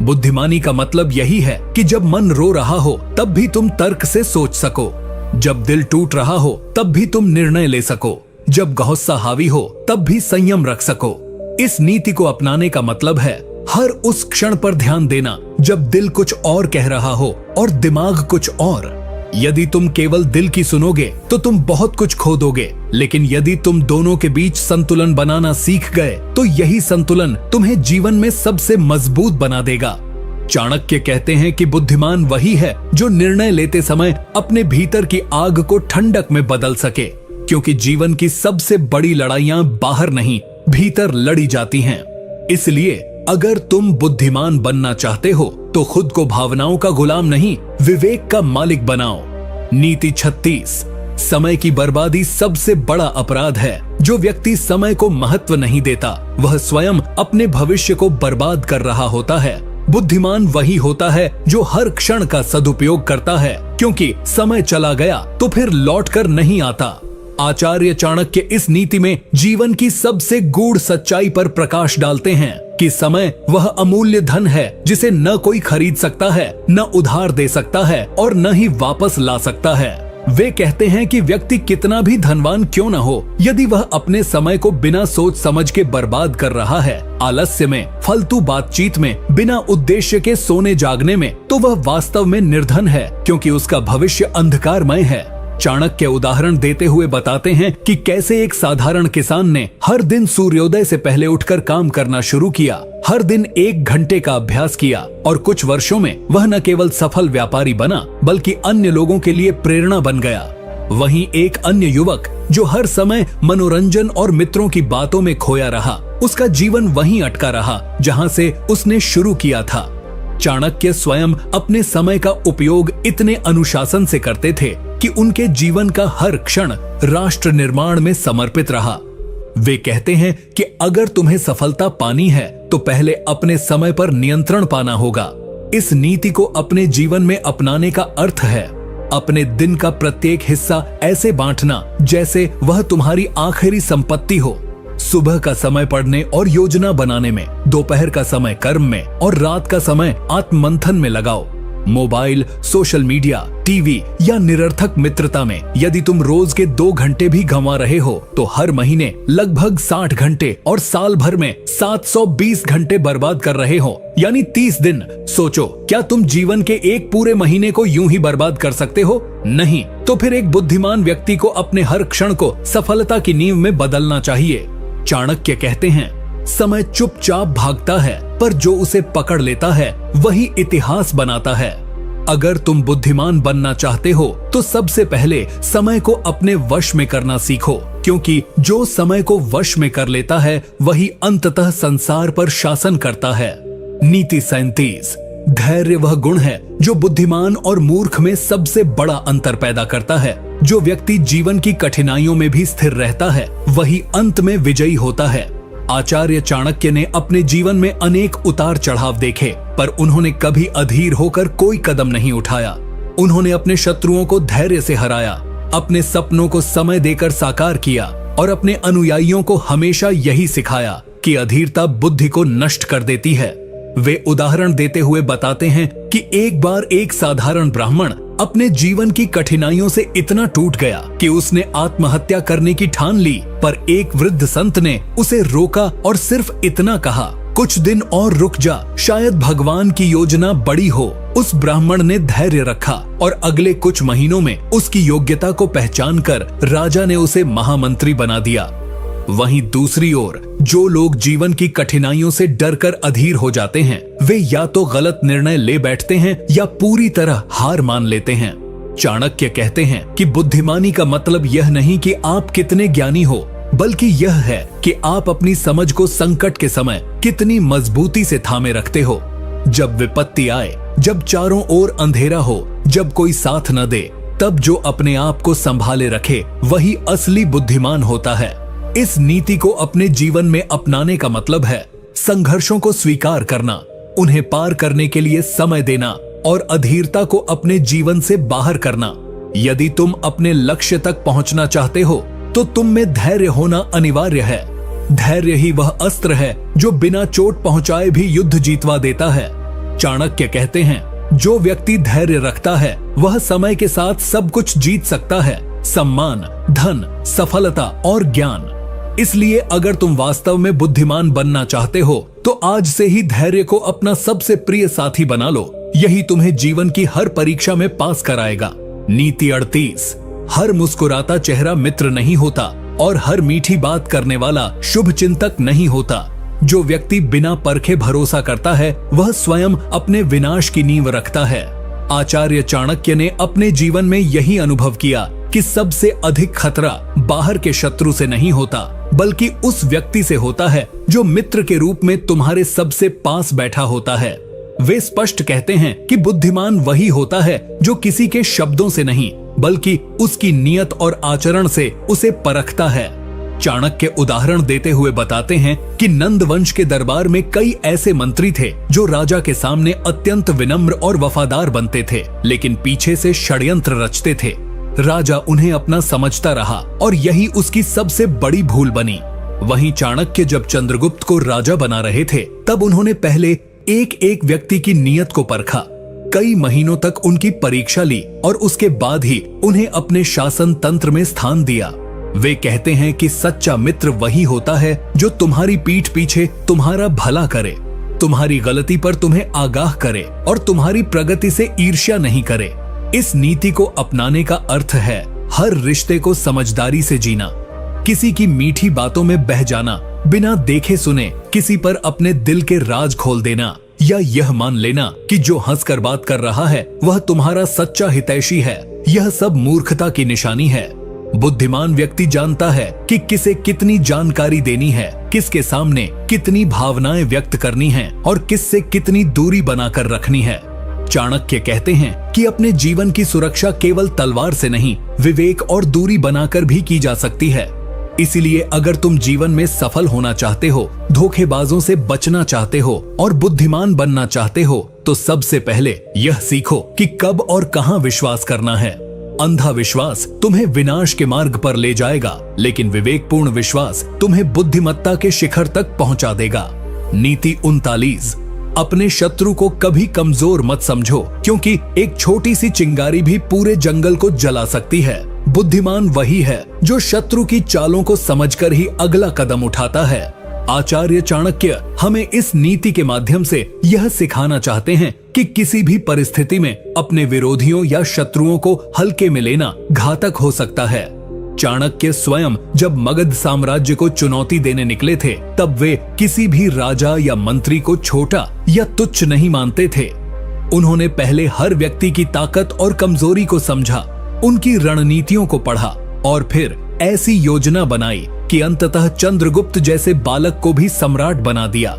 बुद्धिमानी का मतलब यही है कि जब मन रो रहा हो तब भी तुम तर्क से सोच सको, जब दिल टूट रहा हो तब भी तुम निर्णय ले सको, जब गुस्सा हावी हो तब भी संयम रख सको। इस नीति को अपनाने का मतलब है हर उस क्षण पर ध्यान देना जब दिल कुछ और कह रहा हो और दिमाग कुछ और। यदि तुम केवल दिल की सुनोगे तो तुम बहुत कुछ खो दोगे, लेकिन यदि तुम दोनों के बीच संतुलन बनाना सीख गए तो यही संतुलन तुम्हें जीवन में सबसे मजबूत बना देगा। चाणक्य कहते हैं कि बुद्धिमान वही है जो निर्णय लेते समय अपने भीतर की आग को ठंडक में बदल सके, क्योंकि जीवन की सबसे बड़ी लड़ाइयां बाहर नहीं भीतर लड़ी जाती हैं। इसलिए अगर तुम बुद्धिमान बनना चाहते हो तो खुद को भावनाओं का गुलाम नहीं, विवेक का मालिक बनाओ। नीति 36। समय की बर्बादी सबसे बड़ा अपराध है। जो व्यक्ति समय को महत्व नहीं देता वह स्वयं अपने भविष्य को बर्बाद कर रहा होता है। बुद्धिमान वही होता है जो हर क्षण का सदुपयोग करता है, क्योंकि समय चला गया तो फिर लौट कर नहीं आता। आचार्य चाणक्य इस नीति में जीवन की सबसे गूढ़ सच्चाई पर प्रकाश डालते हैं कि समय वह अमूल्य धन है जिसे न कोई खरीद सकता है, न उधार दे सकता है और न ही वापस ला सकता है। वे कहते हैं कि व्यक्ति कितना भी धनवान क्यों न हो, यदि वह अपने समय को बिना सोच समझ के बर्बाद कर रहा है, आलस्य में, फालतू बातचीत में, बिना उद्देश्य के सोने जागने में, तो वह वास्तव में निर्धन है, क्योंकि उसका भविष्य अंधकारमय है। चाणक्य उदाहरण देते हुए बताते हैं कि कैसे एक साधारण किसान ने हर दिन सूर्योदय से पहले उठकर काम करना शुरू किया, हर दिन 1 घंटे का अभ्यास किया और कुछ वर्षों में वह न केवल सफल व्यापारी बना बल्कि अन्य लोगों के लिए प्रेरणा बन गया। वहीं एक अन्य युवक जो हर समय मनोरंजन और मित्रों की बातों में खोया रहा, उसका जीवन वहीं अटका रहा जहां से उसने शुरू किया था। चाणक्य स्वयं अपने समय का उपयोग इतने अनुशासन से करते थे कि उनके जीवन का हर क्षण राष्ट्र निर्माण में समर्पित रहा। वे कहते हैं कि अगर तुम्हें सफलता पानी है तो पहले अपने समय पर नियंत्रण पाना होगा। इस नीति को अपने जीवन में अपनाने का अर्थ है अपने दिन का प्रत्येक हिस्सा ऐसे बांटना जैसे वह तुम्हारी आखिरी संपत्ति हो। सुबह का समय पढ़ने और योजना बनाने में, दोपहर का समय कर्म में और रात का समय आत्ममंथन में लगाओ। मोबाइल, सोशल मीडिया, टीवी या निरर्थक मित्रता में यदि तुम रोज के 2 घंटे भी गंवा रहे हो तो हर महीने लगभग 60 घंटे और साल भर में 720 घंटे बर्बाद कर रहे हो, यानी 30 दिन। सोचो, क्या तुम जीवन के एक पूरे महीने को यूं ही बर्बाद कर सकते हो? नहीं। तो फिर एक बुद्धिमान व्यक्ति को अपने हर क्षण को सफलता की नींव में बदलना चाहिए। चाणक्य कहते हैं, समय चुपचाप भागता है पर जो उसे पकड़ लेता है वही इतिहास बनाता है। अगर तुम बुद्धिमान बनना चाहते हो तो सबसे पहले समय को अपने वश में करना सीखो, क्योंकि जो समय को वश में कर लेता है वही अंततः संसार पर शासन करता है। नीति 37। धैर्य वह गुण है जो बुद्धिमान और मूर्ख में सबसे बड़ा अंतर पैदा करता है। जो व्यक्ति जीवन की कठिनाइयों में भी स्थिर रहता है वही अंत में विजयी होता है। आचार्य चाणक्य ने अपने जीवन में अनेक उतार चढ़ाव देखे, पर उन्होंने कभी अधीर होकर कोई कदम नहीं उठाया। उन्होंने अपने शत्रुओं को धैर्य से हराया, अपने सपनों को समय देकर साकार किया और अपने अनुयायियों को हमेशा यही सिखाया कि अधीरता बुद्धि को नष्ट कर देती है। वे उदाहरण देते हुए बताते हैं कि एक बार एक साधारण ब्राह्मण अपने जीवन की कठिनाइयों से इतना टूट गया कि उसने आत्महत्या करने की ठान ली, पर एक वृद्ध संत ने उसे रोका और सिर्फ इतना कहा, कुछ दिन और रुक जा, शायद भगवान की योजना बड़ी हो। उस ब्राह्मण ने धैर्य रखा और अगले कुछ महीनों में उसकी योग्यता को पहचान कर राजा ने उसे महामंत्री बना दिया। वहीं दूसरी ओर जो लोग जीवन की कठिनाइयों से डरकर अधीर हो जाते हैं, वे या तो गलत निर्णय ले बैठते हैं या पूरी तरह हार मान लेते हैं। चाणक्य कहते हैं कि बुद्धिमानी का मतलब यह नहीं कि आप कितने ज्ञानी हो, बल्कि यह है कि आप अपनी समझ को संकट के समय कितनी मजबूती से थामे रखते हो। जब विपत्ति आए, जब चारों ओर अंधेरा हो, जब कोई साथ न दे, तब जो अपने आप को संभाले रखे वही असली बुद्धिमान होता है। इस नीति को अपने जीवन में अपनाने का मतलब है संघर्षों को स्वीकार करना, उन्हें पार करने के लिए समय देना और अधीरता को अपने जीवन से बाहर करना। यदि तुम अपने लक्ष्य तक पहुंचना चाहते हो तो तुम में धैर्य होना अनिवार्य है। धैर्य ही वह अस्त्र है जो बिना चोट पहुंचाए भी युद्ध जीतवा देता है। चाणक्य कहते हैं, जो व्यक्ति धैर्य रखता है वह समय के साथ सब कुछ जीत सकता है, सम्मान, धन, सफलता और ज्ञान। इसलिए अगर तुम वास्तव में बुद्धिमान बनना चाहते हो तो आज से ही धैर्य को अपना सबसे प्रिय साथी बना लो। यही तुम्हें जीवन की हर परीक्षा में पास कराएगा। नीति 38। हर मुस्कुराता चेहरा मित्र नहीं होता और हर मीठी बात करने वाला शुभ चिंतक नहीं होता। जो व्यक्ति बिना परखे भरोसा करता है वह स्वयं अपने विनाश की नींव रखता है। आचार्य चाणक्य ने अपने जीवन में यही अनुभव किया कि सबसे अधिक खतरा बाहर के शत्रु से नहीं होता बल्कि उस व्यक्ति से होता है जो मित्र के रूप में तुम्हारे सबसे पास बैठा होता है। वे स्पष्ट कहते हैं कि बुद्धिमान वही होता है जो किसी के शब्दों से नहीं बल्कि उसकी नियत और आचरण से उसे परखता है। चाणक्य उदाहरण देते हुए बताते हैं कि नंद वंश के दरबार में कई ऐसे मंत्री थे जो राजा के सामने अत्यंत विनम्र और वफादार बनते थे, लेकिन पीछे से षड्यंत्र रचते थे। राजा उन्हें अपना समझता रहा और यही उसकी सबसे बड़ी भूल बनी। वहीं चाणक्य जब चंद्रगुप्त को राजा बना रहे थे तब उन्होंने पहले एक एक व्यक्ति की नियत को परखा, कई महीनों तक उनकी परीक्षा ली और उसके बाद ही उन्हें अपने शासन तंत्र में स्थान दिया। वे कहते हैं कि सच्चा मित्र वही होता है जो तुम्हारी पीठ पीछे तुम्हारा भला करे, तुम्हारी गलती पर तुम्हें आगाह करे और तुम्हारी प्रगति से ईर्ष्या नहीं करे। इस नीति को अपनाने का अर्थ है हर रिश्ते को समझदारी से जीना, किसी की मीठी बातों में बह जाना, बिना देखे सुने किसी पर अपने दिल के राज खोल देना या यह मान लेना कि जो हंसकर बात कर रहा है वह तुम्हारा सच्चा हितैषी है, यह सब मूर्खता की निशानी है। बुद्धिमान व्यक्ति जानता है कि किसे कितनी जानकारी देनी है, किसके सामने कितनी भावनाएं व्यक्त करनी है और किससे कितनी दूरी बनाकर रखनी है। चाणक्य कहते हैं कि अपने जीवन की सुरक्षा केवल तलवार से नहीं, विवेक और दूरी बनाकर भी की जा सकती है। इसीलिए अगर तुम जीवन में सफल होना चाहते हो, धोखेबाजों से बचना चाहते हो और बुद्धिमान बनना चाहते हो तो सबसे पहले यह सीखो कि कब और कहां विश्वास करना है। अंधा विश्वास तुम्हें विनाश के मार्ग पर ले जाएगा, लेकिन विवेकपूर्ण विश्वास तुम्हें बुद्धिमत्ता के शिखर तक पहुंचा देगा। नीति 39। अपने शत्रु को कभी कमजोर मत समझो, क्योंकि एक छोटी सी चिंगारी भी पूरे जंगल को जला सकती है। बुद्धिमान वही है जो शत्रु की चालों को समझकर ही अगला कदम उठाता है। आचार्य चाणक्य हमें इस नीति के माध्यम से यह सिखाना चाहते हैं कि किसी भी परिस्थिति में अपने विरोधियों या शत्रुओं को हल्के में लेना घातक हो सकता है। चाणक्य स्वयं जब मगध साम्राज्य को चुनौती देने निकले थे तब वे किसी भी राजा या मंत्री को छोटा या तुच्छ नहीं मानते थे। उन्होंने पहले हर व्यक्ति की ताकत और कमजोरी को समझा, उनकी रणनीतियों को पढ़ा और फिर ऐसी योजना बनाई कि अंततः चंद्रगुप्त जैसे बालक को भी सम्राट बना दिया।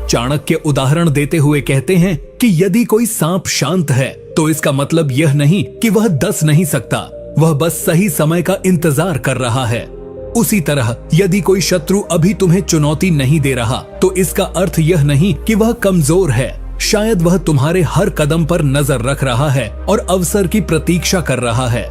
चाणक्य उदाहरण देते हुए कहते हैं कि यदि कोई सांप शांत है तो इसका मतलब यह नहीं कि वह डस नहीं सकता, वह बस सही समय का इंतजार कर रहा है। उसी तरह यदि कोई शत्रु अभी तुम्हें चुनौती नहीं दे रहा तो इसका अर्थ यह नहीं कि वह कमजोर है, शायद वह तुम्हारे हर कदम पर नजर रख रहा है और अवसर की प्रतीक्षा कर रहा है।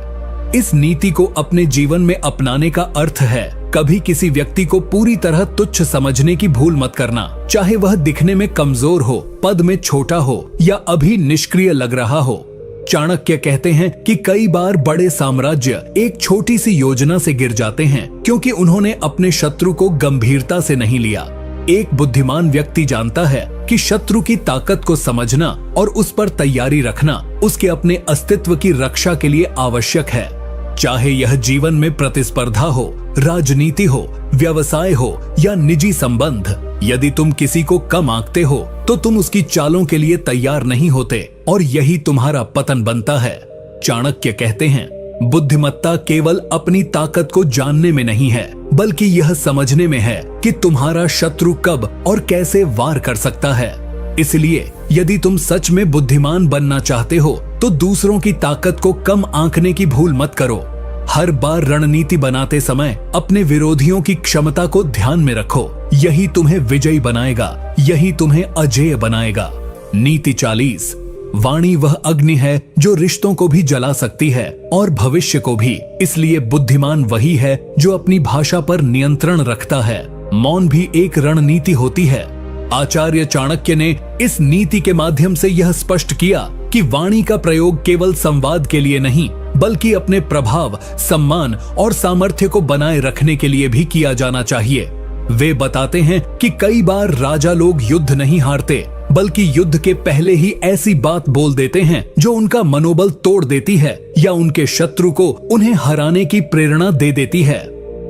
इस नीति को अपने जीवन में अपनाने का अर्थ है कभी किसी व्यक्ति को पूरी तरह तुच्छ समझने की भूल मत करना, चाहे वह दिखने में कमजोर हो, पद में छोटा हो या अभी निष्क्रिय लग रहा हो। चाणक्य कहते हैं कि कई बार बड़े साम्राज्य एक छोटी सी योजना से गिर जाते हैं क्योंकि उन्होंने अपने शत्रु को गंभीरता से नहीं लिया। एक बुद्धिमान व्यक्ति जानता है कि शत्रु की ताकत को समझना और उस पर तैयारी रखना उसके अपने अस्तित्व की रक्षा के लिए आवश्यक है। चाहे यह जीवन में प्रतिस्पर्धा हो, राजनीति हो, व्यवसाय हो या निजी संबंध, यदि तुम किसी को कम आंकते हो तो तुम उसकी चालों के लिए तैयार नहीं होते और यही तुम्हारा पतन बनता है। चाणक्य कहते हैं, बुद्धिमत्ता केवल अपनी ताकत को जानने में नहीं है बल्कि यह समझने में है कि तुम्हारा शत्रु कब और कैसे वार कर सकता है। इसलिए यदि तुम सच में बुद्धिमान बनना चाहते हो तो दूसरों की ताकत को कम आंकने की भूल मत करो। हर बार रणनीति बनाते समय अपने विरोधियों की क्षमता को ध्यान में रखो। यही तुम्हें विजयी बनाएगा, यही तुम्हें अजेय बनाएगा। नीति 40। वाणी वह अग्नि है जो रिश्तों को भी जला सकती है और भविष्य को भी। इसलिए बुद्धिमान वही है जो अपनी भाषा पर नियंत्रण रखता है। मौन भी एक रणनीति होती है। आचार्य चाणक्य ने इस नीति के माध्यम से यह स्पष्ट किया कि वाणी का प्रयोग केवल संवाद के लिए नहीं, बल्कि अपने प्रभाव, सम्मान और सामर्थ्य को बनाए रखने के लिए भी किया जाना चाहिए। वे बताते हैं कि कई बार राजा लोग युद्ध नहीं हारते, बल्कि युद्ध के पहले ही ऐसी बात बोल देते हैं जो उनका मनोबल तोड़ देती है या उनके शत्रु को उन्हें हराने की प्रेरणा दे देती है।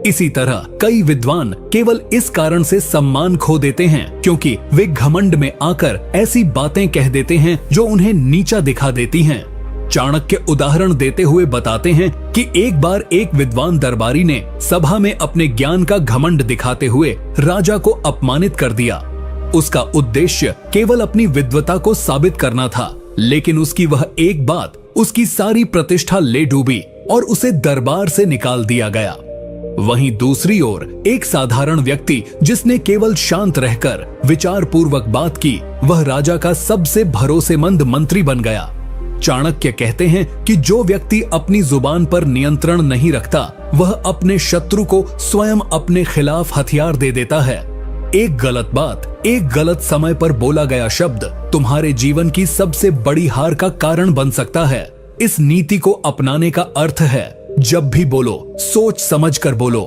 इसी तरह कई विद्वान केवल इस कारण से सम्मान खो देते हैं क्योंकि वे घमंड में आकर ऐसी बातें कह देते हैं जो उन्हें नीचा दिखा देती हैं। चाणक्य उदाहरण देते हुए बताते हैं कि एक बार एक विद्वान दरबारी ने सभा में अपने ज्ञान का घमंड दिखाते हुए राजा को अपमानित कर दिया। उसका उद्देश्य केवल अपनी विद्वता को साबित करना था, लेकिन उसकी वह एक बात उसकी सारी प्रतिष्ठा ले डूबी और उसे दरबार से निकाल दिया गया। वहीं दूसरी ओर एक साधारण व्यक्ति जिसने केवल शांत रहकर विचार पूर्वक बात की, वह राजा का सबसे भरोसेमंद मंत्री बन गया। चाणक्य कहते हैं कि जो व्यक्ति अपनी जुबान पर नियंत्रण नहीं रखता, वह अपने शत्रु को स्वयं अपने खिलाफ हथियार दे देता है। एक गलत बात, एक गलत समय पर बोला गया शब्द तुम्हारे जीवन की सबसे बड़ी हार का कारण बन सकता है। इस नीति को अपनाने का अर्थ है, जब भी बोलो सोच समझ कर बोलो।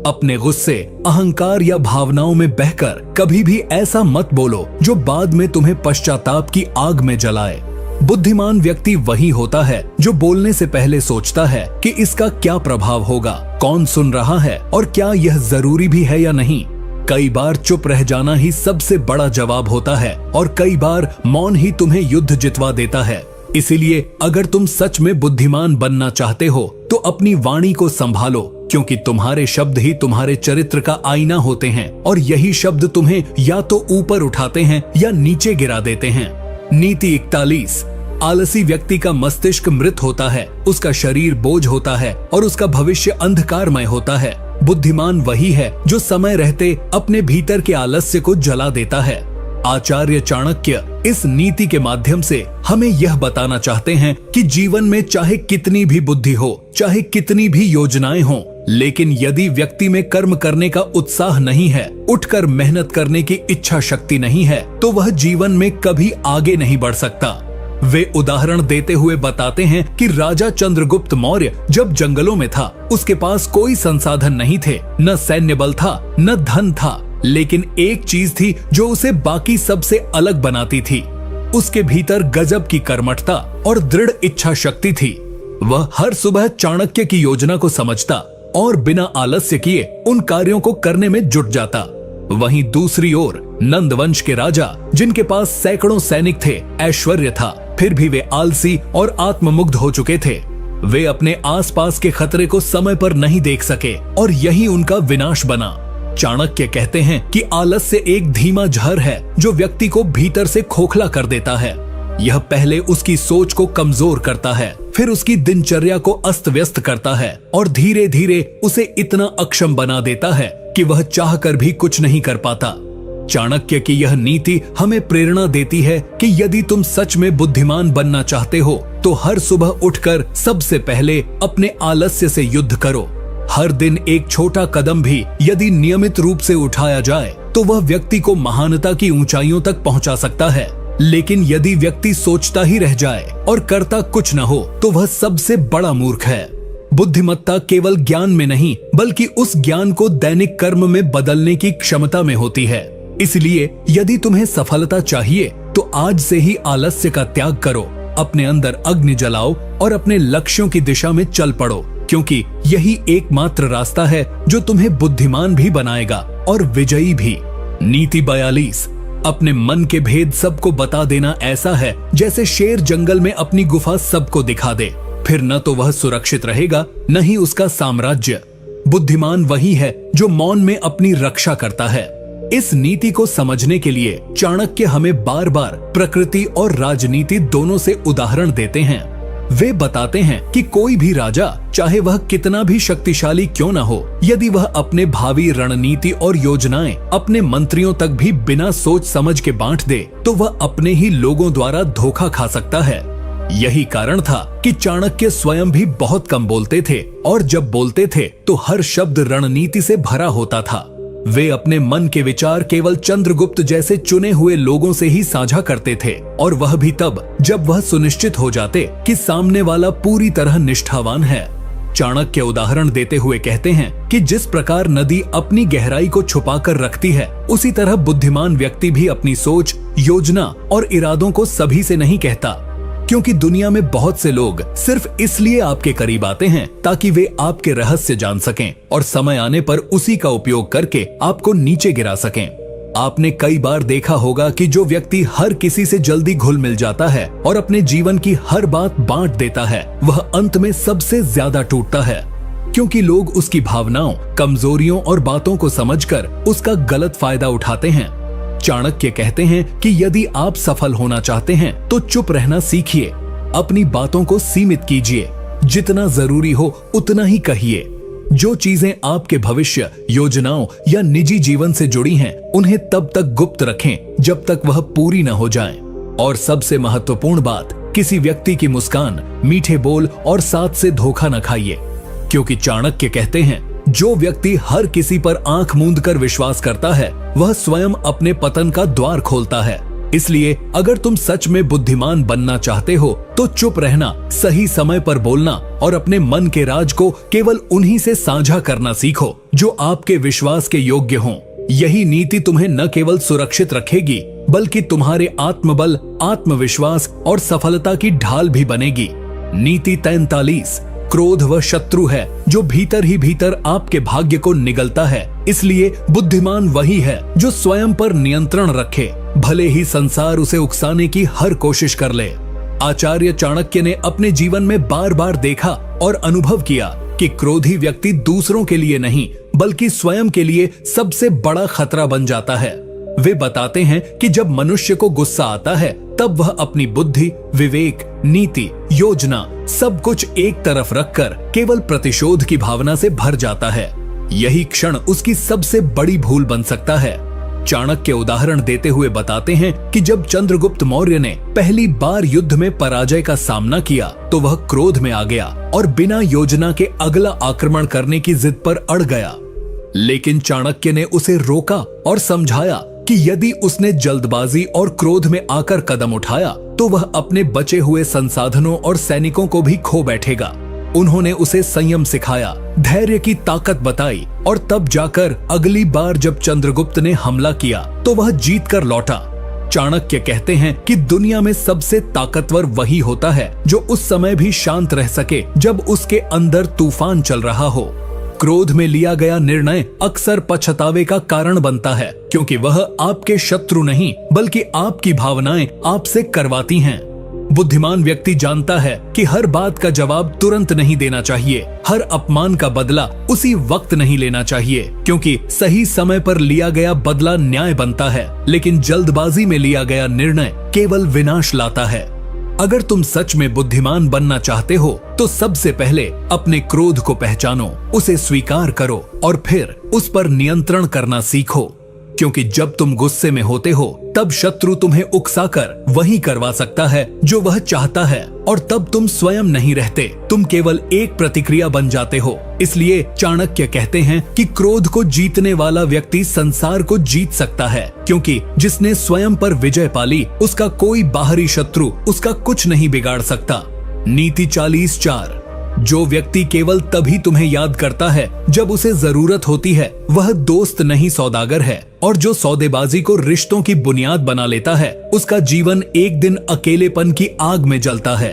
अपने गुस्से, अहंकार या भावनाओं में बहकर कभी भी ऐसा मत बोलो जो बाद में तुम्हें पश्चाताप की आग में जलाए। बुद्धिमान व्यक्ति वही होता है जो बोलने से पहले सोचता है कि इसका क्या प्रभाव होगा, कौन सुन रहा है और क्या यह जरूरी भी है या नहीं। कई बार चुप रह जाना ही सबसे बड़ा जवाब होता है और कई बार मौन ही तुम्हें युद्ध जितवा देता है। इसीलिए अगर तुम सच में बुद्धिमान बनना चाहते हो तो अपनी वाणी को संभालो, क्योंकि तुम्हारे शब्द ही तुम्हारे चरित्र का आईना होते हैं और यही शब्द तुम्हें या तो ऊपर उठाते हैं या नीचे गिरा देते हैं। नीति 41। आलसी व्यक्ति का मस्तिष्क मृत होता है, उसका शरीर बोझ होता है और उसका भविष्य अंधकारमय होता है। बुद्धिमान वही है जो समय रहते अपने भीतर के आलस्य को जला देता है। आचार्य चाणक्य इस नीति के माध्यम से हमें यह बताना चाहते हैं कि जीवन में चाहे कितनी भी बुद्धि हो, चाहे कितनी भी योजनाएं हों, लेकिन यदि व्यक्ति में कर्म करने का उत्साह नहीं है, उठकर मेहनत करने की इच्छा शक्ति नहीं है, तो वह जीवन में कभी आगे नहीं बढ़ सकता। वे उदाहरण देते हुए बताते हैं कि राजा चंद्रगुप्त मौर्य जब जंगलों में था, उसके पास कोई संसाधन नहीं थे, न सैन्य बल था, न धन था, लेकिन एक चीज थी जो उसे बाकी सबसे अलग बनाती थी। उसके भीतर गजब की कर्मठता और दृढ़ इच्छा शक्ति थी। वह हर सुबह चाणक्य की योजना को समझता और बिना आलस्य किए उन कार्यों को करने में जुट जाता। वहीं दूसरी ओर नंद वंश के राजा, जिनके पास सैकड़ों सैनिक थे, ऐश्वर्य था, फिर भी वे आलसी और आत्ममुग्ध हो चुके थे। वे अपने आसपास के खतरे को समय पर नहीं देख सके और यही उनका विनाश बना। चाणक्य कहते हैं कि आलस्य एक धीमा जहर है जो व्यक्ति को भीतर से खोखला कर देता है। यह पहले उसकी सोच को कमजोर करता है, फिर उसकी दिनचर्या को अस्त व्यस्त करता है और धीरे धीरे उसे इतना अक्षम बना देता है कि वह चाहकर भी कुछ नहीं कर पाता। चाणक्य की यह नीति हमें प्रेरणा देती है कि यदि तुम सच में बुद्धिमान बनना चाहते हो तो हर सुबह उठकर सबसे पहले अपने आलस्य से युद्ध करो। हर दिन एक छोटा कदम भी यदि नियमित रूप से उठाया जाए तो वह व्यक्ति को महानता की ऊंचाइयों तक पहुंचा सकता है। लेकिन यदि व्यक्ति सोचता ही रह जाए और करता कुछ न हो तो वह सबसे बड़ा मूर्ख है। बुद्धिमत्ता केवल ज्ञान में नहीं, बल्कि उस ज्ञान को दैनिक कर्म में बदलने की क्षमता में होती है। इसलिए यदि तुम्हें सफलता चाहिए तो आज से ही आलस्य का त्याग करो, अपने अंदर अग्नि जलाओ और अपने लक्ष्यों की दिशा में चल पड़ो, क्योंकि यही एकमात्र रास्ता है जो तुम्हें बुद्धिमान भी बनाएगा और विजयी भी। नीति 42। अपने मन के भेद सबको बता देना ऐसा है जैसे शेर जंगल में अपनी गुफा सबको दिखा दे, फिर न तो वह सुरक्षित रहेगा न ही उसका साम्राज्य। बुद्धिमान वही है जो मौन में अपनी रक्षा करता है। इस नीति को समझने के लिए चाणक्य हमें बार बार प्रकृति और राजनीति दोनों से उदाहरण देते हैं। वे बताते हैं कि कोई भी राजा, चाहे वह कितना भी शक्तिशाली क्यों न हो, यदि वह अपने भावी रणनीति और योजनाएं अपने मंत्रियों तक भी बिना सोच समझ के बांट दे, तो वह अपने ही लोगों द्वारा धोखा खा सकता है। यही कारण था कि चाणक्य स्वयं भी बहुत कम बोलते थे, और जब बोलते थे तो हर शब्द रणनीति से भरा होता था। वे अपने मन के विचार केवल चंद्रगुप्त जैसे चुने हुए लोगों से ही साझा करते थे, और वह भी तब जब वह सुनिश्चित हो जाते कि सामने वाला पूरी तरह निष्ठावान है। चाणक्य उदाहरण देते हुए कहते हैं कि जिस प्रकार नदी अपनी गहराई को छुपाकर रखती है, उसी तरह बुद्धिमान व्यक्ति भी अपनी सोच, योजना और इरादों को सभी से नहीं कहता, क्योंकि दुनिया में बहुत से लोग सिर्फ इसलिए आपके करीब आते हैं ताकि वे आपके रहस्य जान सकें और समय आने पर उसी का उपयोग करके आपको नीचे गिरा सकें। आपने कई बार देखा होगा कि जो व्यक्ति हर किसी से जल्दी घुल मिल जाता है और अपने जीवन की हर बात बांट देता है, वह अंत में सबसे ज्यादा टूटता है, क्योंकि लोग उसकी भावनाओं, कमजोरियों और बातों को समझकर उसका गलत फायदा उठाते हैं। चाणक्य कहते हैं कि यदि आप सफल होना चाहते हैं तो चुप रहना सीखिए, अपनी बातों को सीमित कीजिए, जितना जरूरी हो उतना ही कहिए। जो चीजें आपके भविष्य, योजनाओं या निजी जीवन से जुड़ी हैं, उन्हें तब तक गुप्त रखें जब तक वह पूरी न हो जाएं। और सबसे महत्वपूर्ण बात, किसी व्यक्ति की मुस्कान, मीठे बोल और साथ से धोखा न खाइए, क्योंकि चाणक्य कहते हैं जो व्यक्ति हर किसी पर आंख मूंद कर विश्वास करता है, वह स्वयं अपने पतन का द्वार खोलता है। इसलिए अगर तुम सच में बुद्धिमान बनना चाहते हो तो चुप रहना, सही समय पर बोलना और अपने मन के राज को केवल उन्हीं से साझा करना सीखो जो आपके विश्वास के योग्य हों। यही नीति तुम्हें न केवल सुरक्षित रखेगी, बल्कि तुम्हारे आत्मबल, आत्मविश्वास और सफलता की ढाल भी बनेगी। नीति 43, क्रोध वह शत्रु है जो भीतर ही भीतर आपके भाग्य को निगलता है। इसलिए बुद्धिमान वही है जो स्वयं पर नियंत्रण रखे, भले ही संसार उसे उकसाने की हर कोशिश कर ले। आचार्य चाणक्य ने अपने जीवन में बार बार देखा और अनुभव किया कि क्रोधी व्यक्ति दूसरों के लिए नहीं बल्कि स्वयं के लिए सबसे बड़ा खतरा बन जाता है। वे बताते हैं कि जब मनुष्य को गुस्सा आता है तब वह अपनी बुद्धि, विवेक, नीति, योजना सब कुछ एक तरफ रखकर केवल प्रतिशोध की भावना से भर जाता है। यही क्षण उसकी सबसे बड़ी भूल बन सकता है। चाणक्य उदाहरण देते हुए बताते हैं कि जब चंद्रगुप्त मौर्य ने पहली बार युद्ध में पराजय का सामना किया तो वह क्रोध में आ गया और बिना योजना के अगला आक्रमण करने की जिद पर अड़ गया। लेकिन चाणक्य ने उसे रोका और समझाया कि यदि उसने जल्दबाजी और क्रोध में आकर कदम उठाया तो वह अपने बचे हुए संसाधनों और सैनिकों को भी खो बैठेगा। उन्होंने उसे संयम सिखाया, धैर्य की ताकत बताई और तब जाकर अगली बार जब चंद्रगुप्त ने हमला किया तो वह जीत कर लौटा। चाणक्य कहते हैं कि दुनिया में सबसे ताकतवर वही होता है जो उस समय भी शांत रह सके जब उसके अंदर तूफान चल रहा हो। क्रोध में लिया गया निर्णय अक्सर पछतावे का कारण बनता है, क्योंकि वह आपके शत्रु नहीं बल्कि आपकी भावनाएं आपसे करवाती हैं। बुद्धिमान व्यक्ति जानता है कि हर बात का जवाब तुरंत नहीं देना चाहिए, हर अपमान का बदला उसी वक्त नहीं लेना चाहिए, क्योंकि सही समय पर लिया गया बदला न्याय बनता है, लेकिन जल्दबाजी में लिया गया निर्णय केवल विनाश लाता है। अगर तुम सच में बुद्धिमान बनना चाहते हो तो सबसे पहले अपने क्रोध को पहचानो, उसे स्वीकार करो और फिर उस पर नियंत्रण करना सीखो, क्योंकि जब तुम गुस्से में होते हो तब शत्रु तुम्हें उकसाकर वही करवा सकता है जो वह चाहता है, और तब तुम स्वयं नहीं रहते, तुम केवल एक प्रतिक्रिया बन जाते हो। इसलिए चाणक्य कहते हैं कि क्रोध को जीतने वाला व्यक्ति संसार को जीत सकता है, क्योंकि जिसने स्वयं पर विजय पाली उसका कोई बाहरी शत्रु उसका कुछ नहीं बिगाड़ सकता। नीति 40-4, जो व्यक्ति केवल तभी तुम्हें याद करता है जब उसे जरूरत होती है, वह दोस्त नहीं सौदागर है, और जो सौदेबाजी को रिश्तों की बुनियाद बना लेता है उसका जीवन एक दिन अकेलेपन की आग में जलता है।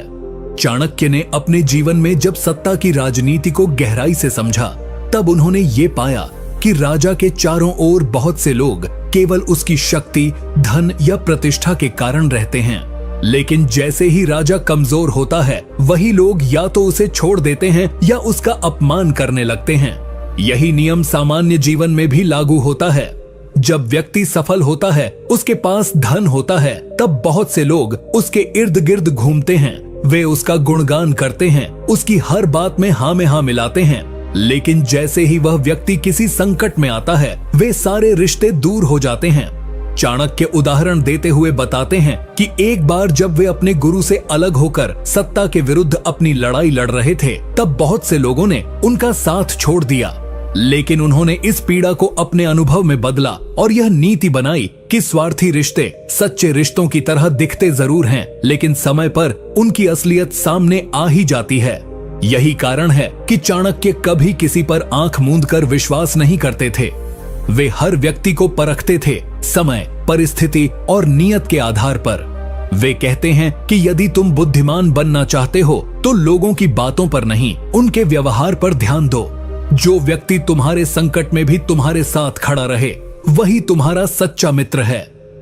चाणक्य ने अपने जीवन में जब सत्ता की राजनीति को गहराई से समझा तब उन्होंने ये पाया कि राजा के चारों ओर बहुत से लोग केवल उसकी शक्ति, धन या प्रतिष्ठा के कारण रहते हैं, लेकिन जैसे ही राजा कमजोर होता है वही लोग या तो उसे छोड़ देते हैं या उसका अपमान करने लगते हैं। यही नियम सामान्य जीवन में भी लागू होता है। जब व्यक्ति सफल होता है, उसके पास धन होता है, तब बहुत से लोग उसके इर्द गिर्द घूमते हैं। वे उसका गुणगान करते हैं, उसकी हर बात में हाँ में हाँ मिलाते हैं। लेकिन जैसे ही वह व्यक्ति किसी संकट में आता है, वे सारे रिश्ते दूर हो जाते हैं। चाणक्य उदाहरण देते हुए बताते हैं कि एक बार जब वे अपने गुरु से अलग होकर सत्ता के विरुद्ध अपनी लड़ाई लड़ रहे थे, तब बहुत से लोगों ने उनका साथ छोड़ दिया। लेकिन उन्होंने इस पीड़ा को अपने अनुभव में बदला और यह नीति बनाई कि स्वार्थी रिश्ते सच्चे रिश्तों की तरह दिखते जरूर हैं, लेकिन समय पर उनकी असलियत सामने आ ही जाती है। यही कारण है कि चाणक्य कभी किसी पर आंख मूंद कर विश्वास नहीं करते थे। वे हर व्यक्ति को परखते थे, समय, परिस्थिति और नियत के आधार पर। वे कहते हैं कि यदि तुम बुद्धिमान बनना चाहते हो तो लोगों की बातों पर नहीं, उनके व्यवहार पर ध्यान दो। जो व्यक्ति तुम्हारे संकट में भी तुम्हारे साथ खड़ा रहे, वही तुम्हारा सच्चा मित्र है।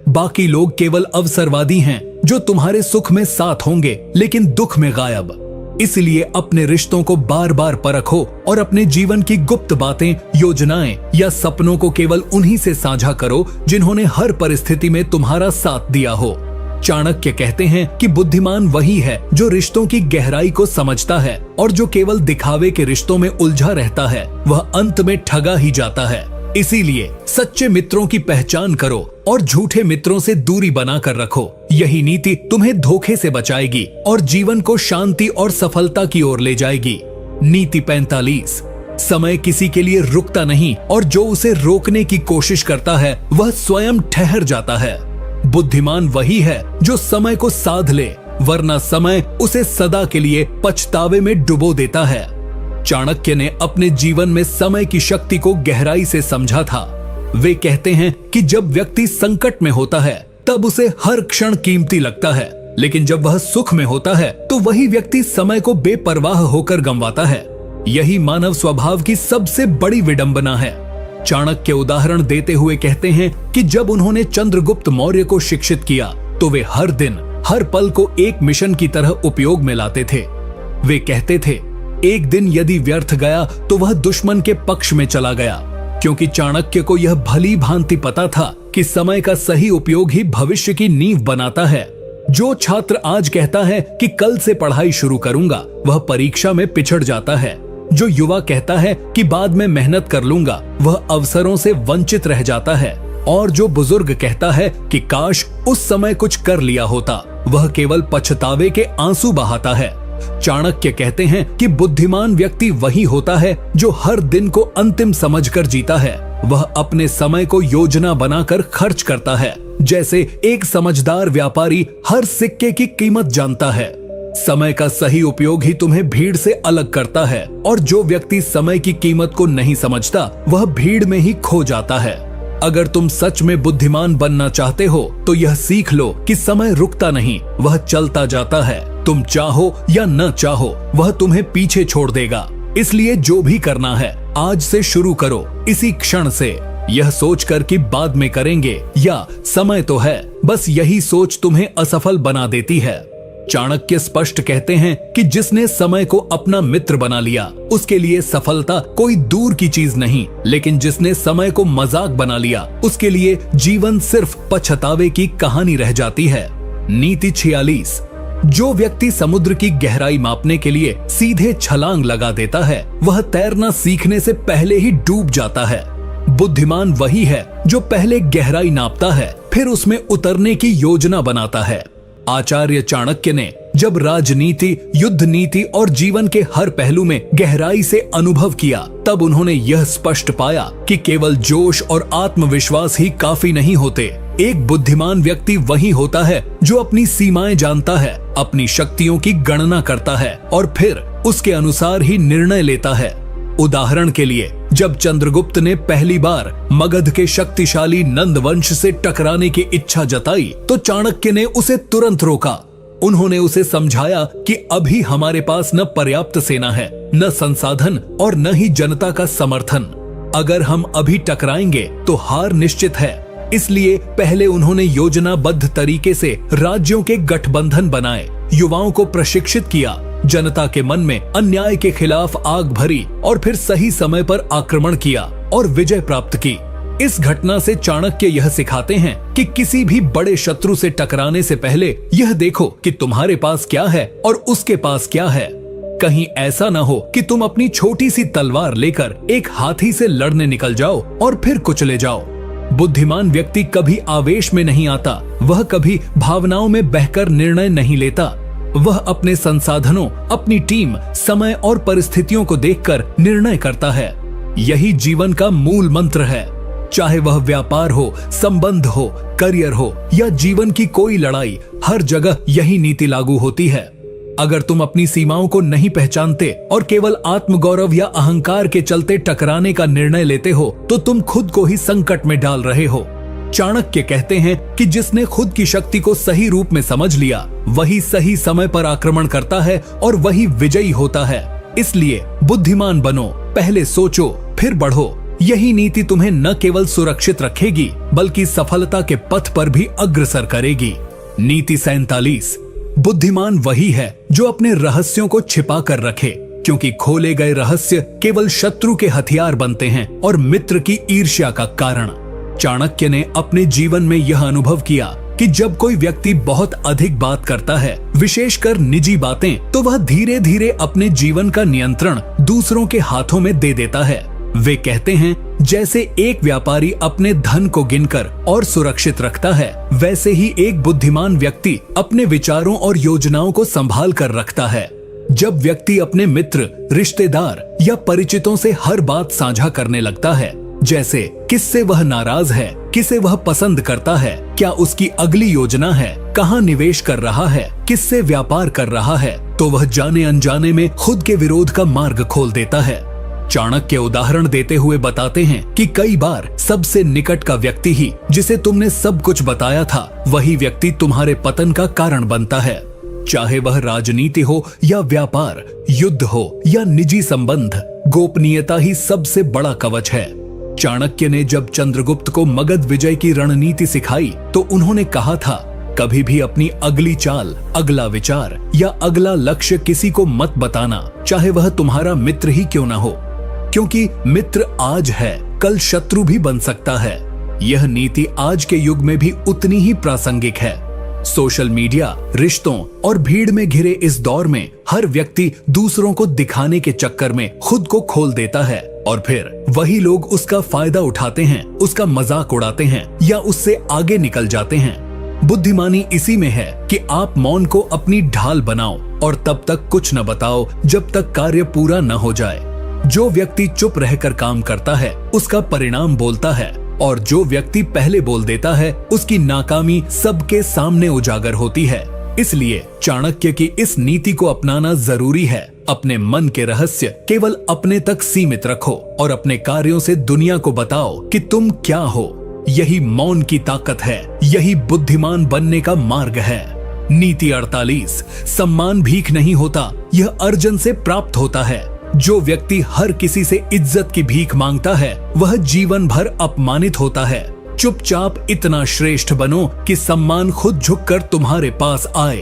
बाकी लोग केवल अवसरवादी हैं, जो तुम्हारे सुख में साथ होंगे लेकिन दुख में गायब। इसलिए अपने रिश्तों को बार बार परखो और अपने जीवन की गुप्त बातें, योजनाएं या सपनों को केवल उन्हीं से साझा करो जिन्होंने हर परिस्थिति में तुम्हारा साथ दिया हो। चाणक्य कहते हैं कि बुद्धिमान वही है जो रिश्तों की गहराई को समझता है, और जो केवल दिखावे के रिश्तों में उलझा रहता है वह अंत में ठगा ही जाता है। इसीलिए सच्चे मित्रों की पहचान करो और झूठे मित्रों से दूरी बनाकर रखो। यही नीति तुम्हें धोखे से बचाएगी और जीवन को शांति और सफलता की ओर ले जाएगी। नीति 45। समय किसी के लिए रुकता नहीं, और जो उसे रोकने की कोशिश करता है वह स्वयं ठहर जाता है। बुद्धिमान वही है जो समय को साध ले, वरना समय उसे सदा के लिए पछतावे में डुबो देता है। चाणक्य ने अपने जीवन में समय की शक्ति को गहराई से समझा था। वे कहते हैं कि जब व्यक्ति संकट में होता है तब उसे हर क्षण कीमती लगता है, लेकिन जब वह सुख में होता है तो वही व्यक्ति समय को बेपरवाह होकर गंवाता है। यही मानव स्वभाव की सबसे बड़ी विडंबना है। चाणक्य उदाहरण देते हुए कहते हैं कि जब उन्होंने चंद्रगुप्त मौर्य को शिक्षित किया तो वे हर दिन, हर पल को एक मिशन की तरह उपयोग में लाते थे। वे कहते थे, एक दिन यदि व्यर्थ गया तो वह दुश्मन के पक्ष में चला गया, क्योंकि चाणक्य को यह भली भांति पता था कि समय का सही उपयोग ही भविष्य की नींव बनाता है। जो छात्र आज कहता है कि कल से पढ़ाई शुरू करूंगा, वह परीक्षा में पिछड़ जाता है। जो युवा कहता है कि बाद में मेहनत कर लूंगा, वह अवसरों से वंचित रह जाता है। और जो बुजुर्ग कहता है कि काश उस समय कुछ कर लिया होता, वह केवल पछतावे के आंसू बहाता है। चाणक्य कहते हैं कि बुद्धिमान व्यक्ति वही होता है जो हर दिन को अंतिम समझकर जीता है। वह अपने समय को योजना बनाकर खर्च करता है, जैसे एक समझदार व्यापारी हर सिक्के की कीमत जानता है। समय का सही उपयोग ही तुम्हें भीड़ से अलग करता है, और जो व्यक्ति समय की कीमत को नहीं समझता वह भीड़ में ही खो जाता है। अगर तुम सच में बुद्धिमान बनना चाहते हो तो यह सीख लो कि समय रुकता नहीं, वह चलता जाता है। तुम चाहो या न चाहो वह तुम्हें पीछे छोड़ देगा। इसलिए जो भी करना है आज से शुरू करो, इसी क्षण से। यह सोचकर कि बाद में करेंगे या समय तो है, बस यही सोच तुम्हें असफल बना देती है। चाणक्य स्पष्ट कहते हैं कि जिसने समय को अपना मित्र बना लिया, उसके लिए सफलता कोई दूर की चीज नहीं, लेकिन जिसने समय को मजाक बना लिया, उसके लिए जीवन सिर्फ पछतावे की कहानी रह जाती है। नीति 46। जो व्यक्ति समुद्र की गहराई मापने के लिए सीधे छलांग लगा देता है, वह तैरना सीखने से पहले ही डूब जाता है। बुद्धिमान वही है जो पहले गहराई नापता है, फिर उसमें उतरने की योजना बनाता है। आचार्य चाणक्य ने जब राजनीति, युद्ध नीति और जीवन के हर पहलू में गहराई से अनुभव किया, तब उन्होंने यह स्पष्ट पाया कि केवल जोश और आत्मविश्वास ही काफी नहीं होते। एक बुद्धिमान व्यक्ति वही होता है जो अपनी सीमाएं जानता है, अपनी शक्तियों की गणना करता है और फिर उसके अनुसार ही निर्णय लेता है। उदाहरण के लिए, जब चंद्रगुप्त ने पहली बार मगध के शक्तिशाली नंद वंश से टकराने की इच्छा जताई, तो चाणक्य ने उसे तुरंत रोका। उन्होंने उसे समझाया कि अभी हमारे पास न पर्याप्त सेना है, न संसाधन और न ही जनता का समर्थन। अगर हम अभी टकराएंगे तो हार निश्चित है। इसलिए पहले उन्होंने योजनाबद्ध तरीके से राज्यों के गठबंधन बनाए, युवाओं को प्रशिक्षित किया जनता के मन में अन्याय के खिलाफ आग भरी और फिर सही समय पर आक्रमण किया और विजय प्राप्त की। इस घटना से चाणक्य यह सिखाते हैं कि किसी भी बड़े शत्रु से टकराने से पहले यह देखो कि तुम्हारे पास क्या है और उसके पास क्या है। कहीं ऐसा ना हो कि तुम अपनी छोटी सी तलवार लेकर एक हाथी से लड़ने निकल जाओ और फिर कुचले जाओ। बुद्धिमान व्यक्ति कभी आवेश में नहीं आता, वह कभी भावनाओं में बहकर निर्णय नहीं लेता। वह अपने संसाधनों, अपनी टीम, समय और परिस्थितियों को देखकर निर्णय करता है। यही जीवन का मूल मंत्र है। चाहे वह व्यापार हो, संबंध हो, करियर हो या जीवन की कोई लड़ाई, हर जगह यही नीति लागू होती है। अगर तुम अपनी सीमाओं को नहीं पहचानते और केवल आत्मगौरव या अहंकार के चलते टकराने का निर्णय लेते हो तो तुम खुद को ही संकट में डाल रहे हो। चाणक्य कहते हैं कि जिसने खुद की शक्ति को सही रूप में समझ लिया, वही सही समय पर आक्रमण करता है और वही विजयी होता है। इसलिए बुद्धिमान बनो, पहले सोचो फिर बढ़ो। यही नीति तुम्हें न केवल सुरक्षित रखेगी बल्कि सफलता के पथ पर भी अग्रसर करेगी। नीति 47। बुद्धिमान वही है जो अपने रहस्यों को छिपा कर रखे, क्योंकि खोले गए रहस्य केवल शत्रु के हथियार बनते हैं और मित्र की ईर्ष्या का कारण। चाणक्य ने अपने जीवन में यह अनुभव किया कि जब कोई व्यक्ति बहुत अधिक बात करता है, विशेषकर निजी बातें, तो वह धीरे धीरे अपने जीवन का नियंत्रण दूसरों के हाथों में दे देता है। वे कहते हैं, जैसे एक व्यापारी अपने धन को गिनकर और सुरक्षित रखता है, वैसे ही एक बुद्धिमान व्यक्ति अपने विचारों और योजनाओं को संभाल कर रखता है। जब व्यक्ति अपने मित्र, रिश्तेदार या परिचितों से हर बात साझा करने लगता है, जैसे किससे वह नाराज है, किसे वह पसंद करता है, क्या उसकी अगली योजना है, कहाँ निवेश कर रहा है, किससे व्यापार कर रहा है, तो वह जाने अनजाने में खुद के विरोध का मार्ग खोल देता है। चाणक्य उदाहरण देते हुए बताते हैं कि कई बार सबसे निकट का व्यक्ति ही, जिसे तुमने सब कुछ बताया था, वही व्यक्ति तुम्हारे पतन का कारण बनता है। चाहे वह राजनीति हो या व्यापार, युद्ध हो या निजी संबंध, गोपनीयता ही सबसे बड़ा कवच है। चाणक्य ने जब चंद्रगुप्त को मगध विजय की रणनीति सिखाई तो उन्होंने कहा था, कभी भी अपनी अगली चाल, अगला विचार या अगला लक्ष्य किसी को मत बताना, चाहे वह तुम्हारा मित्र ही क्यों ना हो, क्योंकि मित्र आज है, कल शत्रु भी बन सकता है। यह नीति आज के युग में भी उतनी ही प्रासंगिक है। सोशल मीडिया, रिश्तों और भीड़ में घिरे इस दौर में हर व्यक्ति दूसरों को दिखाने के चक्कर में खुद को खोल देता है और फिर वही लोग उसका फायदा उठाते हैं, उसका मजाक उड़ाते हैं या उससे आगे निकल जाते हैं। बुद्धिमानी इसी में है कि आप मौन को अपनी ढाल बनाओ और तब तक कुछ न बताओ जब तक कार्य पूरा न हो जाए। जो व्यक्ति चुप रहकर काम करता है उसका परिणाम बोलता है, और जो व्यक्ति पहले बोल देता है उसकी नाकामी सबके सामने उजागर होती है। इसलिए चाणक्य की इस नीति को अपनाना जरूरी है। अपने मन के रहस्य केवल अपने तक सीमित रखो और अपने कार्यों से दुनिया को बताओ कि तुम क्या हो। यही मौन की ताकत है, यही बुद्धिमान बनने का मार्ग है। नीति 48। सम्मान भीख नहीं होता, यह अर्जन से प्राप्त होता है। जो व्यक्ति हर किसी से इज्जत की भीख मांगता है वह जीवन भर अपमानित होता है। चुपचाप इतना श्रेष्ठ बनो कि सम्मान खुद झुककर तुम्हारे पास आए।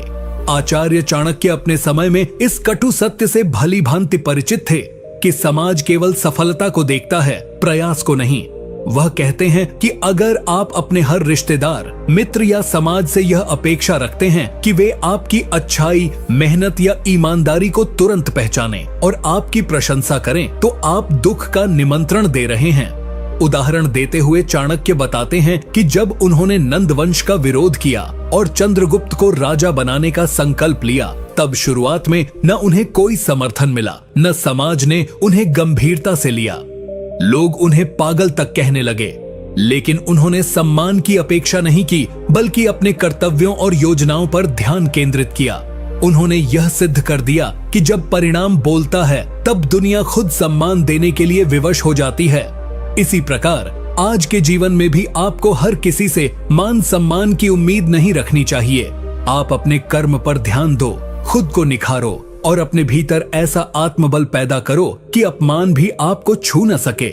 आचार्य चाणक्य अपने समय में इस कटु सत्य से भली भांति परिचित थे कि समाज केवल सफलता को देखता है, प्रयास को नहीं। वह कहते हैं कि अगर आप अपने हर रिश्तेदार, मित्र या समाज से यह अपेक्षा रखते हैं कि वे आपकी अच्छाई, मेहनत या ईमानदारी को तुरंत पहचानें और आपकी प्रशंसा करें, तो आप दुख का निमंत्रण दे रहे हैं। उदाहरण देते हुए चाणक्य बताते हैं कि जब उन्होंने नंद वंश का विरोध किया और चंद्रगुप्त को राजा बनाने का संकल्प लिया, तब शुरुआत में न उन्हें कोई समर्थन मिला, न समाज ने उन्हें गंभीरता से लिया। लोग उन्हें पागल तक कहने लगे, लेकिन उन्होंने सम्मान की अपेक्षा नहीं की, बल्कि अपने कर्तव्यों और योजनाओं पर ध्यान केंद्रित किया। उन्होंने यह सिद्ध कर दिया कि जब परिणाम बोलता है तब दुनिया खुद सम्मान देने के लिए विवश हो जाती है। इसी प्रकार आज के जीवन में भी आपको हर किसी से मान सम्मान की उम्मीद नहीं रखनी चाहिए। आप अपने कर्म पर ध्यान दो, खुद को निखारो और अपने भीतर ऐसा आत्मबल पैदा करो कि अपमान भी आपको छू न सके।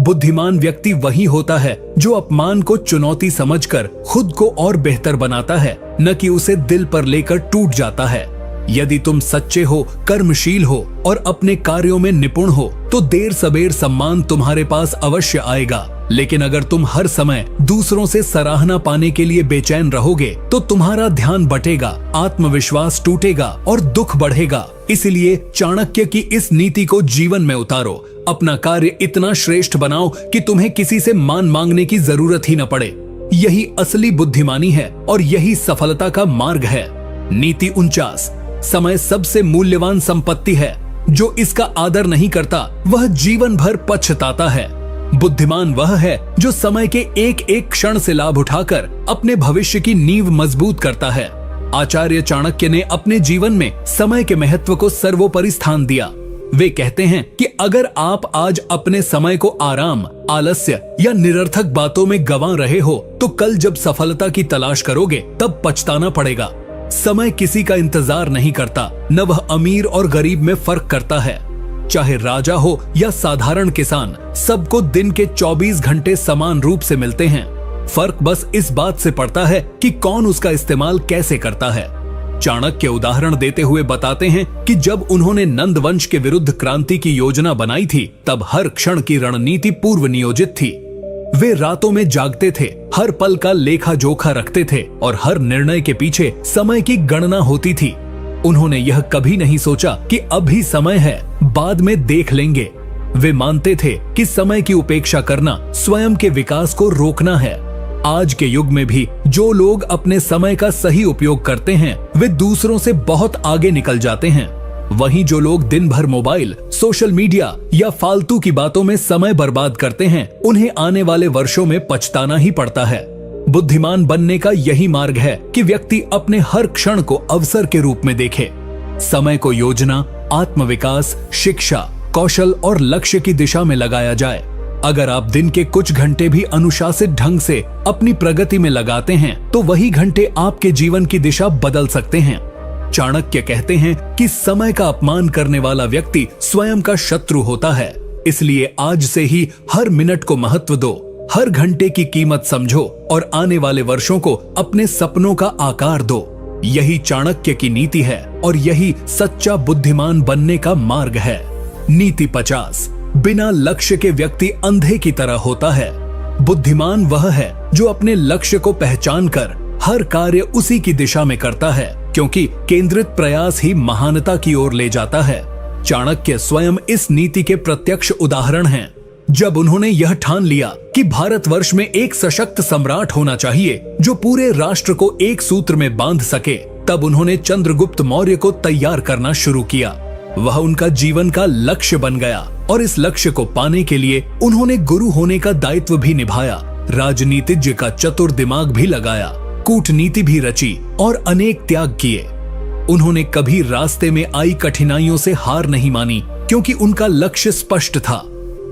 बुद्धिमान व्यक्ति वही होता है जो अपमान को चुनौती समझकर खुद को और बेहतर बनाता है, न कि उसे दिल पर लेकर टूट जाता है। यदि तुम सच्चे हो, कर्मशील हो और अपने कार्यों में निपुण हो तो देर सबेर सम्मान तुम्हारे पास अवश्य आएगा। लेकिन अगर तुम हर समय दूसरों से सराहना पाने के लिए बेचैन रहोगे तो तुम्हारा ध्यान बटेगा, आत्मविश्वास टूटेगा और दुख बढ़ेगा। इसलिए चाणक्य की इस नीति को जीवन में उतारो। अपना कार्य इतना श्रेष्ठ बनाओ कि तुम्हें किसी से मान मांगने की जरूरत ही न पड़े। यही असली बुद्धिमानी है और यही सफलता का मार्ग है। नीति 49। समय सबसे मूल्यवान संपत्ति है। जो इसका आदर नहीं करता वह जीवन भर पछताता है। बुद्धिमान वह है जो समय के एक एक क्षण से लाभ उठाकर अपने भविष्य की नींव मजबूत करता है। आचार्य चाणक्य ने अपने जीवन में समय के महत्व को सर्वोपरि स्थान दिया। वे कहते हैं कि अगर आप आज अपने समय को आराम, आलस्य या निरर्थक बातों में गंवा रहे हो तो कल जब सफलता की तलाश करोगे तब पछताना पड़ेगा। समय किसी का इंतजार नहीं करता, न वह अमीर और गरीब में फर्क करता है। चाहे राजा हो या साधारण किसान, सबको दिन के 24 घंटे समान रूप से मिलते हैं। फर्क बस इस बात से पड़ता है कि कौन उसका इस्तेमाल कैसे करता है। चाणक्य उदाहरण देते हुए बताते हैं कि जब उन्होंने नंद वंश के विरुद्ध क्रांति की योजना बनाई थी तब हर क्षण की रणनीति पूर्व नियोजित थी। वे रातों में जागते थे, हर पल का लेखा जोखा रखते थे और हर निर्णय के पीछे समय की गणना होती थी। उन्होंने यह कभी नहीं सोचा कि अभी समय है, बाद में देख लेंगे। वे मानते थे कि समय की उपेक्षा करना स्वयं के विकास को रोकना है। आज के युग में भी जो लोग अपने समय का सही उपयोग करते हैं वे दूसरों से बहुत आगे निकल जाते हैं। वहीं जो लोग दिन भर मोबाइल, सोशल मीडिया या फालतू की बातों में समय बर्बाद करते हैं उन्हें आने वाले वर्षों में पछताना ही पड़ता है। बुद्धिमान बनने का यही मार्ग है कि व्यक्ति अपने हर क्षण को अवसर के रूप में देखे। समय को योजना, आत्मविकास, शिक्षा, कौशल और लक्ष्य की दिशा में लगाया जाए। अगर आप दिन के कुछ घंटे भी अनुशासित ढंग से अपनी प्रगति में लगाते हैं तो वही घंटे आपके जीवन की दिशा बदल सकते हैं। चाणक्य कहते हैं कि समय का अपमान करने वाला व्यक्ति स्वयं का शत्रु होता है। इसलिए आज से ही हर मिनट को महत्व दो, हर घंटे की कीमत समझो और आने वाले वर्षों को अपने सपनों का आकार दो। यही चाणक्य की नीति है और यही सच्चा बुद्धिमान बनने का मार्ग है। नीति 50। बिना लक्ष्य के व्यक्ति अंधे की तरह होता है। बुद्धिमान वह है जो अपने लक्ष्य को पहचान कर हर कार्य उसी की दिशा में करता है, क्योंकि केंद्रित प्रयास ही महानता की ओर ले जाता है। चाणक्य स्वयं इस नीति के प्रत्यक्ष उदाहरण हैं। जब उन्होंने यह ठान लिया कि भारतवर्ष में एक सशक्त सम्राट होना चाहिए जो पूरे राष्ट्र को एक सूत्र में बांध सके, तब उन्होंने चंद्रगुप्त मौर्य को तैयार करना शुरू किया। वह उनका जीवन का लक्ष्य बन गया और इस लक्ष्य को पाने के लिए उन्होंने गुरु होने का दायित्व भी निभाया, राजनीतिज्ञ का चतुर दिमाग भी लगाया, कूटनीति भी रची और अनेक त्याग किए। उन्होंने कभी रास्ते में आई कठिनाइयों से हार नहीं मानी, क्योंकि उनका लक्ष्य स्पष्ट था।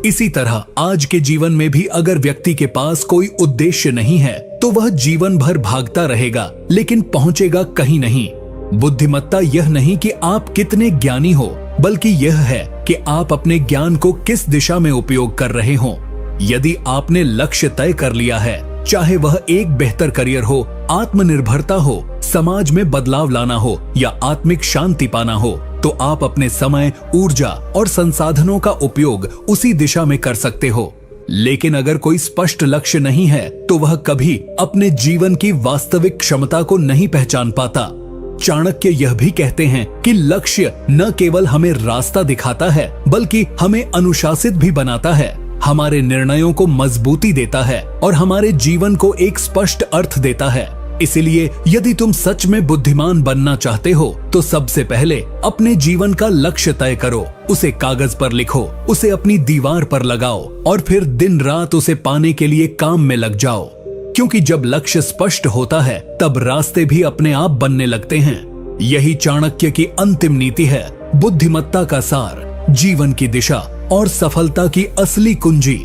इसी तरह आज के जीवन में भी अगर व्यक्ति के पास कोई उद्देश्य नहीं है तो वह जीवन भर भागता रहेगा लेकिन पहुंचेगा कहीं नहीं। बुद्धिमत्ता यह नहीं कि आप कितने ज्ञानी हो, बल्कि यह है कि आप अपने ज्ञान को किस दिशा में उपयोग कर रहे हो। यदि आपने लक्ष्य तय कर लिया है, चाहे वह एक बेहतर करियर हो, आत्मनिर्भरता हो, समाज में बदलाव लाना हो या आत्मिक शांति पाना हो, तो आप अपने समय, ऊर्जा और संसाधनों का उपयोग उसी दिशा में कर सकते हो। लेकिन अगर कोई स्पष्ट लक्ष्य नहीं है तो वह कभी अपने जीवन की वास्तविक क्षमता को नहीं पहचान पाता। चाणक्य यह भी कहते हैं कि लक्ष्य न केवल हमें रास्ता दिखाता है बल्कि हमें अनुशासित भी बनाता है, हमारे निर्णयों को मजबूती देता है और हमारे जीवन को एक स्पष्ट अर्थ देता है। इसलिए यदि तुम सच में बुद्धिमान बनना चाहते हो तो सबसे पहले अपने जीवन का लक्ष्य तय करो, उसे कागज पर लिखो, उसे अपनी दीवार पर लगाओ और फिर दिन रात उसे पाने के लिए काम में लग जाओ। क्योंकि जब लक्ष्य स्पष्ट होता है तब रास्ते भी अपने आप बनने लगते हैं। यही चाणक्य की अंतिम नीति है, बुद्धिमत्ता का सार, जीवन की दिशा और सफलता की असली कुंजी।